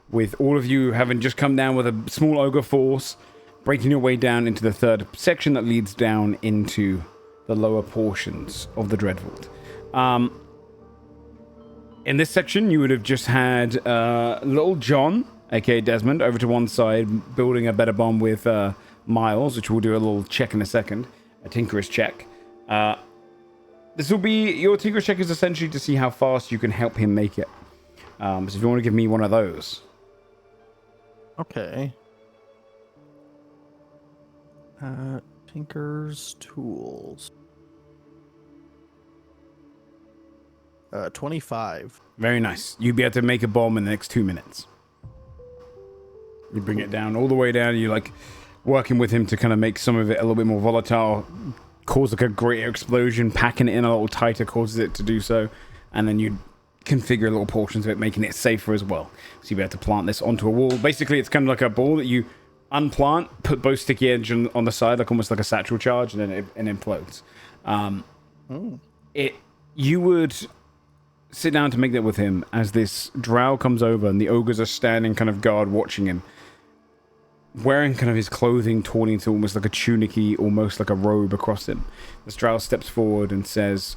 with all of you having just come down with a small ogre force, breaking your way down into the third section that leads down into the lower portions of the Dreadvault. In this section, you would have just had little John, aka Desmond, over to one side, building a better bomb with miles, which we'll do a little check in a second, a tinkerer's check. This will be, your tinkerer's check is essentially to see how fast you can help him make it. So if you want to give me one of those. Okay. Tinker's tools. 25. Very nice. You'll be able to make a bomb in the next 2 minutes. You bring it down, all the way down. You like working with him to kind of make some of it a little bit more volatile, cause like a greater explosion, packing it in a little tighter causes it to do so, and then you configure little portions of it, making it safer as well. So you'll be able to plant this onto a wall. Basically, it's kind of like a ball that you unplant, put both sticky edge on the side, like almost like a satchel charge, and then it implodes. You would sit down to make that with him as this drow comes over, and the ogres are standing kind of guard watching him, wearing kind of his clothing torn into almost like a tunicky, almost like a robe across him. This drow steps forward and says,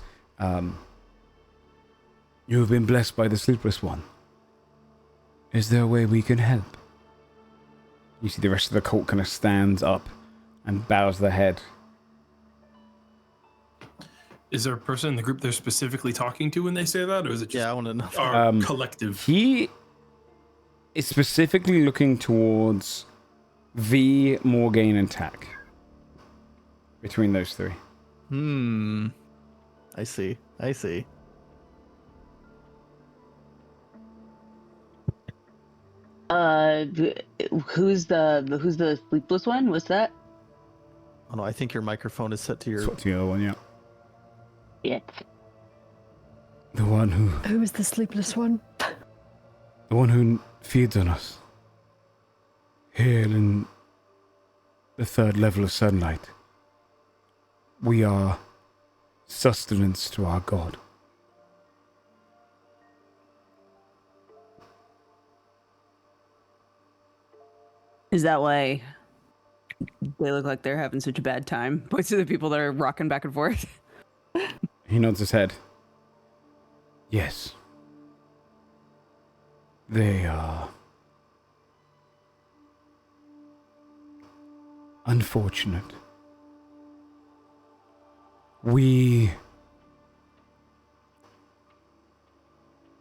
you have been blessed by the Sleepless One. Is there a way we can help? You see the rest of the cult kind of stands up and bows their head. Is there a person in the group they're specifically talking to when they say that, or is it just Yeah, I want to know. our collective? He is specifically looking towards V, Morgaine, and Tack. Between those three. I see. Who's the sleepless one? What's that? Oh no, I think your microphone is set to your... What's the other one, yeah. Yeah. The one who... Who is the sleepless one? The one who feeds on us. Here in the third level of sunlight. We are sustenance to our god. Is that why they look like they're having such a bad time? Points to the people that are rocking back and forth. He nods his head. Yes. They are unfortunate. The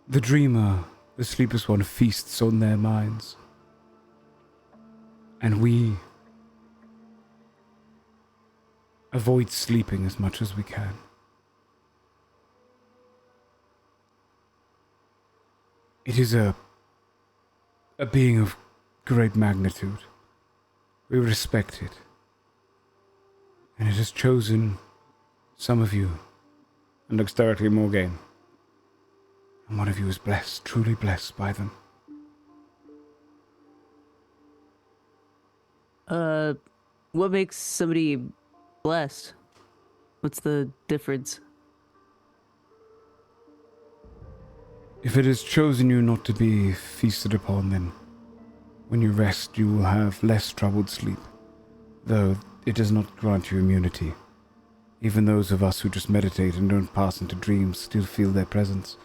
dreamer, the sleepless one, feasts on their minds. And we avoid sleeping as much as we can. It is a being of great magnitude. We respect it. And it has chosen some of you, and looks directly at Morgaine. And one of you is blessed, truly blessed by them. What makes somebody blessed? What's the difference? If it has chosen you not to be feasted upon, then when you rest, you will have less troubled sleep, though it does not grant you immunity. Even those of us who just meditate and don't pass into dreams still feel their presence.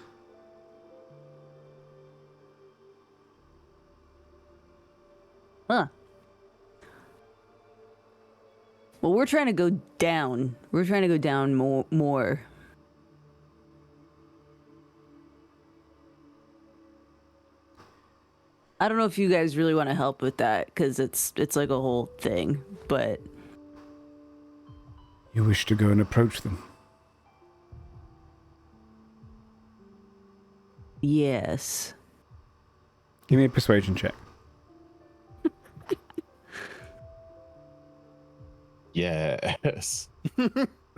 Huh. Well, we're trying to go down. We're trying to go down more. I don't know if you guys really want to help with that, because it's like a whole thing, but... You wish to go and approach them? Yes. Give me a persuasion check. Yes.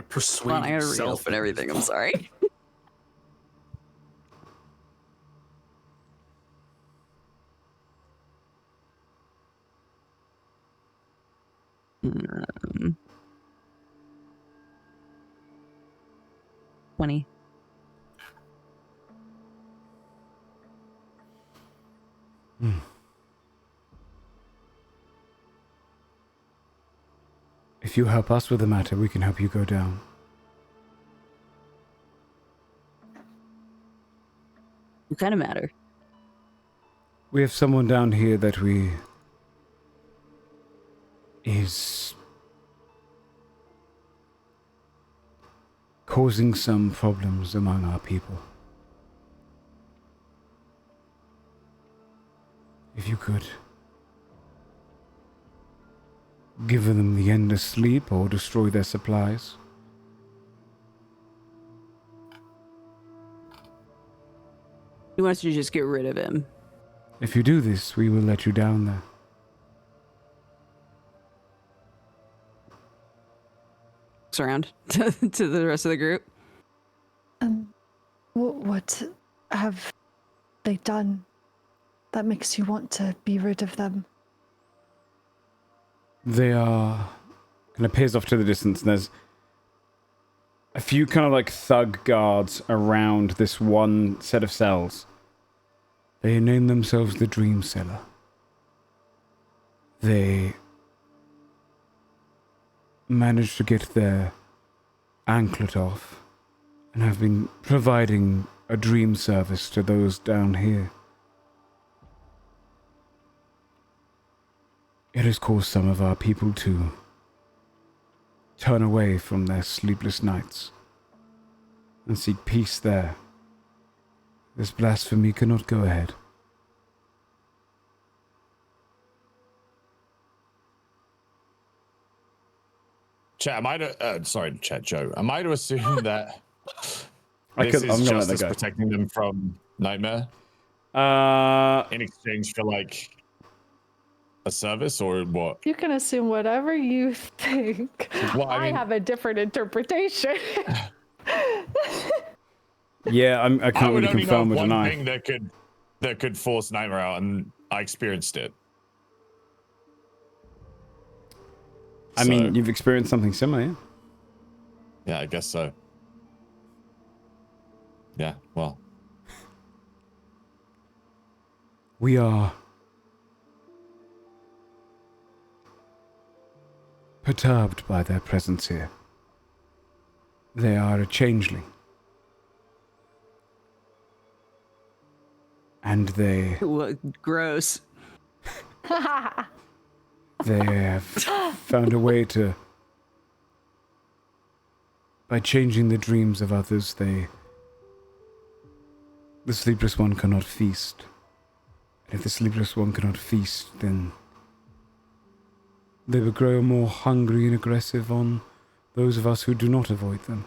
Persuade Come on, I gotta yourself reopen everything, I'm sorry. um, 20. If you help us with the matter, we can help you go down. What kind of matter? We have someone down here that we is causing some problems among our people. If you could give them the end of sleep or destroy their supplies. He wants to just get rid of him. If you do this, we will let you down there. Looks around to the rest of the group. What have they done that makes you want to be rid of them? They are... Kind of peers off to the distance, and there's a few kind of like thug guards around this one set of cells. They name themselves the Dream Cellar. They managed to get their anklet off and have been providing a dream service to those down here. It has caused some of our people to turn away from their sleepless nights and seek peace there. This blasphemy cannot go ahead. Chat, am I to, sorry, Chat Joe, am I to assume that I'm this gonna is let justice that go. protecting them from nightmare in exchange for like a service or what? You can assume whatever you think. Well, I mean- have a different interpretation. Yeah, I I can't would really only confirm know or one deny. thing that could force nightmare out, and I experienced it. I mean, you've experienced something similar, yeah? Yeah, I guess so. Yeah, well. We are perturbed by their presence here. They are a changeling. And they Gross. have found a way to... By changing the dreams of others, the sleepless one cannot feast. And if the sleepless one cannot feast, then they will grow more hungry and aggressive on those of us who do not avoid them.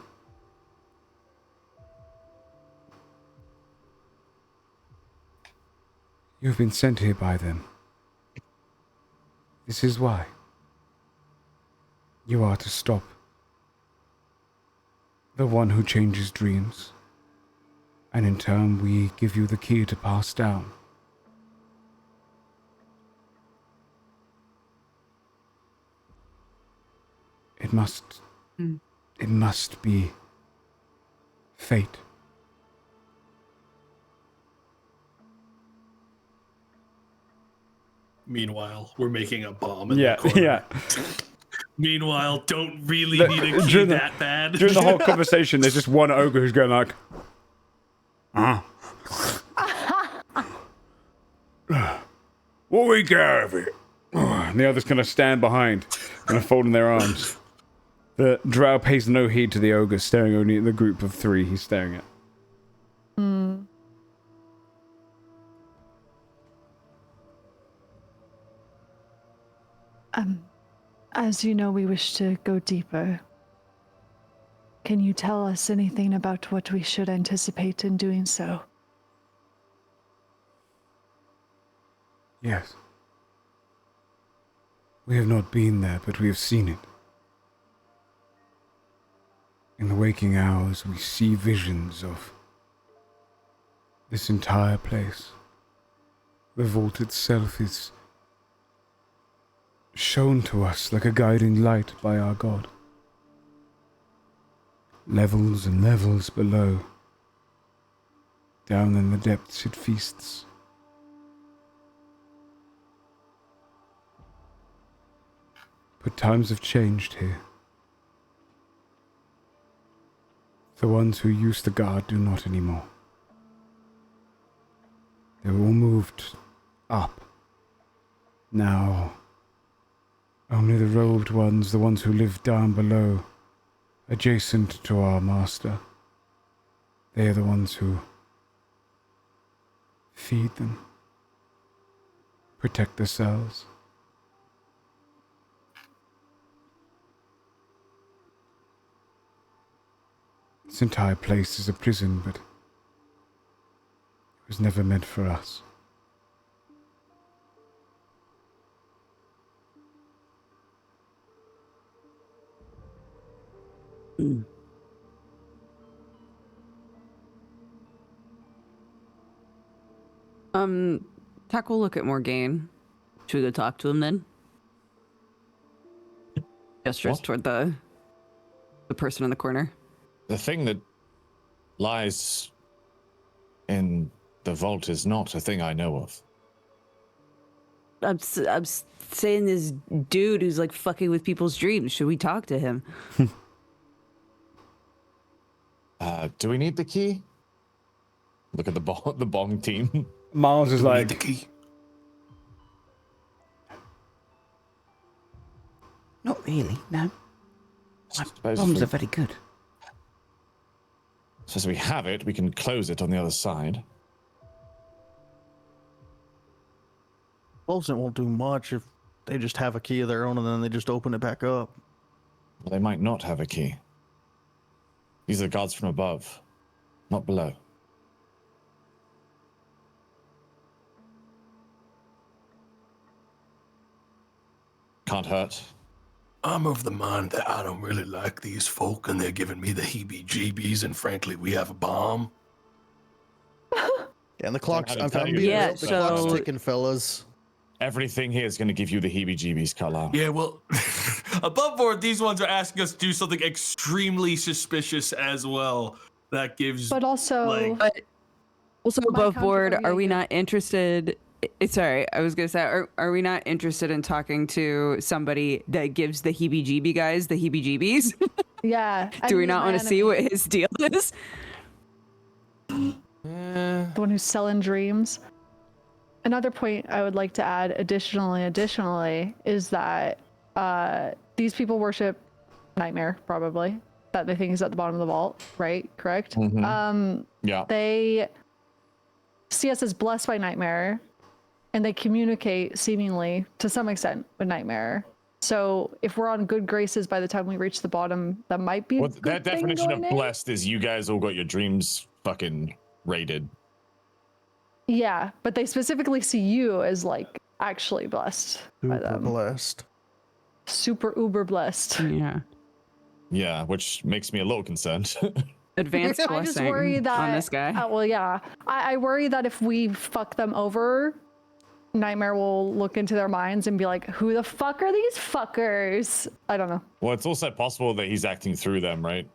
You have been sent here by them. This is why. You are to stop the one who changes dreams, and in turn we give you the key to pass down. It must be fate. Meanwhile, we're making a bomb in the corner. Yeah. Meanwhile, don't really need a key that bad. During the whole conversation, there's just one ogre who's going like, what we get out of it? And the others kind of stand behind, kind of folding their arms. The drow pays no heed to the ogre, staring only at the group of three he's staring at. As you know, we wish to go deeper. Can you tell us anything about what we should anticipate in doing so? Yes. We have not been there, but we have seen it. In the waking hours, we see visions of this entire place. The vault itself is shown to us like a guiding light by our god. Levels and levels below. Down in the depths it feasts. But times have changed here. The ones who used to guard do not anymore. They were all moved up. Now, Only the robed ones, the ones who live down below, adjacent to our master, they are the ones who feed them, protect the cells. This entire place is a prison, but it was never meant for us. Tak will look at Morgaine. Should we go talk to him then? Gestures What? toward the person in the corner. The thing that lies in the vault is not a thing I know of. I'm saying this dude who's like fucking with people's dreams. Should we talk to him? Do we need the key? Look at the bomb team. Miles is Need the like, key. Not really, no. Suppose Bombs if are very good. so as we have it, we can close it on the other side. Closing won't do much if they just have a key of their own and then they just open it back up. Well, they might not have a key. These are guards from above, not below. Can't hurt. I'm of the mind that I don't really like these folk, and they're giving me the heebie-jeebies, and frankly, we have a bomb. Yeah, and the clock's, how to I'm tell you being Yeah, real, the clock's so- ticking, fellas. Everything here is going to give you the heebie-jeebies, Carlisle. Yeah, well, above board, these ones are asking us to do something extremely suspicious as well. That gives. But also, Like- But also My above counter board, argument are we here- not interested? Sorry, I was gonna say, are we not interested in talking to somebody that gives the heebie-jeebie guys the heebie-jeebies? yeah. Do we not want to see what his deal is? The one who's selling dreams. Another point I would like to add additionally, is that these people worship Nightmare, probably, that they think is at the bottom of the vault, right? Correct? Yeah. They see us as blessed by Nightmare, and they communicate seemingly to some extent with Nightmare. So if we're on good graces by the time we reach the bottom, that might be a Well, good that thing definition of going in. blessed is you guys all got your dreams fucking raided. Yeah, but they specifically see you as like actually blessed by Super them. blessed. Super uber blessed. Yeah. Yeah, which makes me a little concerned. Advanced I just blessing worry that on this guy. well, yeah, I worry that if we fuck them over, Nightmare will look into their minds and be like, "Who the fuck are these fuckers?" I don't know. Well, it's also possible that he's acting through them, right?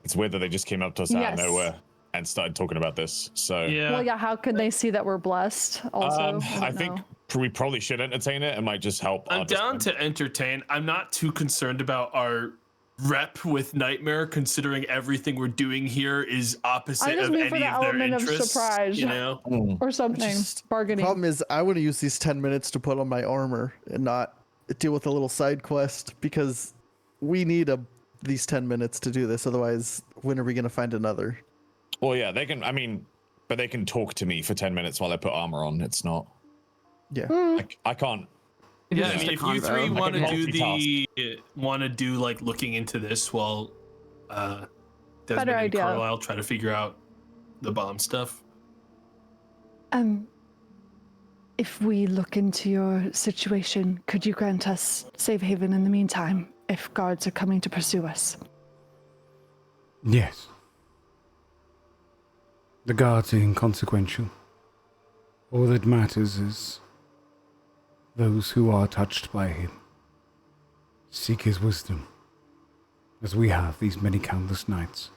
It's weird that they just came up to us out of Yes. nowhere and started talking about this. So Yeah. Well, yeah. How could they see that we're blessed? Also, I think know. we probably should entertain it. It might just help. I'm our down discipline. to entertain. I'm not too concerned about our rep with Nightmare, considering everything we're doing here is opposite just of mean any for of the their element of interests. surprise. You know, or something. Bargaining. Problem is, I want to use these 10 minutes to put on my armor and not deal with a little side quest because we need these 10 minutes to do this. Otherwise, when are we going to find another? Well, yeah, they can. I mean, but they can talk to me for 10 minutes while I put armor on. It's not. Yeah. I can't. yeah. I just mean, a if you three convo. want to I can do like looking into this while Desmond and idea. Carlisle try to figure out the bomb stuff. If we look into your situation, could you grant us safe haven in the meantime if guards are coming to pursue us? yes. The guards are inconsequential. All that matters is those who are touched by him seek his wisdom, as we have these many countless nights.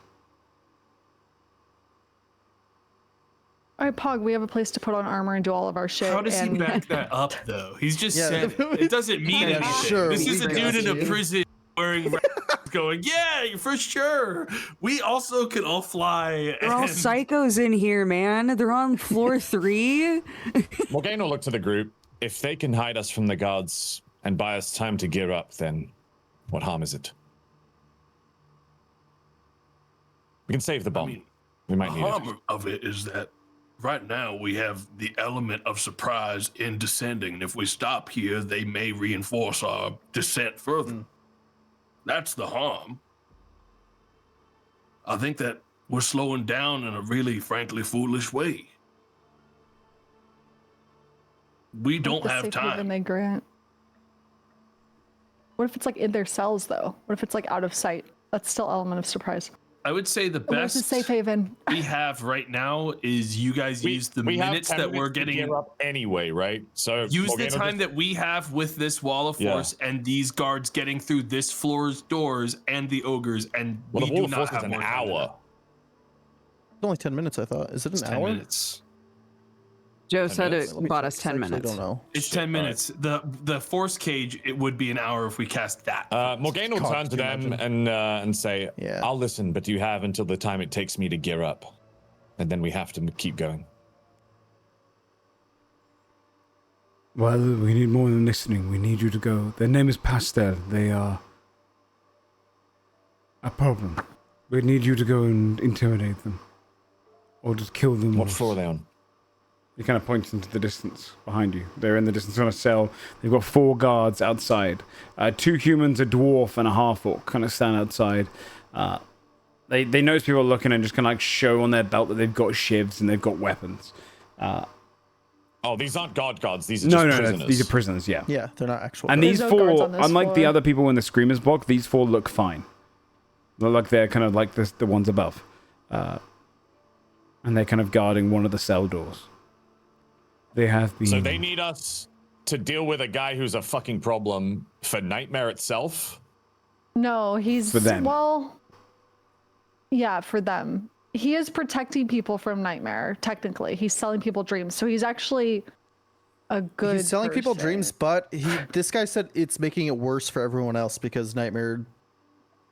All right, Pog, we have a place to put on armor and do all of our shit. How does he and back that up, though? He's just Yeah. said it. It doesn't mean Yeah, anything. sure, This we is a got dude in a you. prison wearing going, yeah, for sure. We also can all fly. They're all psychos in here, man. They're on floor 3. Morgaine will look to the group. If they can hide us from the guards and buy us time to gear up, then what harm is it? We can save the bomb. mean, we might The need it. harm of it is that right now we have the element of surprise in descending. And if we stop here, they may reinforce our descent further. That's the harm. I think that we're slowing down in a really, frankly, foolish way. We don't have Safe haven time. they grant. What if it's like in their cells though? What if it's like out of sight? That's still element of surprise. I would say the Where's the best safe haven? we have right now is you guys use the we have minutes 10 that we're minutes to getting. gear up anyway, right? So Use the Morgana time just- that we have with this wall of Yeah. force and these guards getting through this floor's doors and the ogres, and Well, we the wall do of not force have is an more time than hour. that. It's only 10 minutes, I thought. Is it It's an 10 hour? minutes. Joe 10 said minutes? it bought us 10 I minutes. don't know. It's Shit, 10 all right. minutes. The force cage, it would be an hour if we cast that. Morgana will God, turn to can you them and say, Yeah. I'll listen, but you have until the time it takes me to gear up. And then we have to keep going. Well, we need more than listening. We need you to go. Their name is Pastel. They are a problem. We need you to go and intimidate them. Or just kill them. What all. floor are they on? He kind of points into the distance behind you. They're in the distance on a cell. They've got 4 guards outside. 2 humans, a dwarf, and a half-orc kind of stand outside. They notice people looking and just kind of like show on their belt that they've got shivs and they've got weapons. Oh, these aren't guards. These are just prisoners. These are prisoners, yeah. Yeah, they're not actual. And There's these no guards 4, on this unlike the floor. other people in the Screamer's block, these 4 look fine. They look like they're kind of like the ones above. And they're kind of guarding one of the cell doors. They have been... So they need us to deal with a guy who's a fucking problem for Nightmare itself? No, he's For them. well. Yeah, for them. He is protecting people from nightmare. Technically, he's selling people dreams. So he's actually a good. He's selling people person. dreams, but this guy said it's making it worse for everyone else because Nightmare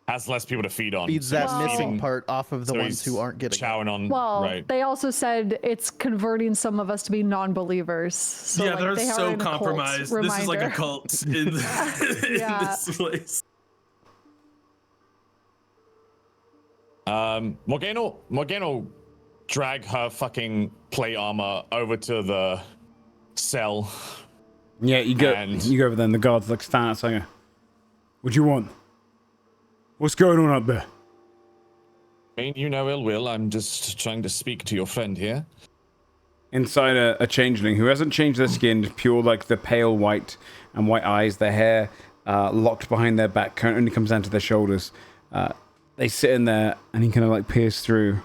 Has less people to feed on. feeds so that he's missing feeding- part off of the so ones he's who aren't getting it. chowing on. Well, right. they also said it's converting some of us to be non-believers. So yeah, like, they're they are so in a cult, compromised. This is like a reminder. cult in, in Yeah. this place. Morgana will drag her fucking plate armor over to the cell. Yeah, you go over there and the guards like stand outside you. What do you want? What's going on up there? Mean you no ill will. I'm just trying to speak to your friend here. Inside a changeling who hasn't changed their skin, just pure like the pale white and white eyes, their hair locked behind their back, only comes down to their shoulders. They sit in there and he kind of like peers through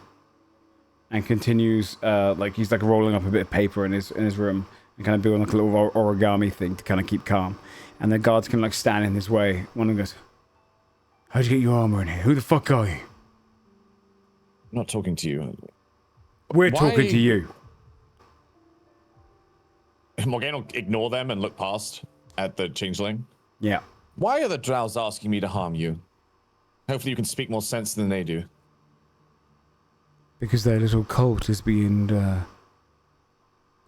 and continues like he's like rolling up a bit of paper in his room and kind of doing like a little origami thing to kind of keep calm. And the guards can like stand in his way. One of them goes, "How'd you get your armor in here? Who the fuck are you?" I'm not talking to you. We're Why- talking to you. Morgana will ignore them and look past at the changeling. Yeah. Why are the drows asking me to harm you? Hopefully you can speak more sense than they do. Because their little cult is being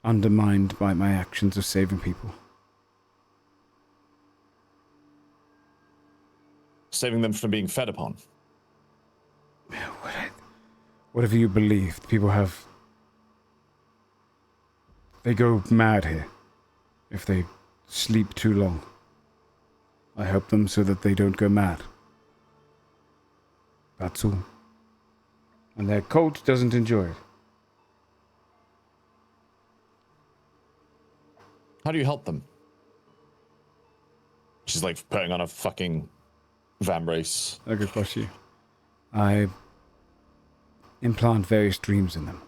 undermined by my actions of saving people. Saving them from being fed upon. Whatever you believe, people have... They go mad here if they sleep too long. I help them so that they don't go mad. That's all. And their cult doesn't enjoy it. How do you help them? She's like putting on a fucking vambrace. A good question. I implant various dreams in them.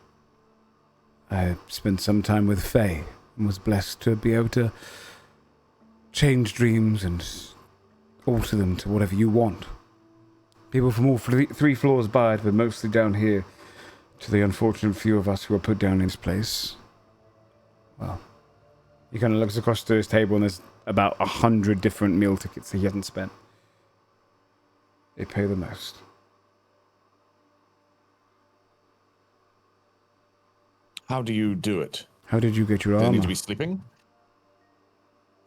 I spent some time with Faye and was blessed to be able to change dreams and alter them to whatever you want. People from all 3 floors by it, but mostly down here, to the unfortunate few of us who were put down in this place. Well, he kind of looks across to his table and there's about 100 different meal tickets that he hasn't spent. They pay the most. How do you do it? How did you get your Do they armor? need to be sleeping?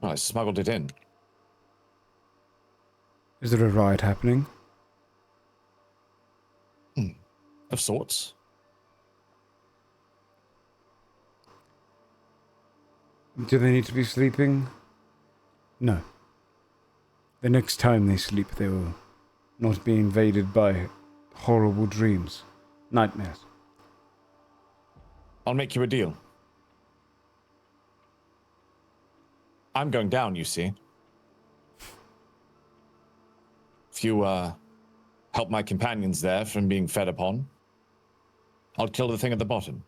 Well, I smuggled it in. Is there a riot happening? Of sorts. Do they need to be sleeping? No. The next time they sleep, they will not be invaded by horrible dreams, nightmares. I'll make you a deal. I'm going down, you see. If you help my companions there from being fed upon, I'll kill the thing at the bottom.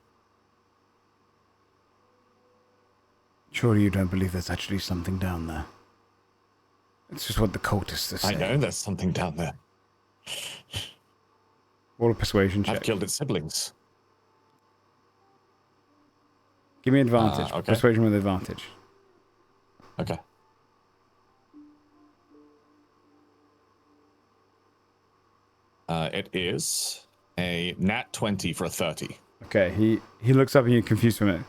Surely you don't believe there's actually something down there. It's just what the cultists are saying. I know there's something down there. Roll a persuasion check. I've killed its siblings. Give me advantage. Okay. Persuasion with advantage. Okay. It is a nat 20 for a 30. Okay, he looks up and you're confused from it.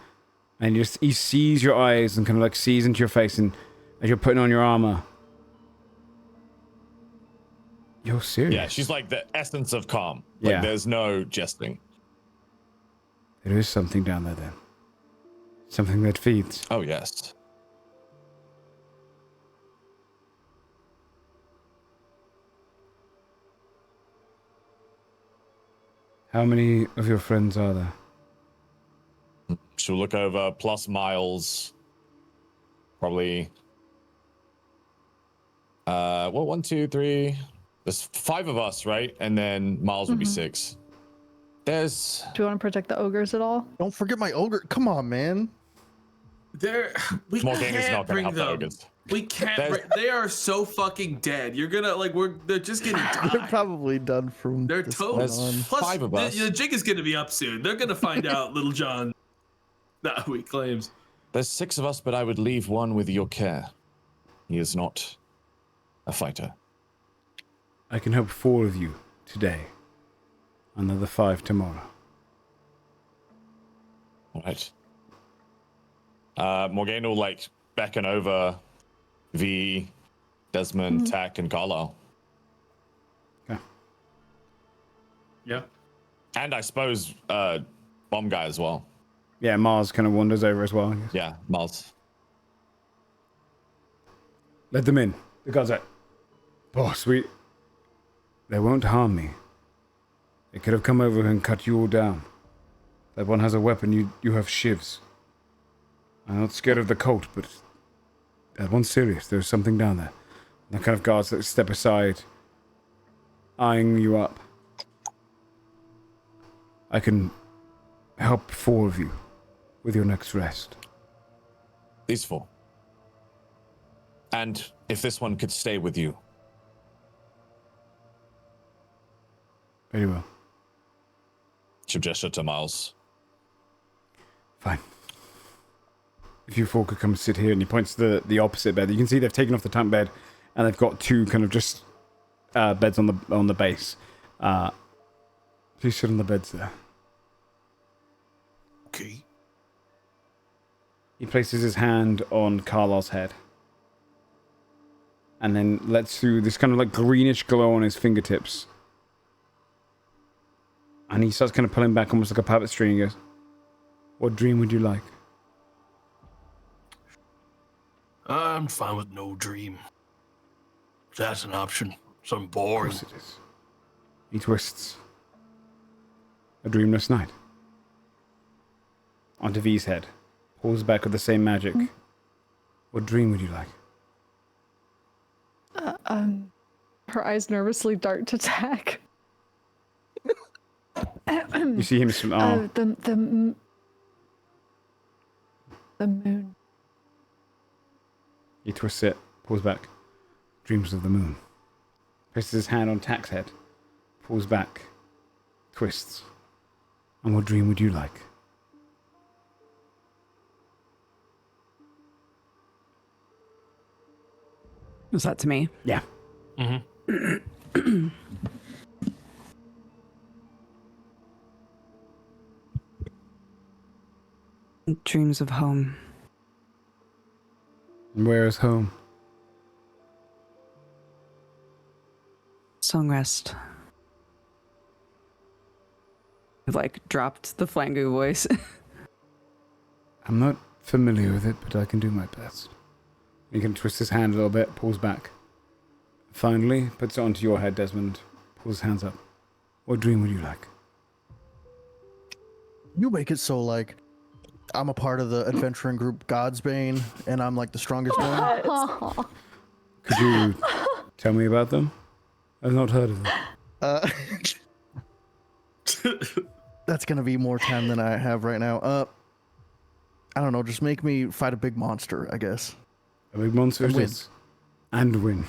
And he sees your eyes and kind of like sees into your face, and as you're putting on your armor. You're serious? Yeah, she's like the essence of calm. Yeah. Like there's no jesting. There is something down there then. Something that feeds. Oh, yes. How many of your friends are there? She'll look over, plus Miles. Probably. Well, 1, 2, 3. There's 5 of us, right? And then Miles would be 6. There's. Do you want to protect the ogres at all? Don't forget my ogre. Come on, man. We Morgan is can't not going to bring help the them. ogres. We can't. There's- They are so fucking dead. You're gonna like. They're just gonna They're die. probably done from They're this totally. point on. Plus, 5 of us. The jig is gonna be up soon. They're gonna find out Little John. Nah, we claims. There's 6 of us, but I would leave one with your care. He is not a fighter. I can help 4 of you today. Another 5 tomorrow. All right. Morgana will like beckon over V, Desmond, Tack, and Carlisle. Yeah. And I suppose Bomb Guy as well. Yeah, Mars kind of wanders over as well. I guess. Yeah, Miles. Let them in. The guard's like, boss, they won't harm me. They could have come over and cut you all down. That one has a weapon, you have shivs. I'm not scared of the cult, but that one's serious. There's something down there. And the kind of guards that step aside, eyeing you up. I can help 4 of you with your next rest. These 4. And if this one could stay with you. Very well. She'll gesture to Miles. Fine. If you 4 could come sit here, and he points to the opposite bed. You can see they've taken off the tent bed, and they've got 2 kind of just beds on the base. Please sit on the beds there. Okay. He places his hand on Carlisle's head, and then lets through this kind of like greenish glow on his fingertips. And he starts kind of pulling back almost like a puppet string. He goes, "What dream would you like?" I'm fine with no dream. If that's an option. Some Of boring. course it is. He twists. A dreamless night. Onto V's head. Pulls back with the same magic. What dream would you like? Her eyes nervously dart to Tack. You see him smile. The moon. He twists it, pulls back. Dreams of the moon. Places his hand on Tack's head. Pulls back. Twists. And what dream would you like? Was that to me? Yeah. Dreams of home. And where is home? Long rest. Like dropped the Flangu voice. I'm not familiar with it, but I can do my best. He can twist his hand a little bit, pulls back. Finally, puts it onto your head, Desmond. Pulls his hands up. What dream would you like? You make it so like I'm a part of the adventuring group Godsbane, and I'm like the strongest one. Could you tell me about them? I've not heard of them. That's gonna be more time than I have right now. I don't know. Just make me fight a big monster, I guess. A big monster And it win. is. And win.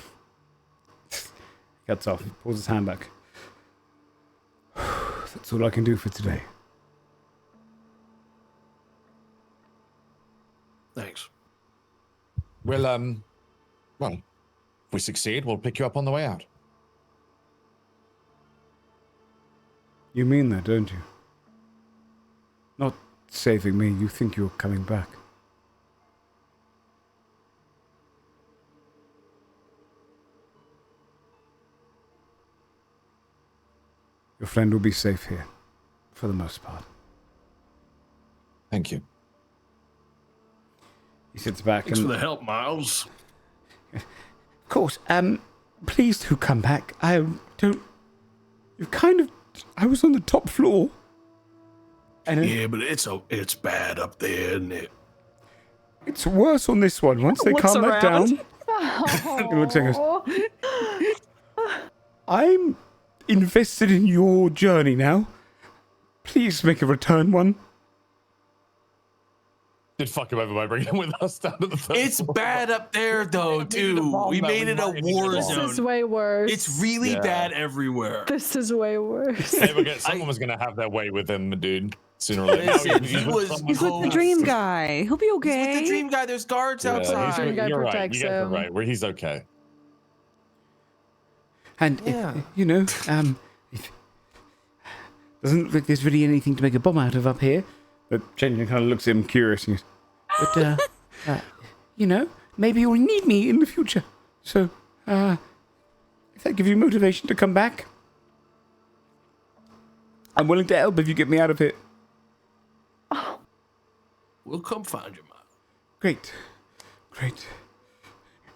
Cuts off, pulls his hand back. That's all I can do for today. Thanks. Well, if we succeed, we'll pick you up on the way out. You mean that, don't you? Not saving me, you think you're coming back. Your friend will be safe here, for the most part. Thank you. He sits back Thanks and... for the help, Miles. Of course, please do come back. I don't... I was on the top floor. And Yeah, but it's bad up there, isn't it? it's worse on this one. Once they Looks calm that around. down... He looks at us. I'm invested in your journey now. Please make a return one. Did fuck him over by bringing him with us down to the third It's floor. bad up there, though, dude. We made it a war This is zone. way worse. It's really bad everywhere. This is way worse. Someone was gonna have their way with him, dude. Sooner or later. Listen, he was He's with the dream guy. He'll be okay. He's with the dream guy. There's guards Yeah, outside. Dream guy you're right. protects You guys are him. right. Where he's okay. And, Yeah. if doesn't look like there's really anything to make a bomb out of up here. But Chenja kind of looks at him curious and goes, But, maybe you'll need me in the future. So, if that gives you motivation to come back, I'm willing to help if you get me out of here. We'll come find you, Miles. Great.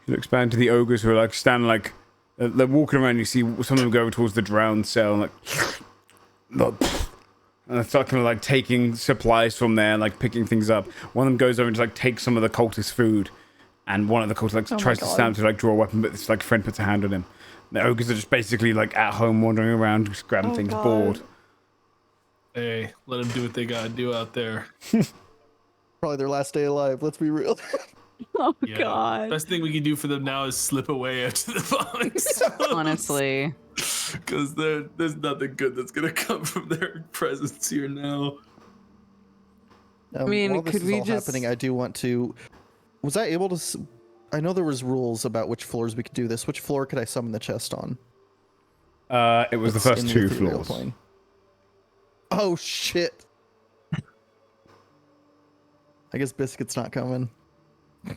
He looks back to the ogres who are like standing like they're walking around. You see some of them go towards the drowned cell and and they start kind of like taking supplies from there, like picking things up. One of them goes over and just like takes some of the cultist food, and one of the cultists like tries to stab to like draw a weapon, but this like friend puts a hand on him. The ogres are just basically like at home wandering around, just grabbing things, God. bored. Hey, let them do what they gotta do out there. Probably their last day alive. Let's be real. Oh Yeah. god. Best thing we can do for them now is slip away after the falling Honestly. because there's nothing good that's gonna come from their presence here now. mean, while this could is we all just- happening, I do want to. Was I able to? I know there was rules about which floors we could do this. Which floor could I summon the chest on? It was the That's first in two ethereal floors. plane. Oh shit! I guess Biscuit's not coming.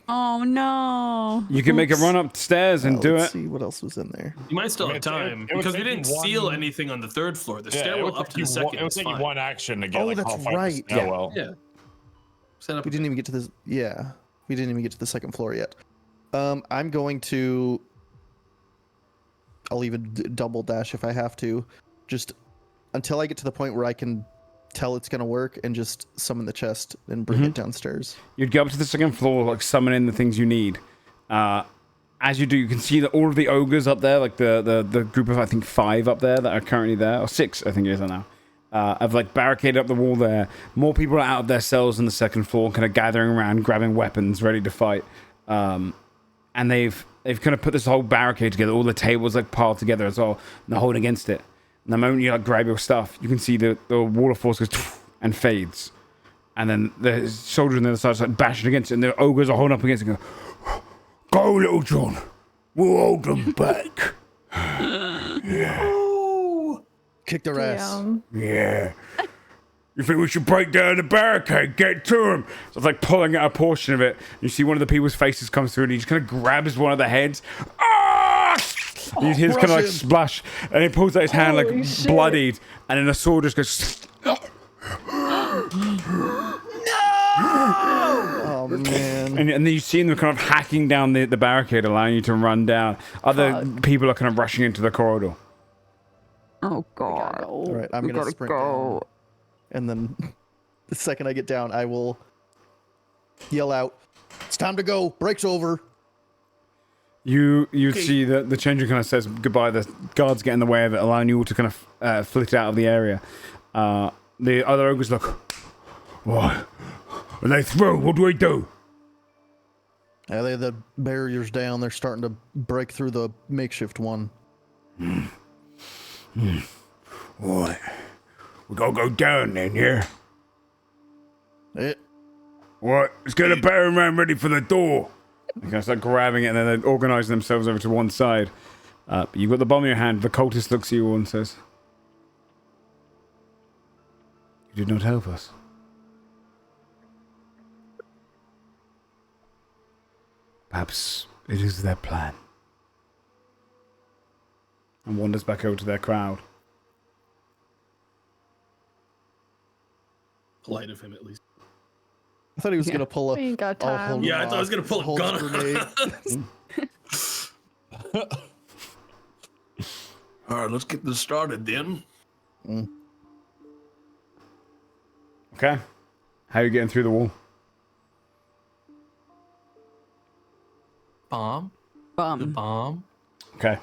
Oh no. You can make a run upstairs and do Let's it. see what else was in there. You might still I mean, have time it would because we take you didn't seal one- anything on the third floor. The Yeah, it stairwell would up take to the you second It would is take you fine. one action to get Oh, like that's halfway up right. the Yeah. stairwell. Yeah. Set up. We didn't even get to this. Yeah, we didn't even get to the second floor yet. I'm going to. I'll even double dash if I have to, just until I get to the point where I can tell it's gonna work and just summon the chest and bring it downstairs. You'd go up to the second floor, like summon in the things you need. As you do, you can see that all of the ogres up there, like the group of I think 5 up there that are currently there, or 6 I think it is now, have like barricaded up the wall there. More people are out of their cells on the second floor, kind of gathering around, grabbing weapons, ready to fight. And they've kind of put this whole barricade together. All the tables like piled together as well, and they're holding against it. And the moment you like grab your stuff, you can see the wall of force goes and fades. And then the soldiers on the other side start bashing against it, and the ogres are holding up against it and Go, Little John. We'll hold them back. Kick their ass. Damn. Yeah. You think we should break down the barricade? Get to him. So it's like pulling out a portion of it. You see one of the people's faces comes through and he just kind of grabs one of the heads. Ah! You hear this kind of like splash, and he pulls out his hand Holy like shit. bloodied, and then the sword just goes. Oh man. And then you see them kind of hacking down the barricade, allowing you to run down. Other people are kind of rushing into the corridor. Oh god. All right, I'm gonna sprint down, and then the second I get down, I will yell out, "It's time to go! Break's over!" You see that the changer kind of says goodbye. The guards get in the way of it, allowing you all to kind of flit out of the area. The other ogres look. What? Are they through? What do we do? Yeah, they have the barriers down. They're starting to break through the makeshift one. What? We gotta go down then, yeah? What? Let's get a battering ram ready for the door. They kind of start grabbing it, and then they organize themselves over to one side. You've got the bomb in your hand. The cultist looks at you all and says, "You did not help us." Perhaps it is their plan. And wanders back over to their crowd. Polite of him, at least. I thought he was gonna pull We ain't got a time. Yeah, I thought I was gonna pull a hold gun. grenade. All right, let's get this started then. Okay. How are you getting through the wall? Bomb. Bum. The bomb. Okay.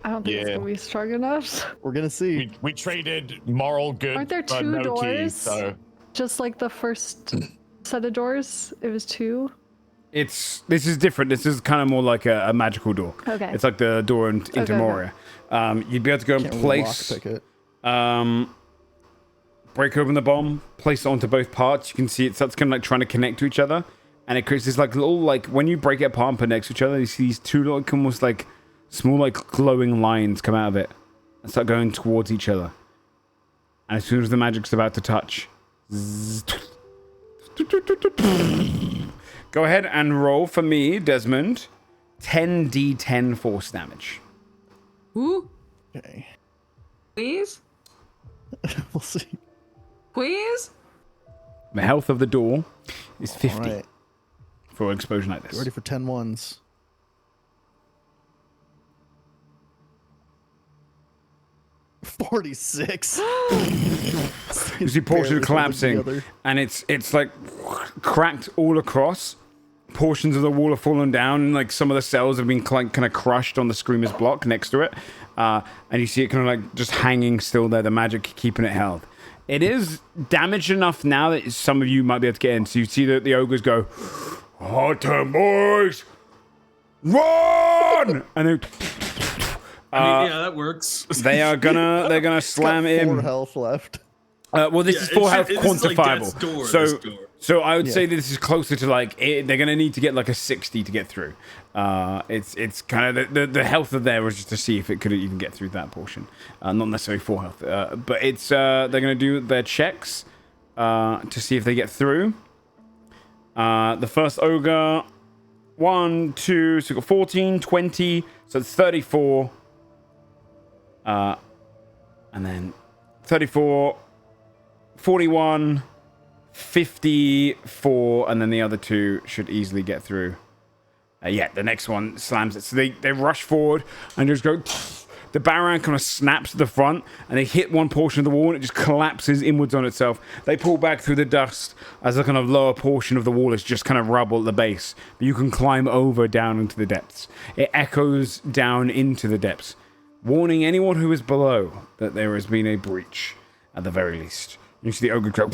I don't think it's Yeah. gonna be strong enough. We're gonna see. We traded moral good Aren't there for two no key, doors? so Just like the first set of doors, it was 2. This is different. This is kind of more like a magical door. Okay. It's like the door into Okay. Moria. You'd be able to go and Can't really place, lockpick it. break open the bomb, place it onto both parts. You can see it starts kind of like trying to connect to each other, and it creates this like little like when you break it apart and put next to each other, you see these two like almost like small like glowing lines come out of it and start going towards each other. And as soon as the magic's about to touch, go ahead and roll for me, Desmond. 10d10 force damage. Ooh, Okay. please? We'll see. Please? The health of the door is 50 All right. for an explosion like Get this. ready for 10 ones. $46. You see portions Barely collapsing, holding together. and it's like cracked all across. Portions of the wall have fallen down, and like some of the cells have been kind of crushed on the screamer's block next to it. And you see it kind of like just hanging still there, the magic keeping it held. It is damaged enough now that some of you might be able to get in. So you see that the ogres go, "Hard time, boys! Run!" And they, I mean, yeah, that works. they're gonna slam Got in. 4 health left. Well, this Yeah, is full it health should- this is like quantifiable. death's door, this door. So I would say that this is closer to like they're gonna need to get like a 60 to get through. It's kind of the health of there was just to see if it could even get through that portion, not necessarily full health. But it's they're gonna do their checks to see if they get through. The first ogre, 1, 2, so we've got 14, 20, so it's 34. And then 34, 41, 54, and then the other two should easily get through. Yeah, the next one slams it. So they rush forward and just go. The barrier kind of snaps to the front, and they hit one portion of the wall, and it just collapses inwards on itself. They pull back through the dust as the kind of lower portion of the wall is just kind of rubble at the base. But you can climb over down into the depths. It echoes down into the depths, warning anyone who is below that there has been a breach, at the very least. You see the ogre go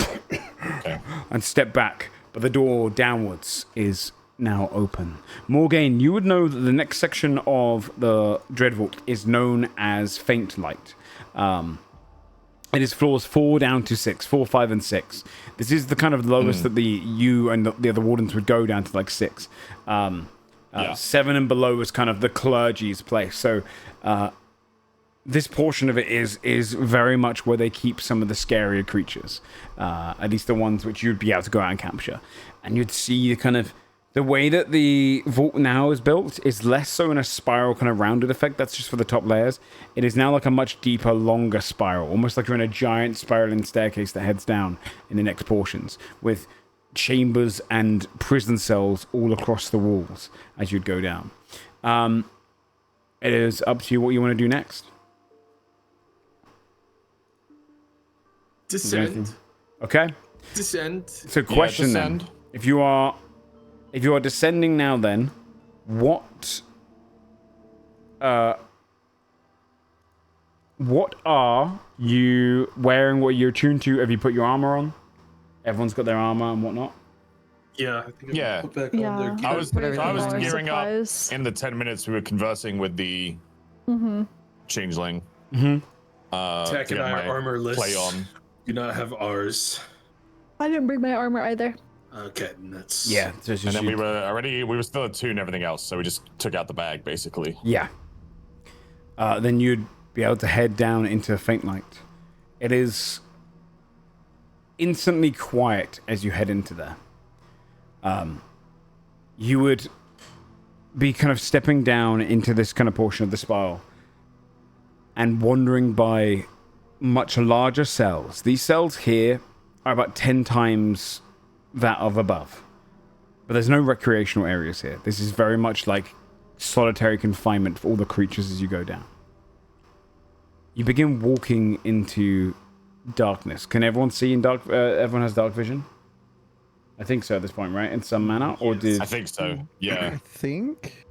and step back, but the door downwards is now open. Morgaine, you would know that the next section of the Dreadvault is known as Faint Light. It is floors 4 down to 6, 4, 5, and 6. This is the kind of lowest that you and the other wardens would go down to like 6. 7 and below is kind of the clergy's place. So this portion of it is very much where they keep some of the scarier creatures, at least the ones which you'd be able to go out and capture. And you'd see the kind of The way that the vault now is built is less so in a spiral kind of rounded effect. That's just for the top layers. It is now like a much deeper, longer spiral, almost like you're in a giant spiraling staircase that heads down in the next portions, with chambers and prison cells all across the walls as you'd go down. It is up to you what you want to do next. Descend. Okay. Descend. So question then. If you are descending now, then what are you wearing? What you're tuned to? Have you put your armor on? Everyone's got their armor and whatnot. Yeah. I think Yeah. Put back Yeah. on there. I was gearing up Supplies. in the 10 minutes we were conversing with the changeling. Tech to and get I my are armorless. play on. Do not have ours. I didn't bring my armor either. Okay, and that's Yeah. So it's And just then you. we were still at 2 and everything else, so we just took out the bag basically. Yeah. Then you'd be able to head down into Faint Light. It is instantly quiet as you head into there. You would be kind of stepping down into this kind of portion of the spiral and wandering by much larger cells. These cells here are about 10 times that of above. But there's no recreational areas here. This is very much like solitary confinement for all the creatures as you go down. You begin walking into darkness. Can everyone see in dark? Everyone has dark vision? I think so at this point, right? In some manner? Or did... I think so. Yeah. I think.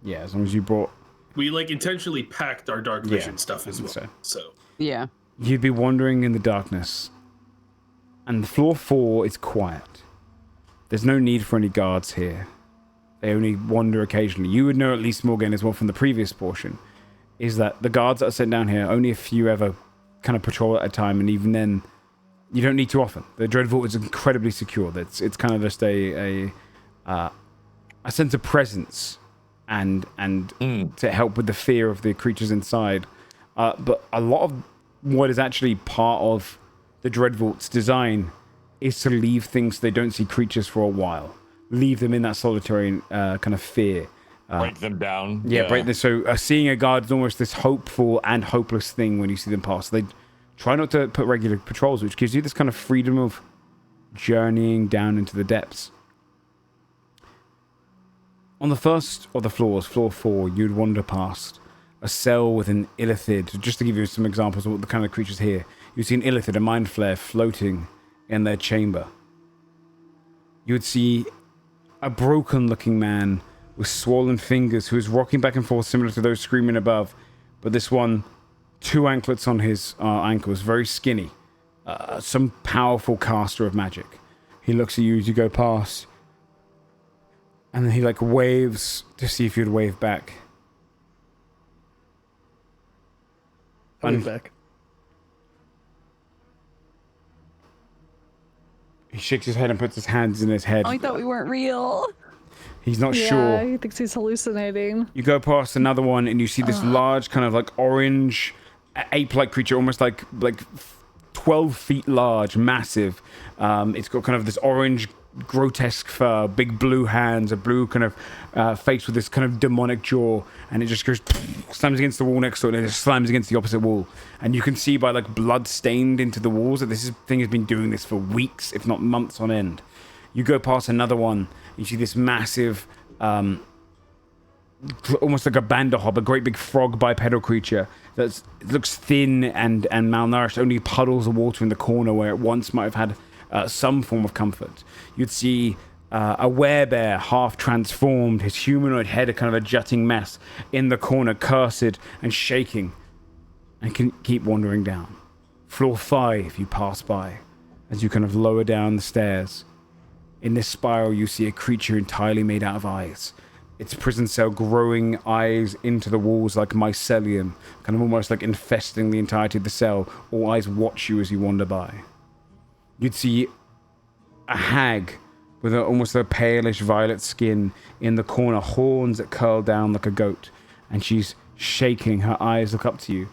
Yeah, as long as you brought... we like intentionally packed our dark vision stuff as well. So Yeah. You'd be wandering in the darkness. And floor 4 is quiet. There's no need for any guards here. They only wander occasionally. You would know at least more again as well from the previous portion, is that the guards that are sent down here, only a few ever kind of patrol at a time, and even then, you don't need too often. The Dread Vault is incredibly secure. It's kind of just a sense of presence and to help with the fear of the creatures inside. But a lot of what is actually part of the Dread Vault's design is to leave things so they don't see creatures for a while. Leave them in that solitary kind of fear. Break them down. Yeah, break this. So seeing a guard is almost this hopeful and hopeless thing when you see them pass. They try not to put regular patrols, which gives you this kind of freedom of journeying down into the depths. On the first of the floors, floor 4, you'd wander past a cell with an illithid. Just to give you some examples of what the kind of creatures here. You'd see an illithid, a mind flare, floating in their chamber. You would see a broken-looking man with swollen fingers who is rocking back and forth similar to those screaming above, but this one, 2 anklets on his ankles, very skinny. Some powerful caster of magic. He looks at you as you go past, and then he like waves to see if you'd wave back. I wave back. He shakes his head and puts his hands in his head. I thought we weren't real. He's not Yeah, sure. he thinks he's hallucinating. You go past another one and you see this large kind of like orange ape-like creature, almost like 12 feet large, massive. It's got kind of this orange grotesque fur, big blue hands, a blue kind of face with this kind of demonic jaw, and it just goes slams against the wall next to it, and it just slams against the opposite wall. And you can see by like blood stained into the walls that thing has been doing this for weeks, if not months on end. You go past another one, you see this massive, almost like a bandahob, a great big frog bipedal creature that looks thin and malnourished, only puddles of water in the corner where it once might have had some form of comfort. You'd see a werebear half transformed, his humanoid head a kind of a jutting mess in the corner, cursed and shaking, and can keep wandering down. Floor 5 you pass by as you kind of lower down the stairs. In this spiral you see a creature entirely made out of eyes. Its prison cell growing eyes into the walls like mycelium, kind of almost like infesting the entirety of the cell. All eyes watch you as you wander by. You'd see a hag with almost a palish violet skin in the corner, horns that curl down like a goat, and she's shaking. Her eyes look up to you,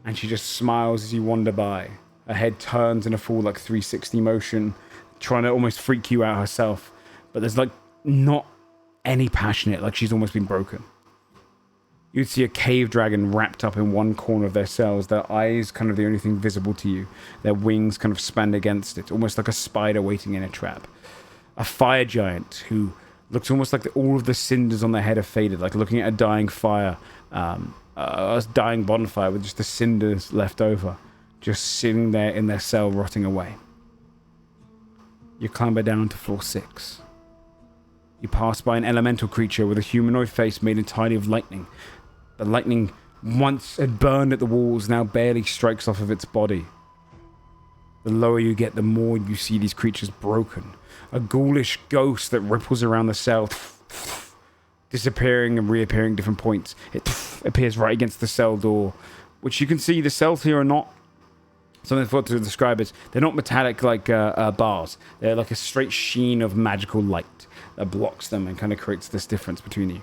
and she just smiles as you wander by. Her head turns in a full like 360 motion, trying to almost freak you out herself, but there's like not any passion in it, like she's almost been broken. You'd see a cave dragon wrapped up in one corner of their cells, their eyes kind of the only thing visible to you, their wings kind of spanned against it, almost like a spider waiting in a trap. A fire giant who looks almost like all of the cinders on their head have faded, like looking at a dying fire, a dying bonfire with just the cinders left over, just sitting there in their cell rotting away. You clamber down to floor 6. You pass by an elemental creature with a humanoid face made entirely of lightning. The lightning once had burned at the walls, now barely strikes off of its body. The lower you get, the more you see these creatures broken. A ghoulish ghost that ripples around the cell, disappearing and reappearing at different points. It appears right against the cell door, which you can see the cells here are not something thought to describe as, they're not metallic like bars. They're like a straight sheen of magical light that blocks them and kind of creates this difference between you.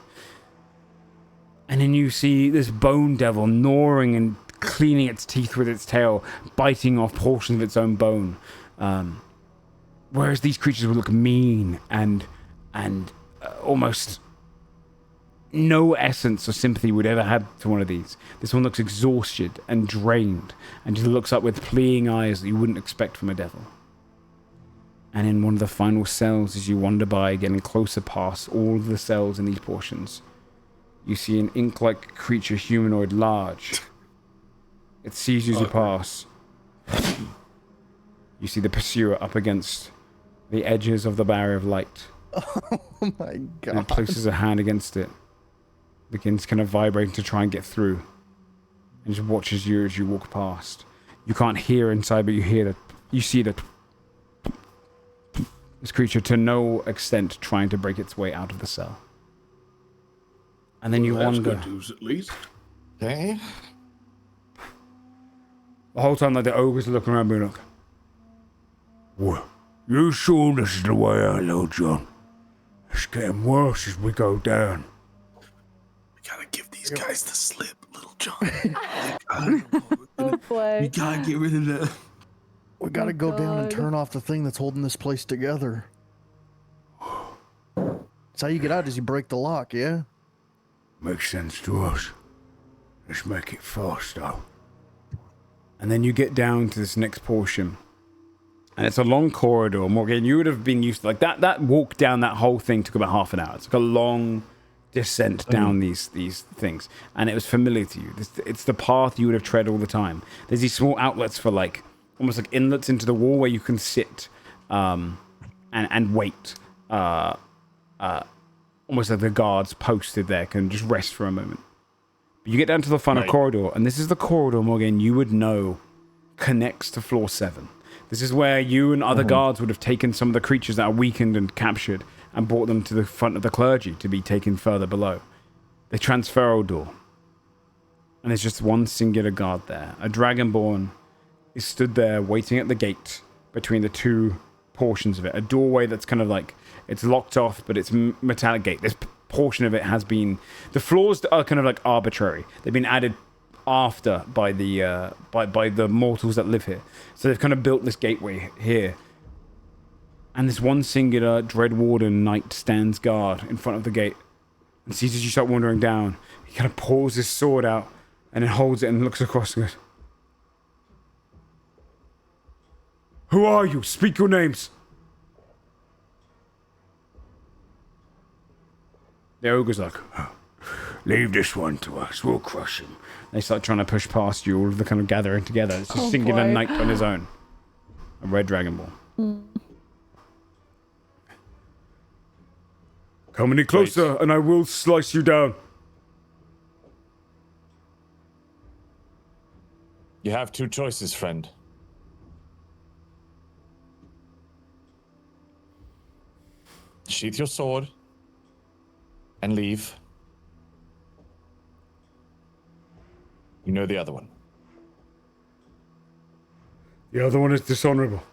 And then you see this bone devil gnawing and cleaning its teeth with its tail, biting off portions of its own bone. Whereas these creatures would look mean and almost no essence or sympathy would ever have to one of these. This one looks exhausted and drained and just looks up with pleading eyes that you wouldn't expect from a devil. And in one of the final cells, as you wander by, getting closer past all of the cells in these portions, you see an ink-like creature, humanoid, large. It sees you as you pass. You see the pursuer up against the edges of the barrier of light. Oh my god. And it places a hand against it. Begins kind of vibrating to try and get through. And just watches you as you walk past. You can't hear inside, but you hear that. You see that this creature to no extent trying to break its way out of the cell. And then you wander. Good news, at least. Okay. The whole time, like, the ogre's looking around, being like, Well, you sure this is the way out, little John? It's getting worse as we go down. We gotta give these guys the slip, little John. Oh boy. We gotta get rid of that. We gotta go down and God. turn off the thing that's holding this place together. That's how you get out, is you break the lock, yeah? Makes sense to us. Let's make it fast, though. and then you get down to this next portion. And it's a long corridor. Morgan, you would have been used to like that walk down that whole thing took about half an hour. It's like a long descent down these things. And it was familiar to you. It's the path you would have tread all the time. There's these small outlets for like almost like inlets into the wall where you can sit and wait. Almost like the guards posted there can just rest for a moment. But you get down to the final corridor, and this is the corridor, Morgan, you would know connects to floor 7. This is where you and other guards would have taken some of the creatures that are weakened and captured and brought them to the front of the clergy to be taken further below. The transferal door. And there's just one singular guard there. A dragonborn is stood there waiting at the gate between the two portions of it. A doorway that's kind of like, it's locked off, but it's metallic gate. This portion of it has been... The floors are kind of like arbitrary. They've been added after by the by the mortals that live here. So they've kind of built this gateway here. And this one singular Dread Warden knight stands guard in front of the gate and sees as you start wandering down. He kind of pulls his sword out and then holds it and looks across and goes, "Who are you? Speak your names." The ogre's like, Leave this one to us. We'll crush him. they start trying to push past you, all of the kind of gathering together. It's a singular boy. knight on his own. A red dragonborn. Come any closer, and I will slice you down. You have two choices, friend. Sheath your sword and leave. You know the other one. The other one is dishonorable.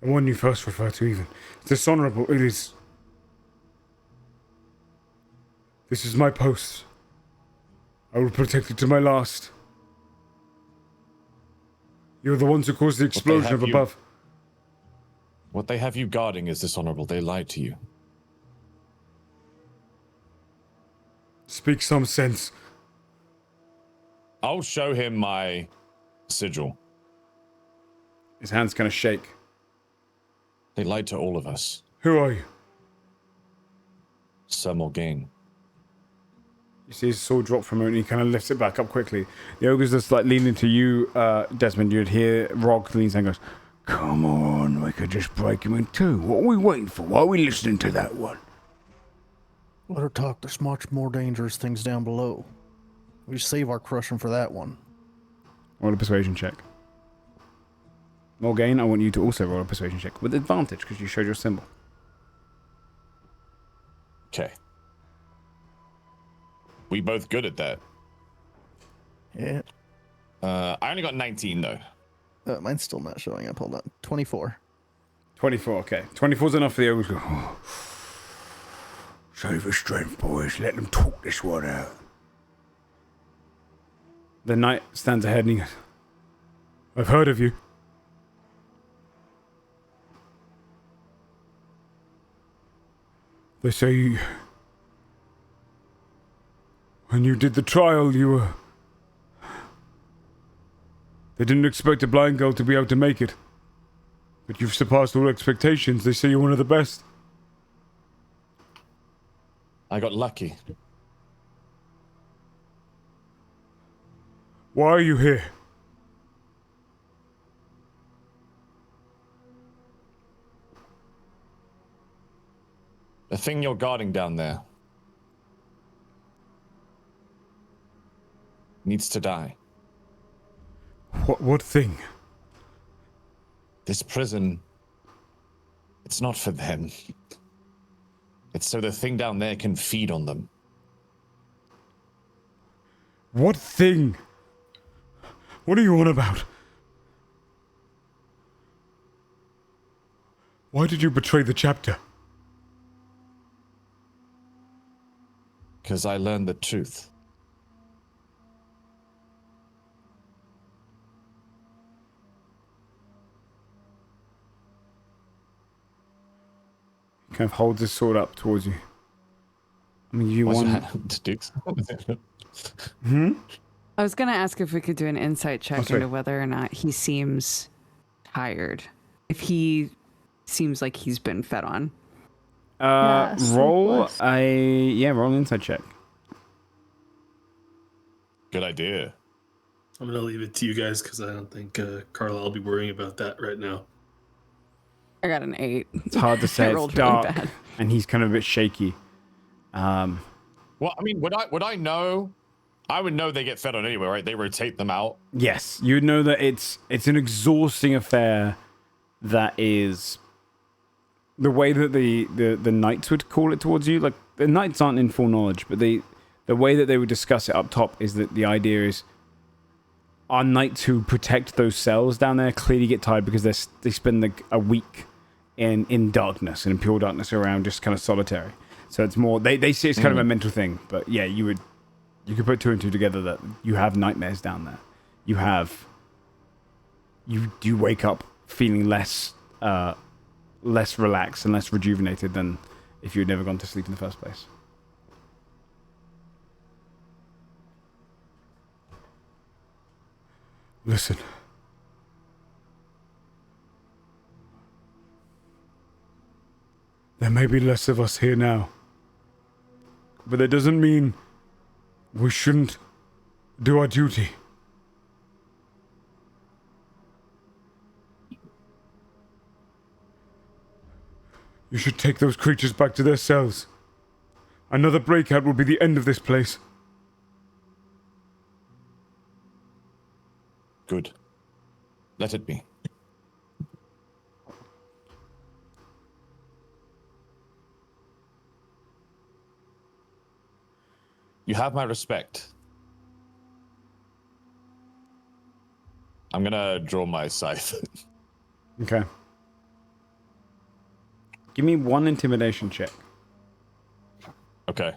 The one you first referred to, even. It's dishonorable. It is. This is my post. I will protect it to my last. You're the ones who caused the explosion have of you- above. What they have you guarding is dishonorable. They lied to you. Speak some sense. I'll show him my sigil. His hand's gonna shake. They lied to all of us. Who are you? Sir Morgaine. You see his sword drop from him and he kind of lifts it back up quickly. The ogre's just like leaning to you, Desmond. You'd hear Rog leans and goes, Come on, we could just break him in two. What are we waiting for? Why are we listening to that one? Let her talk. There's much more dangerous things down below. We save our crushing for that one. roll a persuasion check. Morgaine, I want you to also roll a persuasion check with advantage because you showed your symbol. Okay. We both good at that. Yeah. I only got 19 though. Mine's still not showing up. Hold on. 24. 24, okay. 24's enough for the ogre to go, Save your strength, boys. Let them talk this one out. The knight stands ahead and he goes, I've heard of you. They say when you did the trial, you were... They didn't expect a blind girl to be able to make it. But you've surpassed all expectations. They say you're one of the best. I got lucky. Why are you here? The thing you're guarding down there needs to die. What thing? This prison, it's not for them. It's so the thing down there can feed on them. What thing? What are you on about? Why did you betray the chapter? Because I learned the truth. He kind of holds his sword up towards you. I mean, you What's want... that? I was gonna ask if we could do an insight check sorry. into whether or not he seems tired. If he seems like he's been fed on. Roll sleepless. roll an insight check. Good idea. I'm gonna leave it to you guys because I don't think Carla will be worrying about that right now. I got an 8. It's hard to say. I It's rolled really dark, bad. and he's kind of a bit shaky. Well, I mean, would I know? I would know they get fed on anyway, right? They rotate them out. Yes, you know that it's an exhausting affair. That is the way that the knights would call it towards you. Like the knights aren't in full knowledge, but the way that they would discuss it up top is that the idea is our knights who protect those cells down there clearly get tired because they spend a week in darkness and in pure darkness around just kind of solitary. So it's more they see it's kind of a mental thing. But yeah, you could put two and two together that you have nightmares down there. You wake up feeling less relaxed and less rejuvenated than if you had never gone to sleep in the first place. Listen. There may be less of us here now. But that doesn't mean we shouldn't do our duty. You should take those creatures back to their cells. Another breakout will be the end of this place. Good. Let it be. You have my respect. I'm gonna draw my scythe. Okay. Give me one intimidation check. Okay.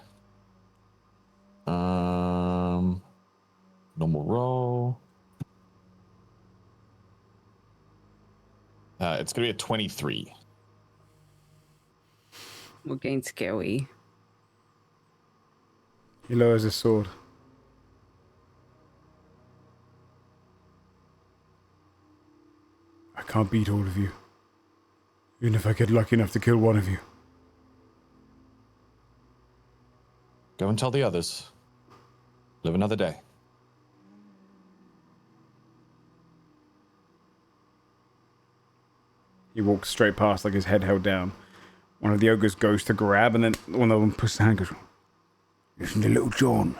Normal roll. It's gonna be a 23. Morgane's scary. He lowers his sword. I can't beat all of you. Even if I get lucky enough to kill one of you. Go and tell the others. Live another day. He walks straight past, like his head held down. One of the ogres goes to grab, and then one of them pushes the hand and goes, Listen to Little John.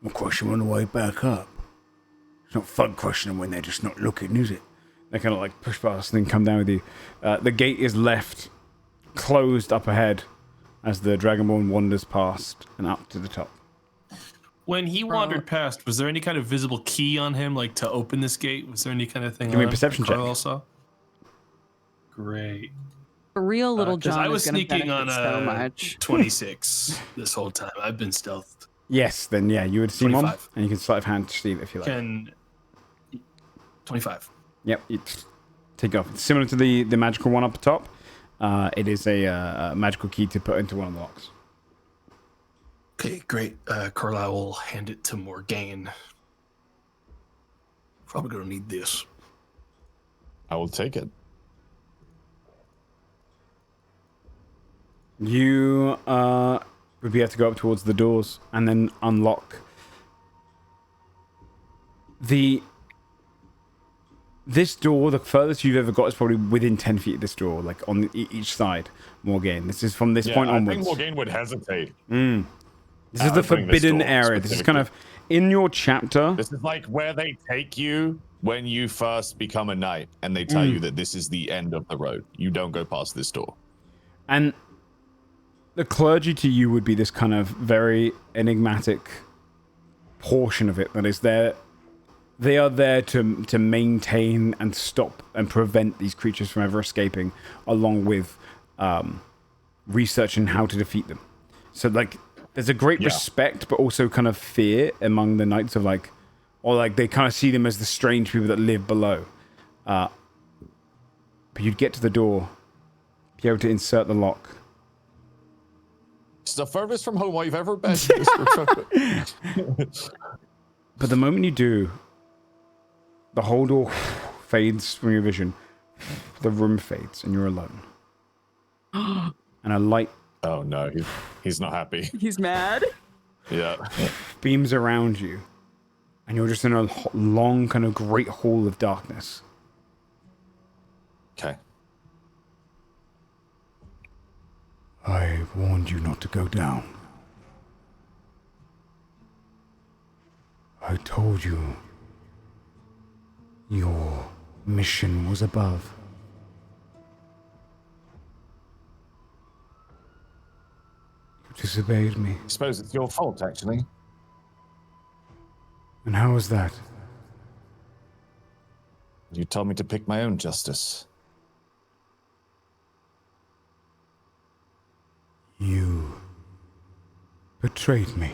We'll crush him on the way back up. It's not fun crushing them when they're just not looking, is it? they kind of like push past and then come down with you. The gate is left closed up ahead as the Dragonborn wanders past and up to the top. When he wandered past, was there any kind of visible key on him, like to open this gate? Was there any kind of thing? Give me a on him perception that check. Carl saw? Great. For real, little 'Cause John I was is gonna sneaking on benefit so a much. 26 this whole time. I've been stealthed. Yes, then yeah, you would see him on, 25. and you can sleight of hand steal if you like. Can 25. Yep, you take it off. It's similar to the magical one up top. It is a magical key to put into one of the locks. Okay, great. Carlisle will hand it to Morgane. Probably gonna need this. I will take it. You would be able to go up towards the doors and then unlock this door. The furthest you've ever got is probably within 10 feet of this door, like on each side. Morgane, this is from this point onwards. I think Morgane would hesitate. This is the forbidden area. This is kind of in your chapter. This is like where they take you when you first become a knight, and they tell you that this is the end of the road. You don't go past this door. And the clergy to you would be this kind of very enigmatic portion of it that is there. They are there to maintain and stop and prevent these creatures from ever escaping, along with researching how to defeat them. So, like, there's a great respect, but also kind of fear among the knights of they kind of see them as the strange people that live below. But you'd get to the door, be able to insert the lock. It's the furthest from home I've ever been. But the moment you do, the whole door fades from your vision. The room fades, and you're alone. And a light. Oh no, he's not happy. He's mad. Yeah. Beams around you, and you're just in a long, kind of great hall of darkness. Okay. I warned you not to go down. I told you your mission was above. You disobeyed me. I suppose it's your fault, actually. And how was that? You told me to pick my own justice. You betrayed me.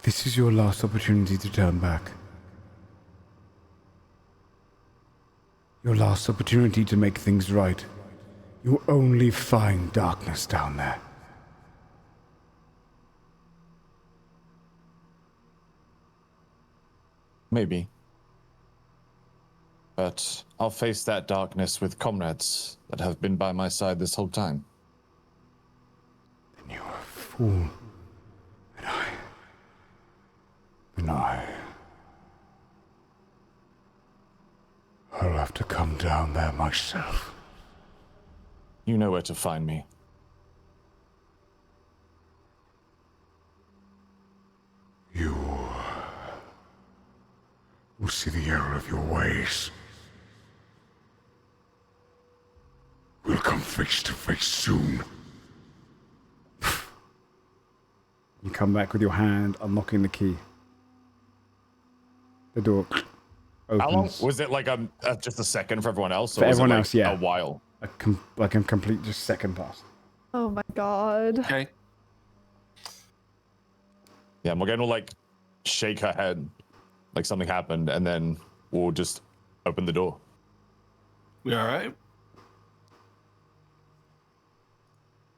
This is your last opportunity to turn back. Your last opportunity to make things right. You'll only find darkness down there. Maybe. But I'll face that darkness with comrades that have been by my side this whole time. Then you're a fool. And I'll have to come down there myself. You know where to find me. You will see the error of your ways. We'll come face to face soon. You come back with your hand, unlocking the key. The door opens. How long was it? Like just a second for everyone else? Or For was everyone it like else, yeah. A while. A complete just second pass. Oh my god. Okay. Yeah, Morgana will like shake her head like something happened, and then we'll just open the door. We all right?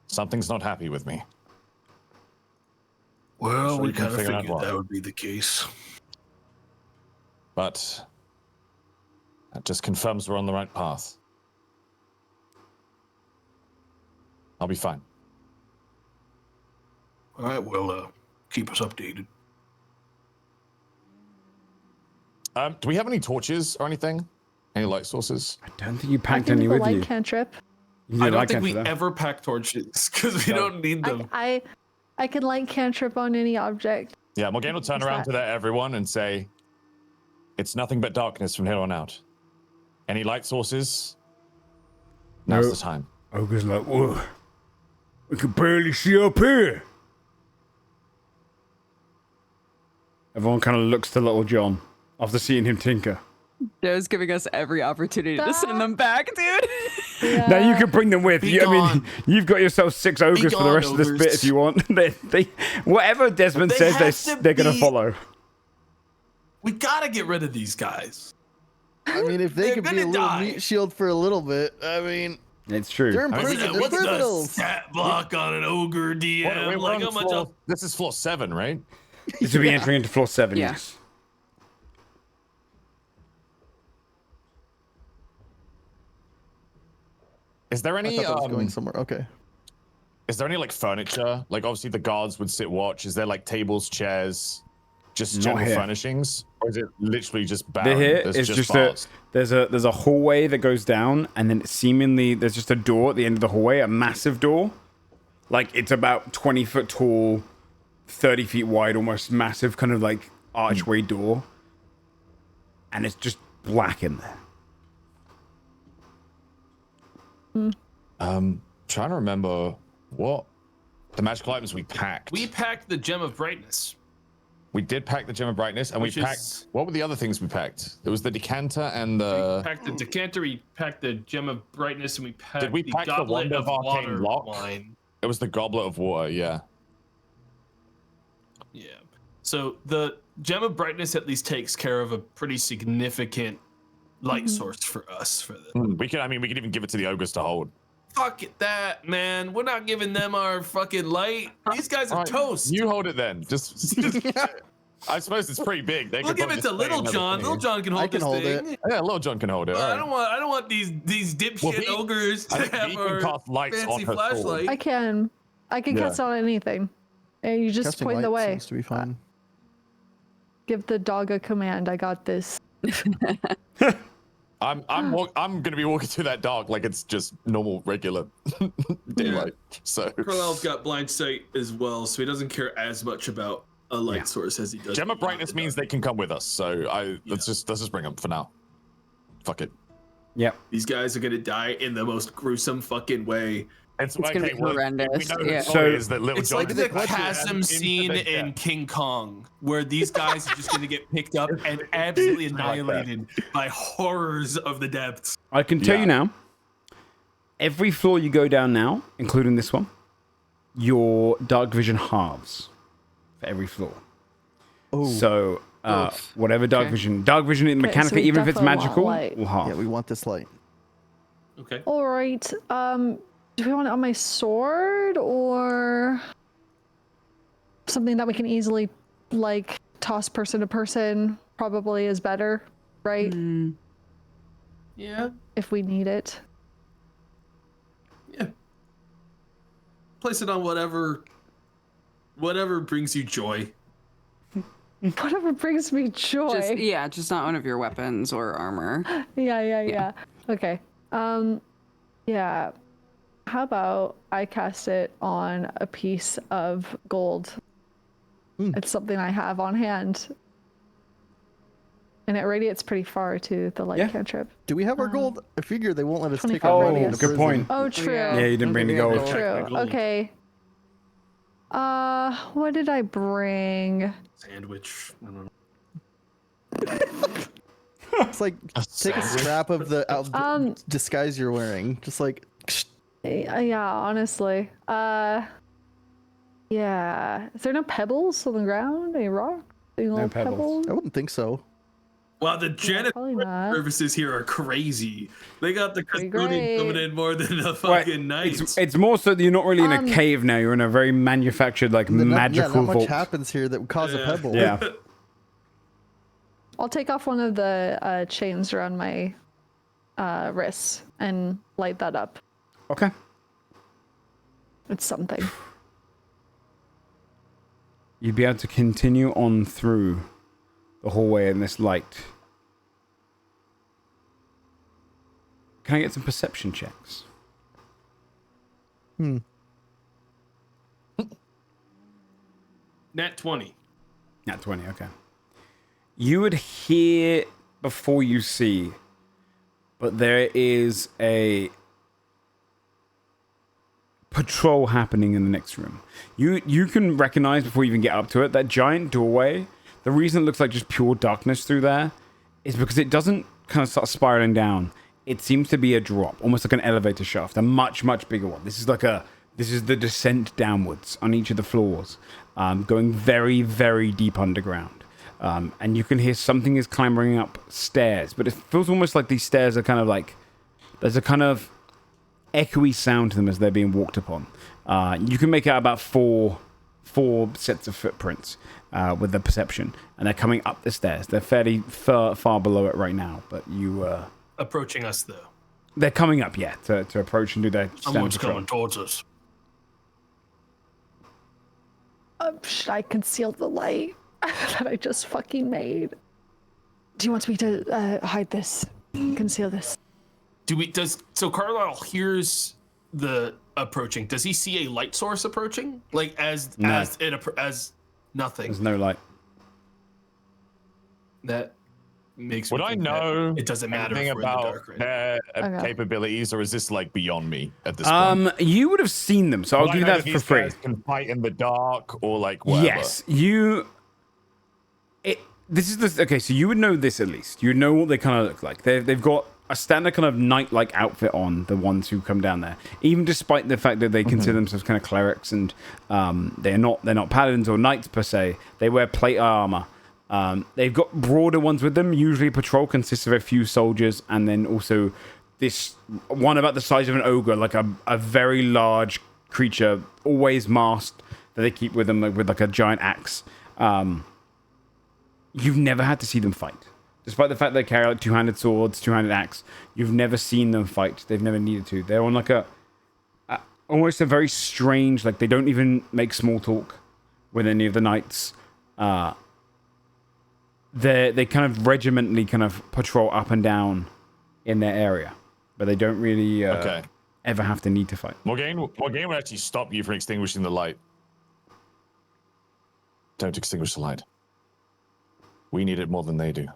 Something's not happy with me. Well, Sure we you can kind of figure out figured why. that would be the case. But that just confirms we're on the right path. I'll be fine. All right, well, keep us updated. Do we have any torches or anything? Any light sources? I don't think you I packed can any do the with light you. cantrip. You can do I the don't light think we cantrip there. ever pack torches because we don't need them. I can light cantrip on any object. Yeah, Morgana will turn What's around that? to everyone and say, "It's nothing but darkness from here on out. Any light sources? Now's No. the time." Ogre's like, whoa, we can barely see up here. Everyone kind of looks to Little John after seeing him tinker. Joe's giving us every opportunity to send them back, dude. Yeah. Now you can bring them with Be you. I mean, gone. you've got yourself 6 ogres for the gone, rest of this bit ogres. if you want. they whatever Desmond They says, have to they're gonna be- follow. We gotta get rid of these guys. I mean, if they They're could be gonna a little die. mean shield for a little bit, I mean, It's true. they're in I mean, prison. They're What's the criminals. stat block on an ogre DM? We're Like, on how much floor, else? this is floor 7, right? This will be entering into floor 7. Yeah. Yes. Is there I any thought that was going somewhere. Okay. is there any like furniture? Like obviously the guards would sit watch. Is there like tables, chairs, just Not general here. furnishings? Or is it literally just barren? They're here. There's It's just bars? there's a hallway that goes down, and then seemingly there's just a door at the end of the hallway, a massive door. Like it's about 20 foot tall, 30 feet wide, almost massive kind of like archway door. And it's just black in there. Trying to remember what the magical items we packed. We packed the gem of brightness. We did pack the gem of brightness, and Which we is- packed. What were the other things we packed? It was the decanter and the. We packed the decanter, we packed the gem of brightness, and we packed we pack the goblet wand of arcane water lock? wine. It was the goblet of water. Yeah. Yeah. So the gem of brightness at least takes care of a pretty significant light source for us for this. We can. I mean, we could even give it to the ogres to hold. Fuck it, that man. We're not giving them our fucking light. These guys are Alright, toast. You hold it then. Just I suppose it's pretty big. They We'll could give probably it just to play Little another John. thing. Little John can hold I can this hold thing. it. Yeah, Little John can hold it. I alright. don't want these dipshit Well, he- ogres I to think have he can our cast lights on fancy her sword. flashlight. I can Yeah. cast on anything. And you just Casting point the light way. seems to be fine. Give the dog a command. I got this. I'm gonna be walking through that dark like it's just normal, regular daylight. So Carlisle's got blind sight as well, so he doesn't care as much about a light source as he does. gem of brightness means they can come with us. So let's just bring them for now. Fuck it. Yep. These guys are gonna die in the most gruesome fucking way. It's gonna be horrendous, We know yeah. the story is that Little It's John like is the clutching chasm into scene the in death. King Kong, where these guys are just gonna get picked up and absolutely annihilated by horrors of the depths. I can tell Yeah. you now, every floor you go down now, including this one, your dark vision halves for every floor. Oh, So whatever dark vision mechanically, we even if it's definitely want magical, light. will halve. yeah, we want this light. Okay. All right. Do we want it on my sword or something that we can easily like toss person to person? Probably is better, right? Yeah. If we need it. Yeah. Place it on whatever brings you joy. Whatever brings me joy. Just not one of your weapons or armor. Yeah. Okay. Yeah. How about I cast it on a piece of gold? It's something I have on hand. And it radiates pretty far to the light cantrip. Do we have our gold? I figure they won't let us take 25 our Oh, money. radius. good point. Oh, true. Yeah, you didn't bring the gold. True. Gold. Okay. What did I bring? Sandwich. I don't know. It's like take a scrap of the disguise you're wearing. Just like Yeah, honestly. Yeah. Is there no pebbles on the ground? Any rocks? Any little pebbles. I wouldn't think so. Wow, the probably not. janitorial services here are crazy. They got the Pretty custodian coming great. in more than the Well, fucking knights. it's more so that you're not really in a cave now. You're in a very manufactured, like magical not much vault. happens here that would cause a pebble. Yeah. I'll take off one of the chains around my wrists and light that up. Okay. It's something. You'd be able to continue on through the hallway in this light. Can I get some perception checks? Nat 20. Nat 20, okay. You would hear before you see, but there is a patrol happening in the next room. You can recognize before you even get up to it that giant doorway. The reason it looks like just pure darkness through there is because it doesn't kind of start spiraling down. It seems to be a drop, almost like an elevator shaft, a much, much bigger one. This is the descent downwards on each of the floors, going very, very deep underground. And you can hear something is clambering up stairs, but it feels almost like these stairs are kind of like, there's a kind of echoey sound to them as they're being walked upon. You can make out about four sets of footprints with the perception, and they're coming up the stairs. They're fairly far below it right now, but you... Approaching us, though. They're coming up, yeah, to approach and do their Someone's standard patrol. coming towards us. Should I conceal the light that I just fucking made? Do you want me to hide this? Conceal this? So Carlisle hears the approaching. Does he see a light source approaching? Like as nothing. There's no light. That makes Would me I think that know it doesn't matter if anything we're in the about dark right now. their Okay. capabilities, or is this like beyond me at this point? You would have seen them, so I'll Would I give you know that for these free. guys can fight in the dark, or like whatever? Yes, okay, so you would know this at least. You would know what they kind of look like. They've got a standard kind of knight-like outfit on, the ones who come down there. Even despite the fact that they consider themselves kind of clerics and they're not paladins or knights per se. They wear plate armor. They've got broader ones with them. Usually a patrol consists of a few soldiers and then also this one about the size of an ogre, like a very large creature, always masked, that they keep with them with like a giant axe. You've never had to see them fight. Despite the fact they carry like two-handed swords, two-handed axe, you've never seen them fight. They've never needed to. They're on like almost a very strange, like they don't even make small talk with any of the knights. They kind of regimentally kind of patrol up and down in their area, but they don't really ever have to need to fight. Morgaine would actually stop you from extinguishing the light. Don't extinguish the light. We need it more than they do.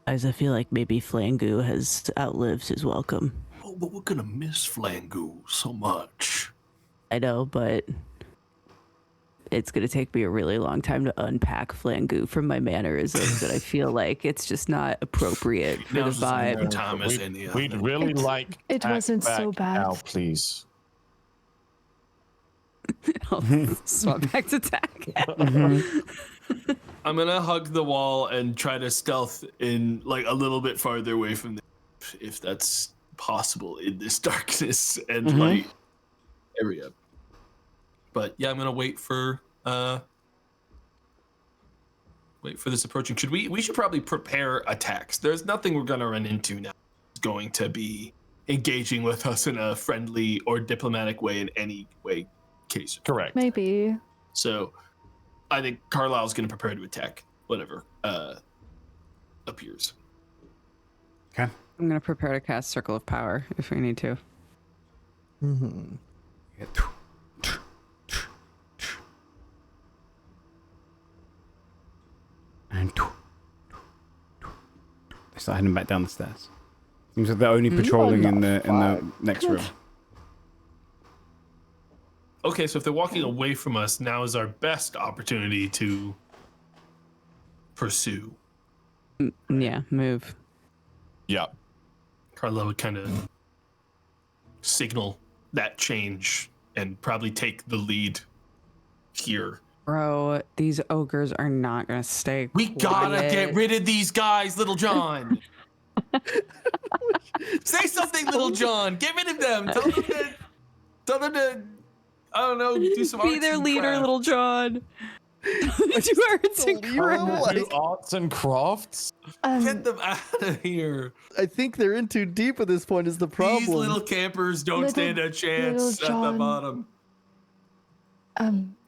Guys, I feel like maybe Flangu has outlived his welcome. Oh, but we're gonna miss Flangu so much. I know, but it's going to take me a really long time to unpack Flangu from my mannerisms, and I feel like it's just not appropriate for the Now's as vibe. good time as any We'd other. really like It Tack wasn't so back bad. now, please. I'll swap back to Tack. I'm gonna hug the wall and try to stealth in like a little bit farther away from them, if that's possible in this darkness and light area. But yeah, I'm gonna wait for this approaching. We should probably prepare attacks. There's nothing we're gonna run into now that's going to be engaging with us in a friendly or diplomatic way in any way case. Correct. Maybe. So I think Carlisle's gonna prepare to attack whatever appears. Okay. I'm gonna prepare to cast Circle of Power if we need to. And they start heading back down the stairs. Seems like they're only patrolling in the next room. Okay, so if they're walking away from us, now is our best opportunity to pursue. Yeah, move. Yeah. Carla would kind of signal that change and probably take the lead here. Bro, these ogres are not gonna stay. We gotta quiet. get rid of these guys, Little John. Say something, Little John. Get rid of them. Tell them to, I don't know, do some Be arts their and leader, crafts. Little John. Do arts and crafts. Do arts and crafts. Get them out of here. I think they're in too deep at this point is the problem. These little campers don't stand a chance at Little the John. bottom.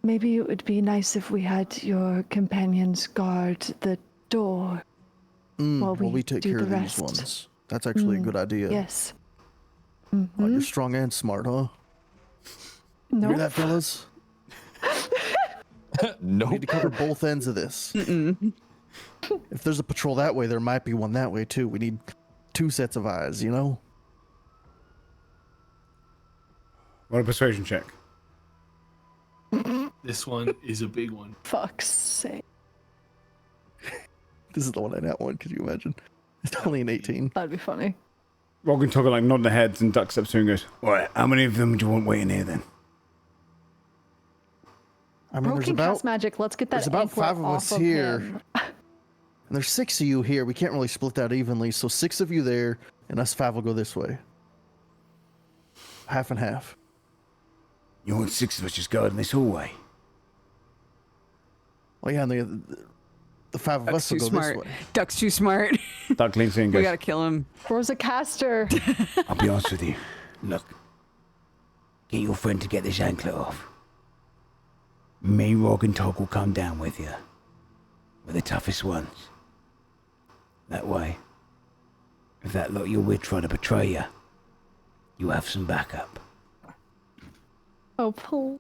Maybe it would be nice if we had your companions guard the door. Well, while we take do care the of rest. these ones. That's actually a good idea. Yes. Oh, you're strong and smart, huh? No. Hear that, fellas? We need to cover both ends of this. If there's a patrol that way, there might be one that way too. We need 2 sets of eyes, you know? What a persuasion check. This one is a big one. Fuck's sake. This is the one I not one. Could you imagine? It's only an 18. That'd be funny. Rogan Toggle like nodding their heads and ducks up to and goes, "Right, how many of them do you want waiting here then?" I mean, Bro there's can about cast magic. Let's get that there's about anklet 5 of us off here. him. And there's 6 of you here. We can't really split that evenly. So 6 of you there, and us 5 will go this way. Half and half. You want 6 of us just guarding this hallway? Well, yeah, and the 5 of Duck's us will too go smart. this way. Duck's too smart. Duck leans in and We goes, gotta kill him. Bro's a caster. I'll be honest with you. Look, get your friend to get this anklet off. Me, Rog, and Tog will come down with you. We're the toughest ones. That way, if that lot you're with try to betray you, you have some backup. Oh, please.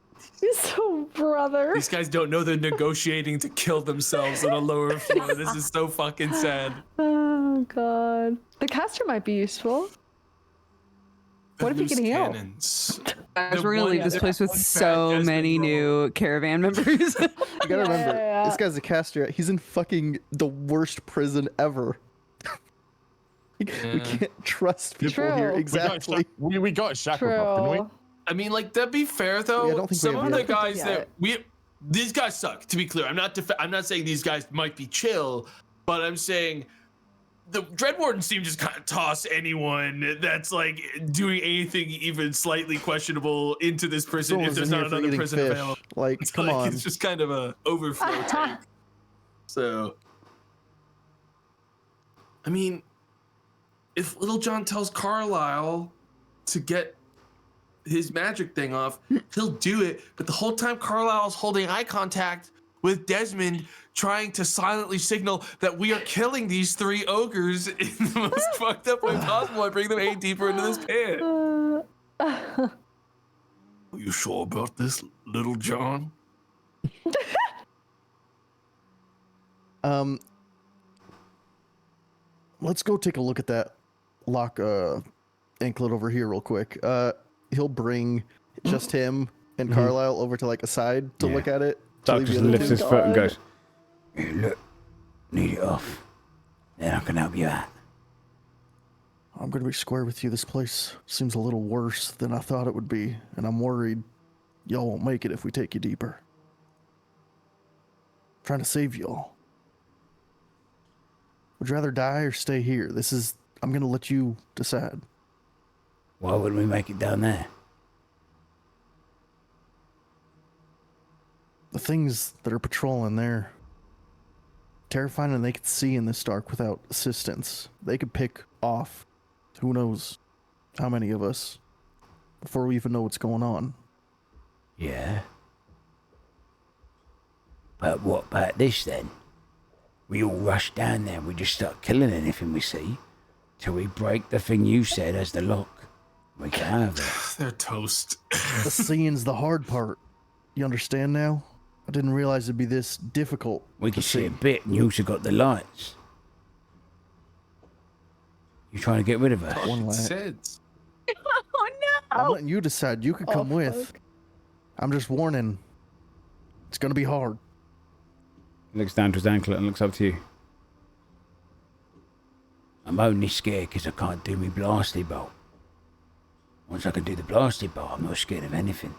Oh, brother. These guys don't know they're negotiating to kill themselves on a lower floor. This is so fucking sad. Oh, God. The caster might be useful. What if he can Loose heal? cannons. Guys, The we're gonna one- leave this place with one so fat many Desmond new caravan members. You gotta remember, Yeah. this guy's a caster. He's in fucking the worst prison ever. We can't trust people True. here. We Exactly. We got Shackleton, didn't we? True. I mean, like, to be fair though, Yeah, I don't think we some have of the yet. guys Yeah. that these guys suck. To be clear, I'm not saying these guys might be chill, but I'm saying the Dread Wardens team just kind of toss anyone that's like doing anything even slightly questionable into this prison if Someone's there's in not here for another eating prison fish. available. Like, It's come like, on. It's just kind of a overflow tank. So, I mean, if Little John tells Carlisle to get his magic thing off, he'll do it. But the whole time Carlisle's holding eye contact with Desmond, trying to silently signal that we are killing these 3 ogres in the most fucked up way possible and bring them 8 deeper into this pit. Are you sure about this, Little John? Let's go take a look at that lock anklet over here real quick. He'll bring just him and Carlisle over to like a side to Yeah. look at it. to Duck leave the just other lifts two. his foot and goes, Here, look, need it off. Then I can help you out. I'm gonna be square with you. This place seems a little worse than I thought it would be, and I'm worried y'all won't make it if we take you deeper. I'm trying to save y'all. Would you rather die or stay here? I'm gonna let you decide. Why wouldn't we make it down there? The things that are patrolling there, terrifying, and they could see in this dark without assistance. They could pick off who knows how many of us before we even know what's going on. Yeah. But what about this then? We all rush down there and we just start killing anything we see till we break the thing you said as the lock. We can have it. They're toast. The seeing's the hard part. You understand now? I didn't realize it'd be this difficult. We to can see a bit and you also got the lights. You trying to get rid of her? One light. Sense. Oh no! I'm letting you decide. You could come with. fuck. I'm just warning. It's gonna be hard. He looks down to his anklet and looks up to you. I'm only scared because I can't do me blasty bolt. Once I can do the blasted bar, I'm not scared of anything.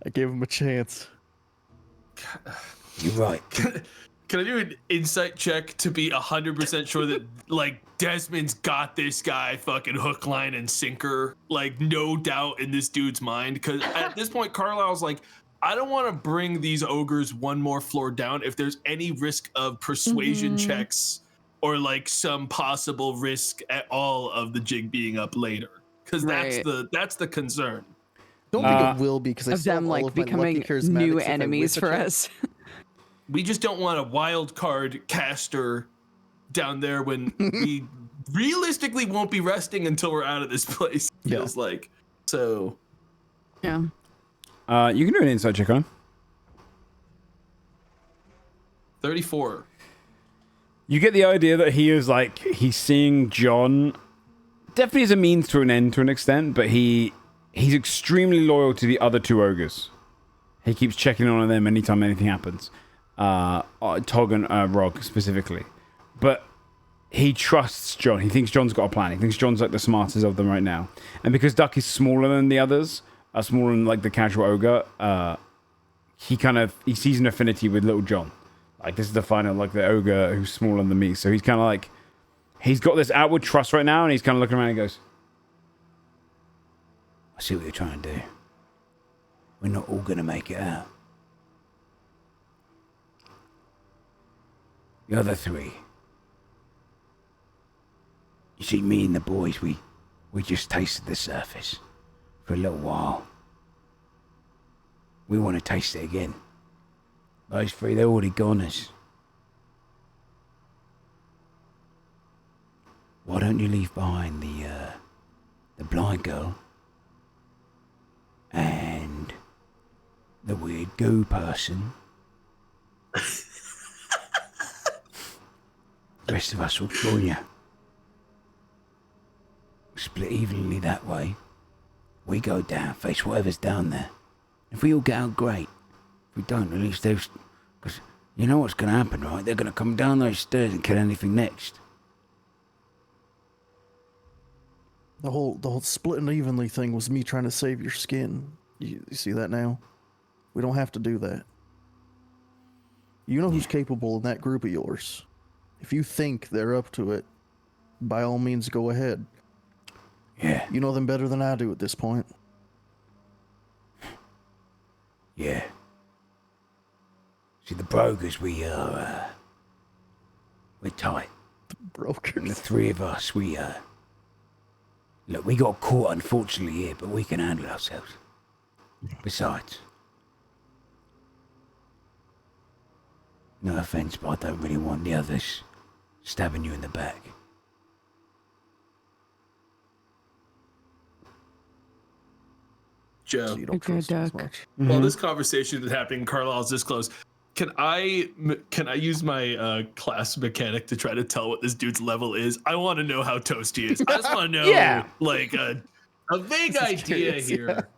I gave him a chance. You're right. Can I do an insight check to be 100% sure that like Desmond's got this guy fucking hook, line, and sinker? Like no doubt in this dude's mind. Because at this point, Carlisle's like, I don't want to bring these ogres one more floor down if there's any risk of persuasion checks or like some possible risk at all of the jig being up later. Because that's the concern. Don't think it will be because I Of still them have all like of my becoming lucky charismatics new if I enemies whip a for check. us. We just don't want a wild card caster down there when we realistically won't be resting until we're out of this place. Feels like so. Yeah. You can do an insight check on him. 34. You get the idea that he is like, he's seeing John definitely as a means to an end to an extent, but he's extremely loyal to the other two ogres. He keeps checking on them anytime anything happens. Tog and Rog specifically. But he trusts John. He thinks John's got a plan. He thinks John's like the smartest of them right now. And because Duck is smaller than the others, smaller than like the casual ogre, he sees an affinity with little John. Like this is the final, like the ogre who's smaller than me. So he's kind of like, he's got this outward trust right now, and he's kind of looking around and goes, I see what you're trying to do. We're not all going to make it out. The other three. You see, me and the boys, we just tasted the surface for a little while. We want to taste it again. Those three, they're already goners. Why don't you leave behind the blind girl and the weird goo person? The rest of us will join you. Split evenly that way. We go down, face whatever's down there. If we all get out, great. If we don't, at least there's... Because you know what's going to happen, right? They're going to come down those stairs and kill anything next. The whole splitting evenly thing was me trying to save your skin. You see that now? We don't have to do that. You know who's capable in that group of yours. If you think they're up to it, by all means go ahead. Yeah. You know them better than I do at this point. Yeah. See, the brokers, we're tight. The brokers. And the three of us, look, we got caught unfortunately here, but we can handle ourselves. Besides, no offense, but I don't really want the others stabbing you in the back. Joe, So you don't trust them as Duck. much. while this conversation is happening, Carlisle's this close. Can I use my class mechanic to try to tell what this dude's level is? I want to know how toast he is. I just want to know, Yeah. like a vague idea curious, here.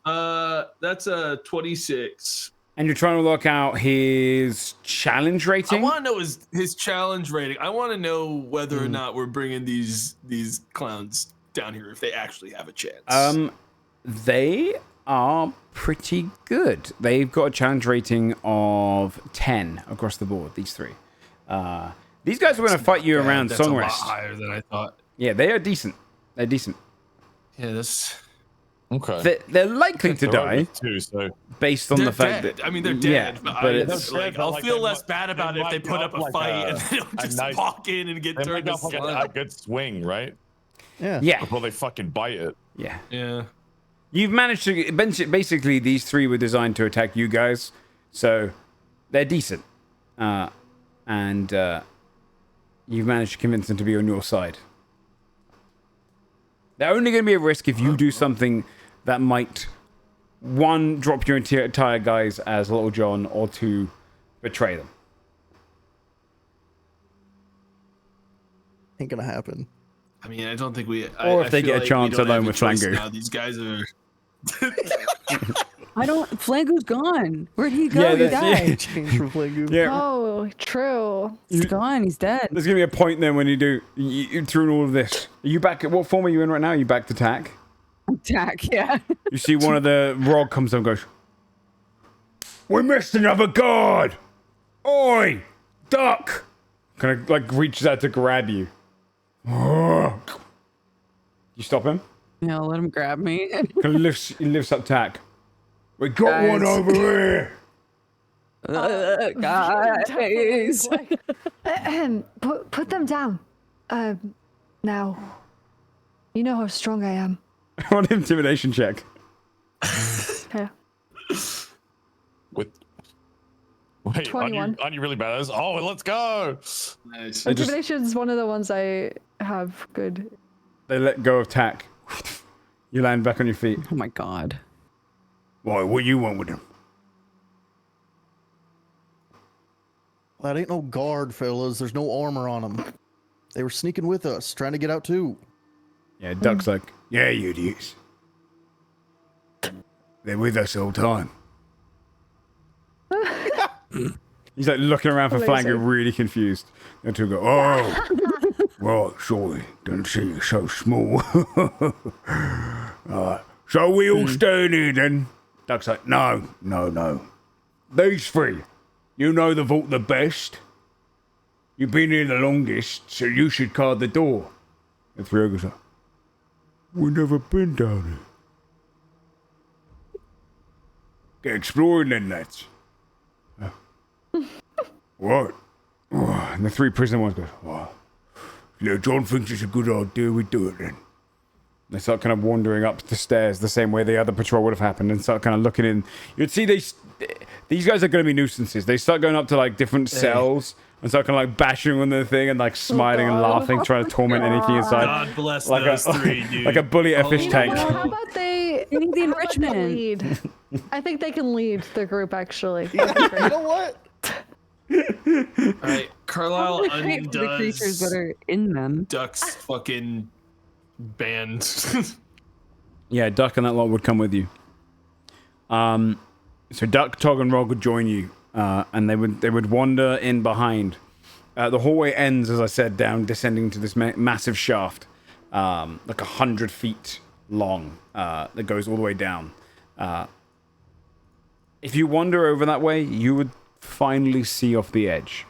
That's a 26. and you're trying to work out his challenge I rating. want to know his challenge rating. I want to know whether or not we're bringing these clowns down here if they actually have a chance. They are pretty good. They've got a challenge rating of 10 across the board, these three. These guys are going to fight you around That's song a lot rest. higher than I thought. Yeah, they are decent. They're decent. Yeah, that's. Okay. They're likely to They're die over two, so based on They're the fact dead. that... I mean, they're Yeah, dead. but it's it's... like I'll Like, feel they less might- bad about they it if they might put go up a up like fight a- and they don't a just nice- walk in and get they turned make to up like slime. a good swing, right? Yeah. Yeah, Before they fucking bite it. yeah. Yeah. You've managed to... Basically, these three were designed to attack you guys, so they're decent. And you've managed to convince them to be on your side. They're only going to be a risk if you do something that might, one, drop your entire guys as Little John, or two, betray them. Ain't gonna happen. I mean, I don't think we. Or if they feel get a like chance we don't alone have with choice Flangu. now. These guys are. I don't. Flangu's gone. Where'd he go? Yeah, He that's- died. yeah. Change from Flangu. Yeah. Oh, true. He's gone. He's dead. There's gonna be a point then when you do through all of this. Are you back? What form are you in right now? Are you back to tack? Attack. Yeah. You see one of the Rog comes up and goes, "We missed another guard! Oi! Duck!" Kind of like reaches out to grab you. You stop him? Yeah, let him grab me. Kind of lifts up tack. We got Guys. one over here! Guys. Put them down. Now. You know how strong I am. On an intimidation check. Yeah. With wait, 21. aren't you really bad at this? Oh, let's go! Nice. Intimidation is one of the ones I have good. They let go of tack. You land back on your feet. Oh my god. Why, what you want with him? That ain't no guard, fellas. There's no armor on them. They were sneaking with us, trying to get out too. Yeah, Duck's like, Yeah, you idiots. They're with us all the time. he's like looking around for Amazing. Flango, really confused. The two go, "Oh, Right, sorry. Didn't see you so small. So we all staying here then? Duck's like, no. These three, you know the vault the best. You've been here the longest, so you should guard the door. the three ogres like, We never been down here. Get exploring then, lads. What? and the three prisoner ones go, Well, John thinks it's a good idea, we do it then. they start kind of wandering up the stairs the same way the other patrol would have happened and start kind of looking in. You'd see these guys are going to be nuisances. They start going up to like different cells and start kind of like bashing on the thing and like smiling and God. laughing, trying to torment anything inside. God bless Like those a, three, dude. like a bully at a fish Oh. tank. Well, how about they? They need the how about they enrichment. lead? I think they can lead the group actually. You know what? All right, Carlisle Great for the creatures that undoes are in them. Duck's fucking band. Yeah, Duck and that lot would come with you. So Duck, Tog, and Rog would join you, and they would wander in behind. The hallway ends, as I said, down, descending to this massive shaft, like 100 feet long, that goes all the way down. If you wander over that way, you would finally see off the edge,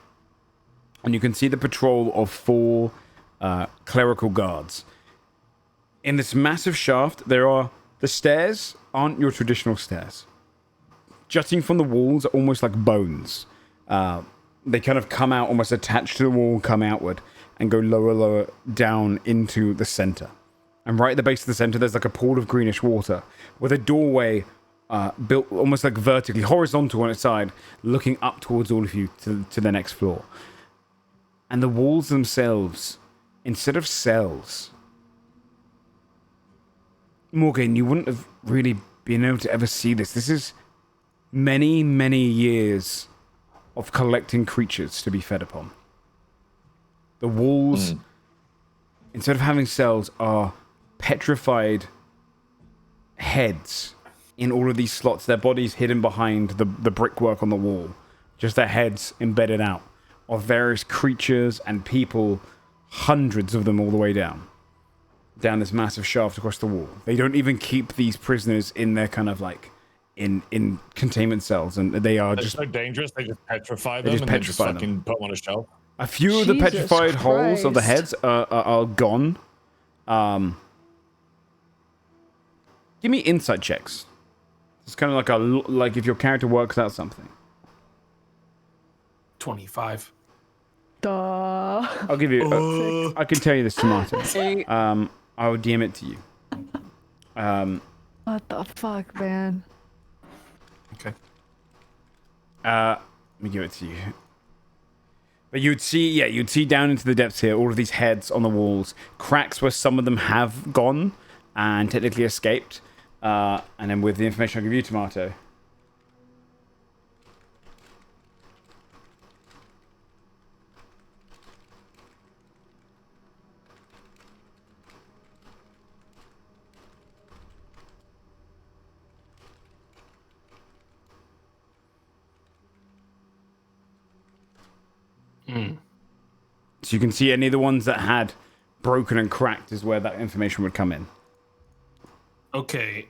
and you can see the patrol of 4 clerical guards. In this massive shaft, the stairs aren't your traditional stairs. Jutting from the walls are almost like bones. They kind of come out, almost attached to the wall, come outward, and go lower down into the center. And right at the base of the center, there's like a pool of greenish water with a doorway built almost like vertically, horizontal on its side, looking up towards all of you to the next floor. And the walls themselves, instead of cells, Morgan, you wouldn't have really been able to ever see this. This is many, many years of collecting creatures to be fed upon. The walls, instead of having cells, are petrified heads in all of these slots, their bodies hidden behind the brickwork on the wall. Just their heads embedded out of various creatures and people, hundreds of them all the way down this massive shaft across the wall. They don't even keep these prisoners in their kind of like in containment cells, and they are They're just so dangerous. They just petrify They them just and then just petrify fucking put them on a shelf. a few of the Jesus petrified holes of the Christ. heads are gone. Give me insight checks. It's kind of like if your character works out something. 25. Duh. I'll give you. I can tell you this, Tomato. Hey, I will DM it to you. What the fuck, man? Okay. Let me give it to you. But you'd see down into the depths here, all of these heads on the walls, cracks where some of them have gone and technically escaped. And then with the information I'll give you, Tomato. So you can see any of the ones that had broken and cracked is where that information would come in. Okay.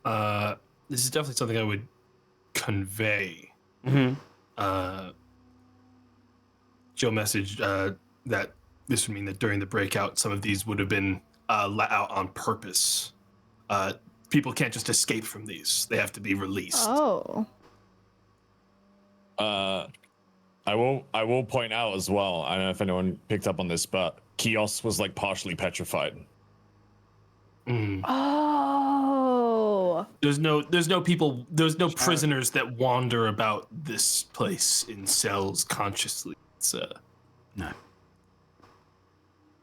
This is definitely something I would convey. Joe messaged that this would mean that during the breakout, some of these would have been let out on purpose. People can't just escape from these; they have to be released. Oh. I will point out as well. I don't know if anyone picked up on this, but Kios was like partially petrified. Oh. There's no prisoners that wander about this place in cells consciously. It's No.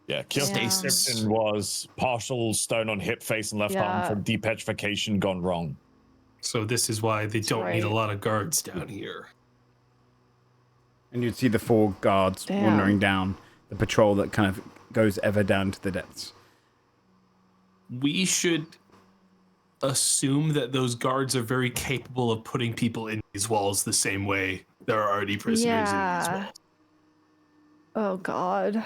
Yeah, Kios' description was partial stone on hip, face, and left arm from depetrification gone wrong. So this is why they don't need a lot of guards down here. And you'd see the 4 guards wandering down the patrol that kind of goes ever down to the depths. We should assume that those guards are very capable of putting people in these walls the same way there are already prisoners in these walls. Oh, God.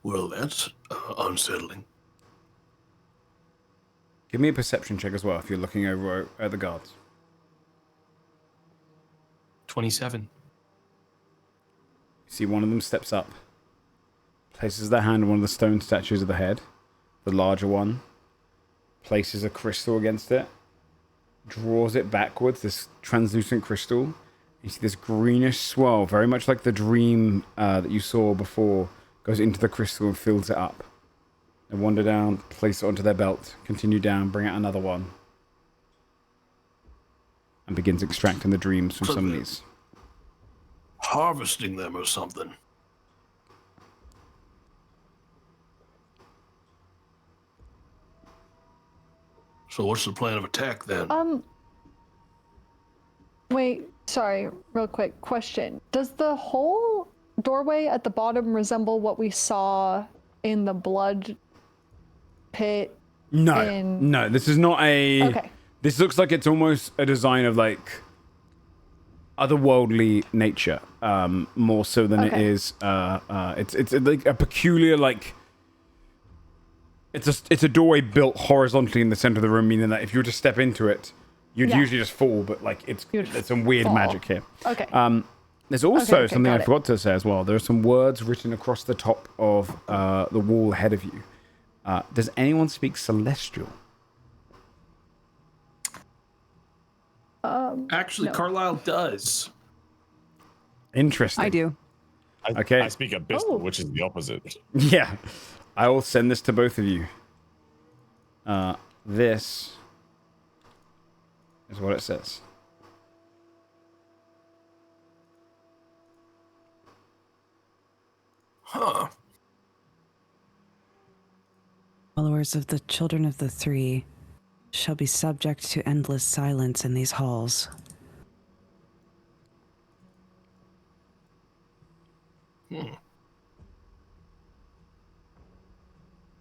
Well, that's unsettling. Give me a perception check as well if you're looking over at the guards. 27. You see one of them steps up, places their hand on one of the stone statues of the head, the larger one, places a crystal against it, draws it backwards, this translucent crystal. You see this greenish swirl, very much like the dream that you saw before, goes into the crystal and fills it up. They wander down, place it onto their belt, continue down, bring out another one, and begins extracting the dreams from some of these. Harvesting them or something. So what's the plan of attack then? Wait, sorry, real quick question. Does the whole doorway at the bottom resemble what we saw in the blood pit? No, this is not a... Okay. This looks like it's almost a design of, like, otherworldly nature, more so than it is... it's like a peculiar, like... It's a doorway built horizontally in the center of the room, meaning that if you were to step into it, you'd usually just fall, but, like, there's some weird magic here. Okay. There's also something I got it. forgot to say as well. There are some words written across the top of the wall ahead of you. Does anyone speak Celestial? Actually, no. Carlisle does. Interesting. I do. Okay. I speak Abyssal, which is the opposite. Yeah. I will send this to both of you. This is what it says. Huh. Followers of the Children of the Three shall be subject to endless silence in these halls.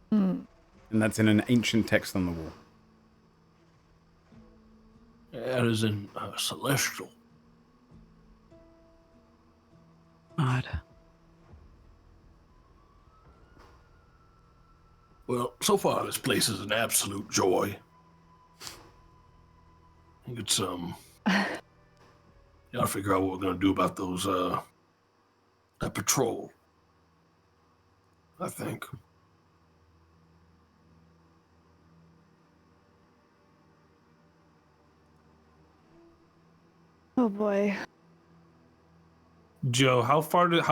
And that's in an ancient text on the wall. That is in Celestial. Odd. Well, so far this place is an absolute joy. I think it's gotta figure out what we're gonna do about those that patrol. I think. Oh boy. Joe, how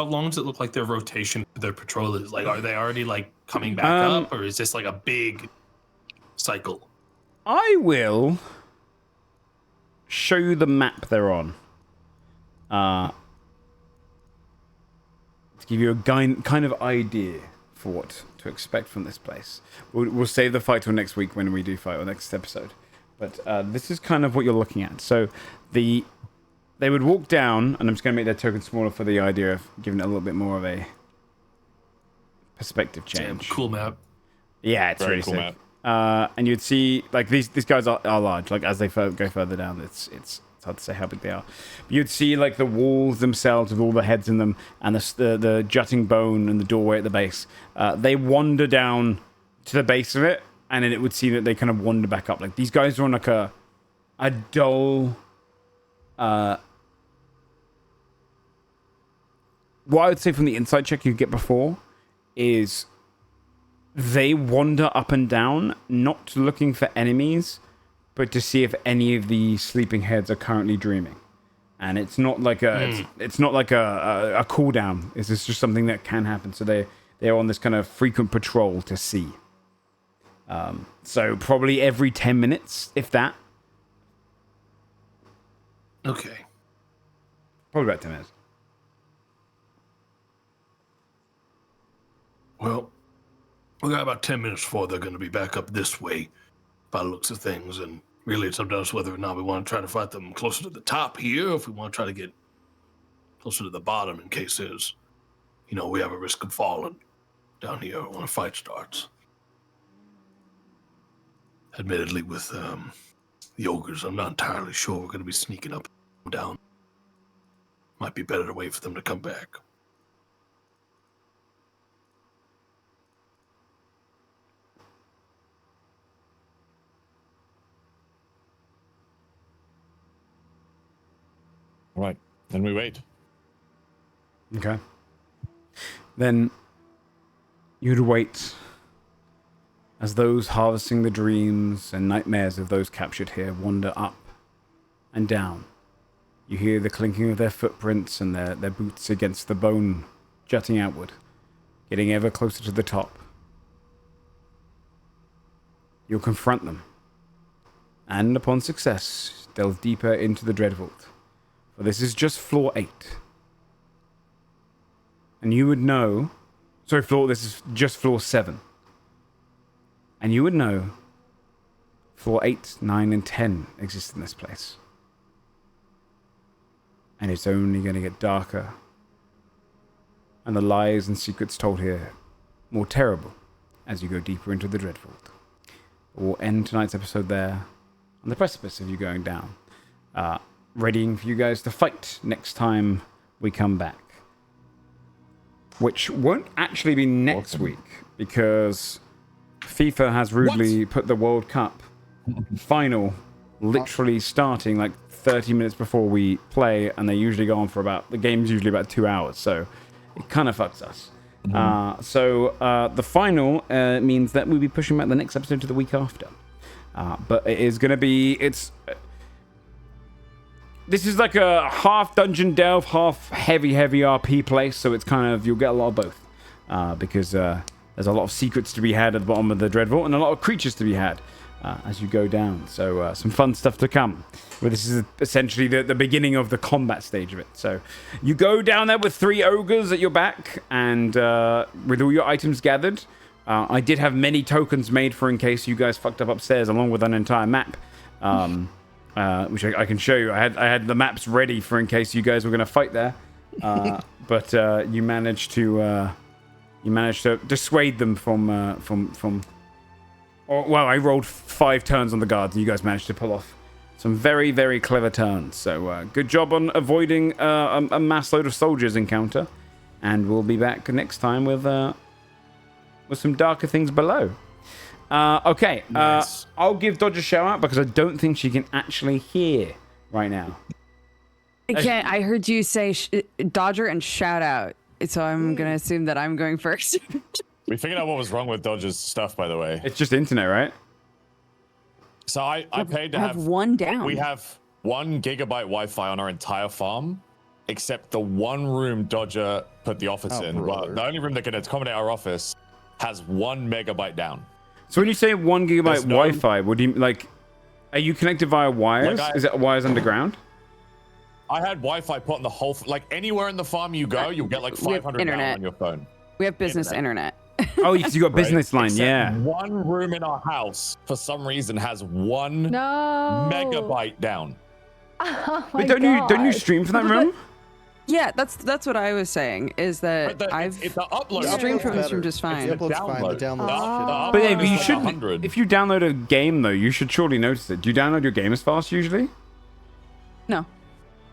long does it look like their rotation for their patrol is? Like, are they already like coming back up, or is this like a big cycle? I will show you the map they're on. To give you a kind of idea for what to expect from this place. We'll save the fight till next week when we do fight, or next episode. But this is kind of what you're looking at. So they would walk down, and I'm just going to make their token smaller for the idea of giving it a little bit more of a perspective change. Damn, cool map. Yeah, it's Very really cool sick. and you'd see like these guys are large. Like as they go further down, it's hard to say how big they are. But you'd see like the walls themselves with all the heads in them, and the jutting bone and the doorway at the base. They wander down to the base of it, and then it would seem that they kind of wander back up. Like these guys are on like a dull. What I would say from the inside check you get before is they wander up and down, not looking for enemies, but to see if any of the sleeping heads are currently dreaming. And it's not like it's not like a cooldown. It's just something that can happen. So they're on this kind of frequent patrol to see. So probably every 10 minutes, if that. Okay. Probably about 10 minutes. Well, we got about 10 minutes before they're going to be back up this way by the looks of things. And really, it's up to us whether or not we want to try to fight them closer to the top here, or if we want to try to get closer to the bottom in case there's, we have a risk of falling down here when a fight starts. Admittedly, with the ogres, I'm not entirely sure we're going to be sneaking up and down. Might be better to wait for them to come back. Right. Then we wait. Okay. Then you'd wait as those harvesting the dreams and nightmares of those captured here wander up and down. You hear the clinking of their footprints and their boots against the bone jutting outward, getting ever closer to the top. You'll confront them, and upon success, delve deeper into the Dread Vault. For this is just floor 8. And you would know... this is just floor 7. And you would know floor 8, 9, and 10 exist in this place. And it's only going to get darker. And the lies and secrets told here more terrible as you go deeper into the Dread Vault. We'll end tonight's episode there, on the precipice of you going down. Readying for you guys to fight next time we come back. Which won't actually be next week, because FIFA has rudely put the World Cup final literally starting like 30 minutes before we play, and they usually go on for the game's usually about 2 hours, so it kind of fucks us. The final means that we'll be pushing back the next episode to the week after. But it is going to be... This is like a half dungeon delve, half heavy RP place, so it's kind of... You'll get a lot of both. Because there's a lot of secrets to be had at the bottom of the Dread Vault, and a lot of creatures to be had as you go down. So some fun stuff to come. But this is essentially the beginning of the combat stage of it. So you go down there with 3 ogres at your back, and with all your items gathered. I did have many tokens made for in case you guys fucked up upstairs, along with an entire map. Which I can show you. I had the maps ready for in case you guys were going to fight there, but you managed to dissuade them from. I rolled 5 turns on the guards, and you guys managed to pull off some very, very clever turns. So good job on avoiding a mass load of soldiers encounter, and we'll be back next time with some darker things below. Okay, nice. I'll give Dodge a shout out because I don't think she can actually hear right now. Okay, I heard you say Dodger and shout out, so I'm going to assume that I'm going first. We figured out what was wrong with Dodge's stuff, by the way. It's just internet, right? So I paid to have one down. We have 1 gigabyte Wi-Fi on our entire farm, except the one room Dodger put the office in. Well, the only room that can accommodate our office has 1 megabyte down. So when you say 1 gigabyte Wi-Fi, what do you like? Are you connected via wires? Is it wires underground? I had Wi-Fi put on the whole, like anywhere in the farm you go, you'll get like 500 down on your phone. We have business internet. Oh, because you got business line, Except yeah. One room in our house, for some reason, has 1 megabyte down. Oh my Wait, don't you stream from that room? Yeah, that's what I was saying. Is that I've the upload streamed from this better. room just fine. The upload's fine. The download's But yeah, is you like should. 100. If you download a game though, you should surely notice it. Do you download your game as fast usually? No.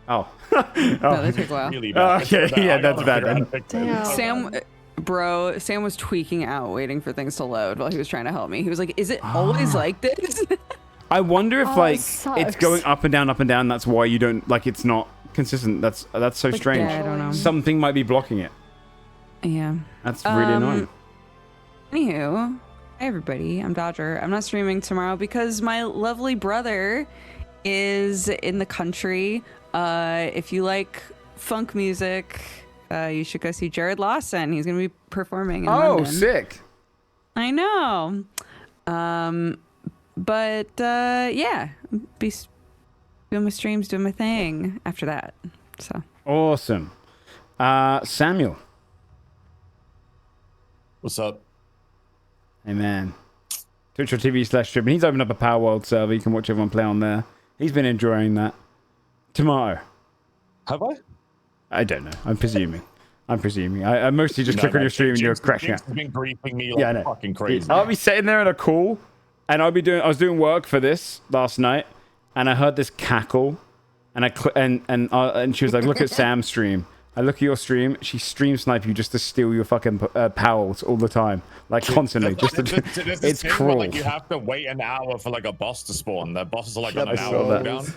Oh. No, they take a while. Really bad. Okay, It's bad. yeah, I that's gotta bad figure then. out a fix. Sam was tweaking out, waiting for things to load while he was trying to help me. He was like, "Is it always like this?" I wonder if Oh, like it sucks. it's going up and down, up and down. That's why you don't like. It's not consistent. That's so strange. yeah, I don't know. Something might be blocking it. Yeah. That's really annoying. Anywho, hey everybody, I'm Dodger. I'm not streaming tomorrow because my lovely brother is in the country. If you like funk music, you should go see Jared Lawson. He's gonna be performing in London. Sick. I know. But yeah, be doing my streams, doing my thing after that. So Awesome. Samuel. What's up? Hey man. Twitch.tv/Strippin. He's opened up a Power World server. You can watch everyone play on there. He's been enjoying that. Tomato. Have I? I don't know. I'm presuming. I mostly just click on your stream and you're crashing out. He's been griefing me Yeah, I like know. fucking crazy. I'll be sitting there in a call, and I was doing work for this last night, and I heard this cackle, and and she was like, "Look at Sam's stream." I look at your stream. She stream snipe you just to steal your fucking powers all the time, like constantly. Just to, There's this it's thing where, cruel. like, you have to wait an hour for like a boss to spawn. The bosses are like on I an saw hour that. cooldown.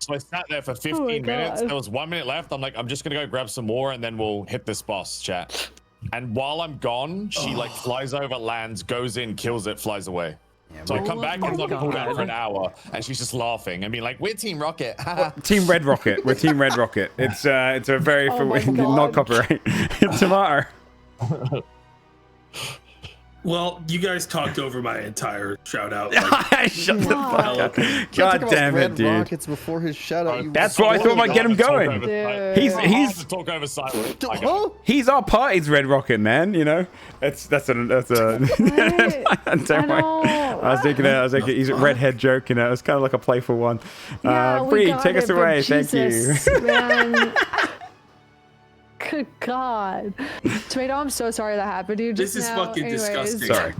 So I sat there for 15 Oh my minutes. God. There was 1 minute left. I'm like, I'm just gonna go grab some more and then we'll hit this boss, chat. And while I'm gone, she like flies over, lands, goes in, kills it, flies away. So I come back and like cooldown for an hour, and she's just laughing and being like, "We're Team Rocket." Team Red Rocket. We're Team Red Rocket. It's a very Oh my not God. copyright. Tomato. Well, you guys talked over my entire shout out. Shut the fuck up. Can't God talk about damn it, Red dude. Rockets before his shout out. You That's what I thought might get him going. Dude. He's He's to talk over silent. I got it. Oh, He's our party's Red Rocket, man. You know, that's a. Don't worry. I was thinking he's a redhead joke. You know, it's kind of like a playful one. Yeah, we Bree, got take us it, but away. Thank you. Jesus, man. Good God. Tomato, I'm so sorry that happened to you just This is now. fucking Anyways, disgusting. Sorry,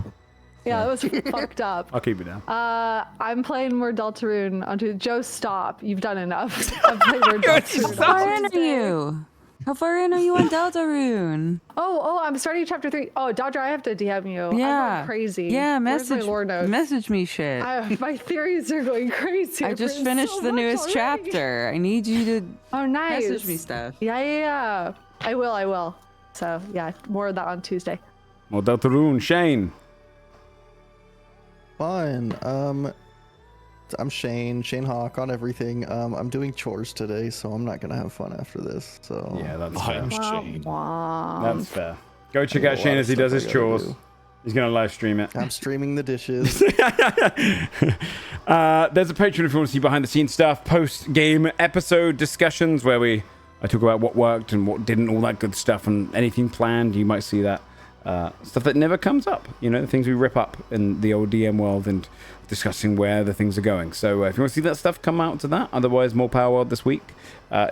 Yeah, that was fucked up. I'll keep it down. I'm playing more Deltarune onto Joe. Stop! You've done enough. I'm playing more Deltarune. how far in are you? How far in are you on Deltarune? Oh, I'm starting chapter 3. Oh, Dodger, I have to DM you. I'm Yeah. going crazy. Yeah, Where's my message lore notes? message me shit. My theories are going crazy. I I've just written finished so the much newest already. chapter. I need you to Oh, nice. message me stuff. Yeah. I will. So, yeah, more of that on Tuesday. Well, Deltarune, Shane. fine. I'm ShayneHawke on everything. I'm doing chores today, so I'm not gonna have fun after this. So Yeah, that's fair. I'm Shane. That's fair. Go check out Shane as he does his chores. He's gonna live stream it. I'm streaming the dishes. There's a Patreon if you want to see behind the scenes stuff, post game episode discussions where I talk about what worked and what didn't, all that good stuff, and anything planned. You might see that stuff that never comes up. You know, the things we rip up in the old DM world and discussing where the things are going. So if you want to see that stuff, come out to that. Otherwise, more Power World this week.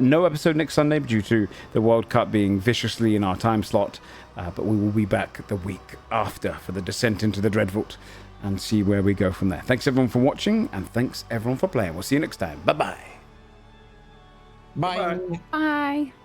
No episode next Sunday due to the World Cup being viciously in our time slot. But we will be back the week after for the descent into the Dreadvault and see where we go from there. Thanks everyone for watching, and thanks everyone for playing. We'll see you next time. Bye-bye. Bye. Bye.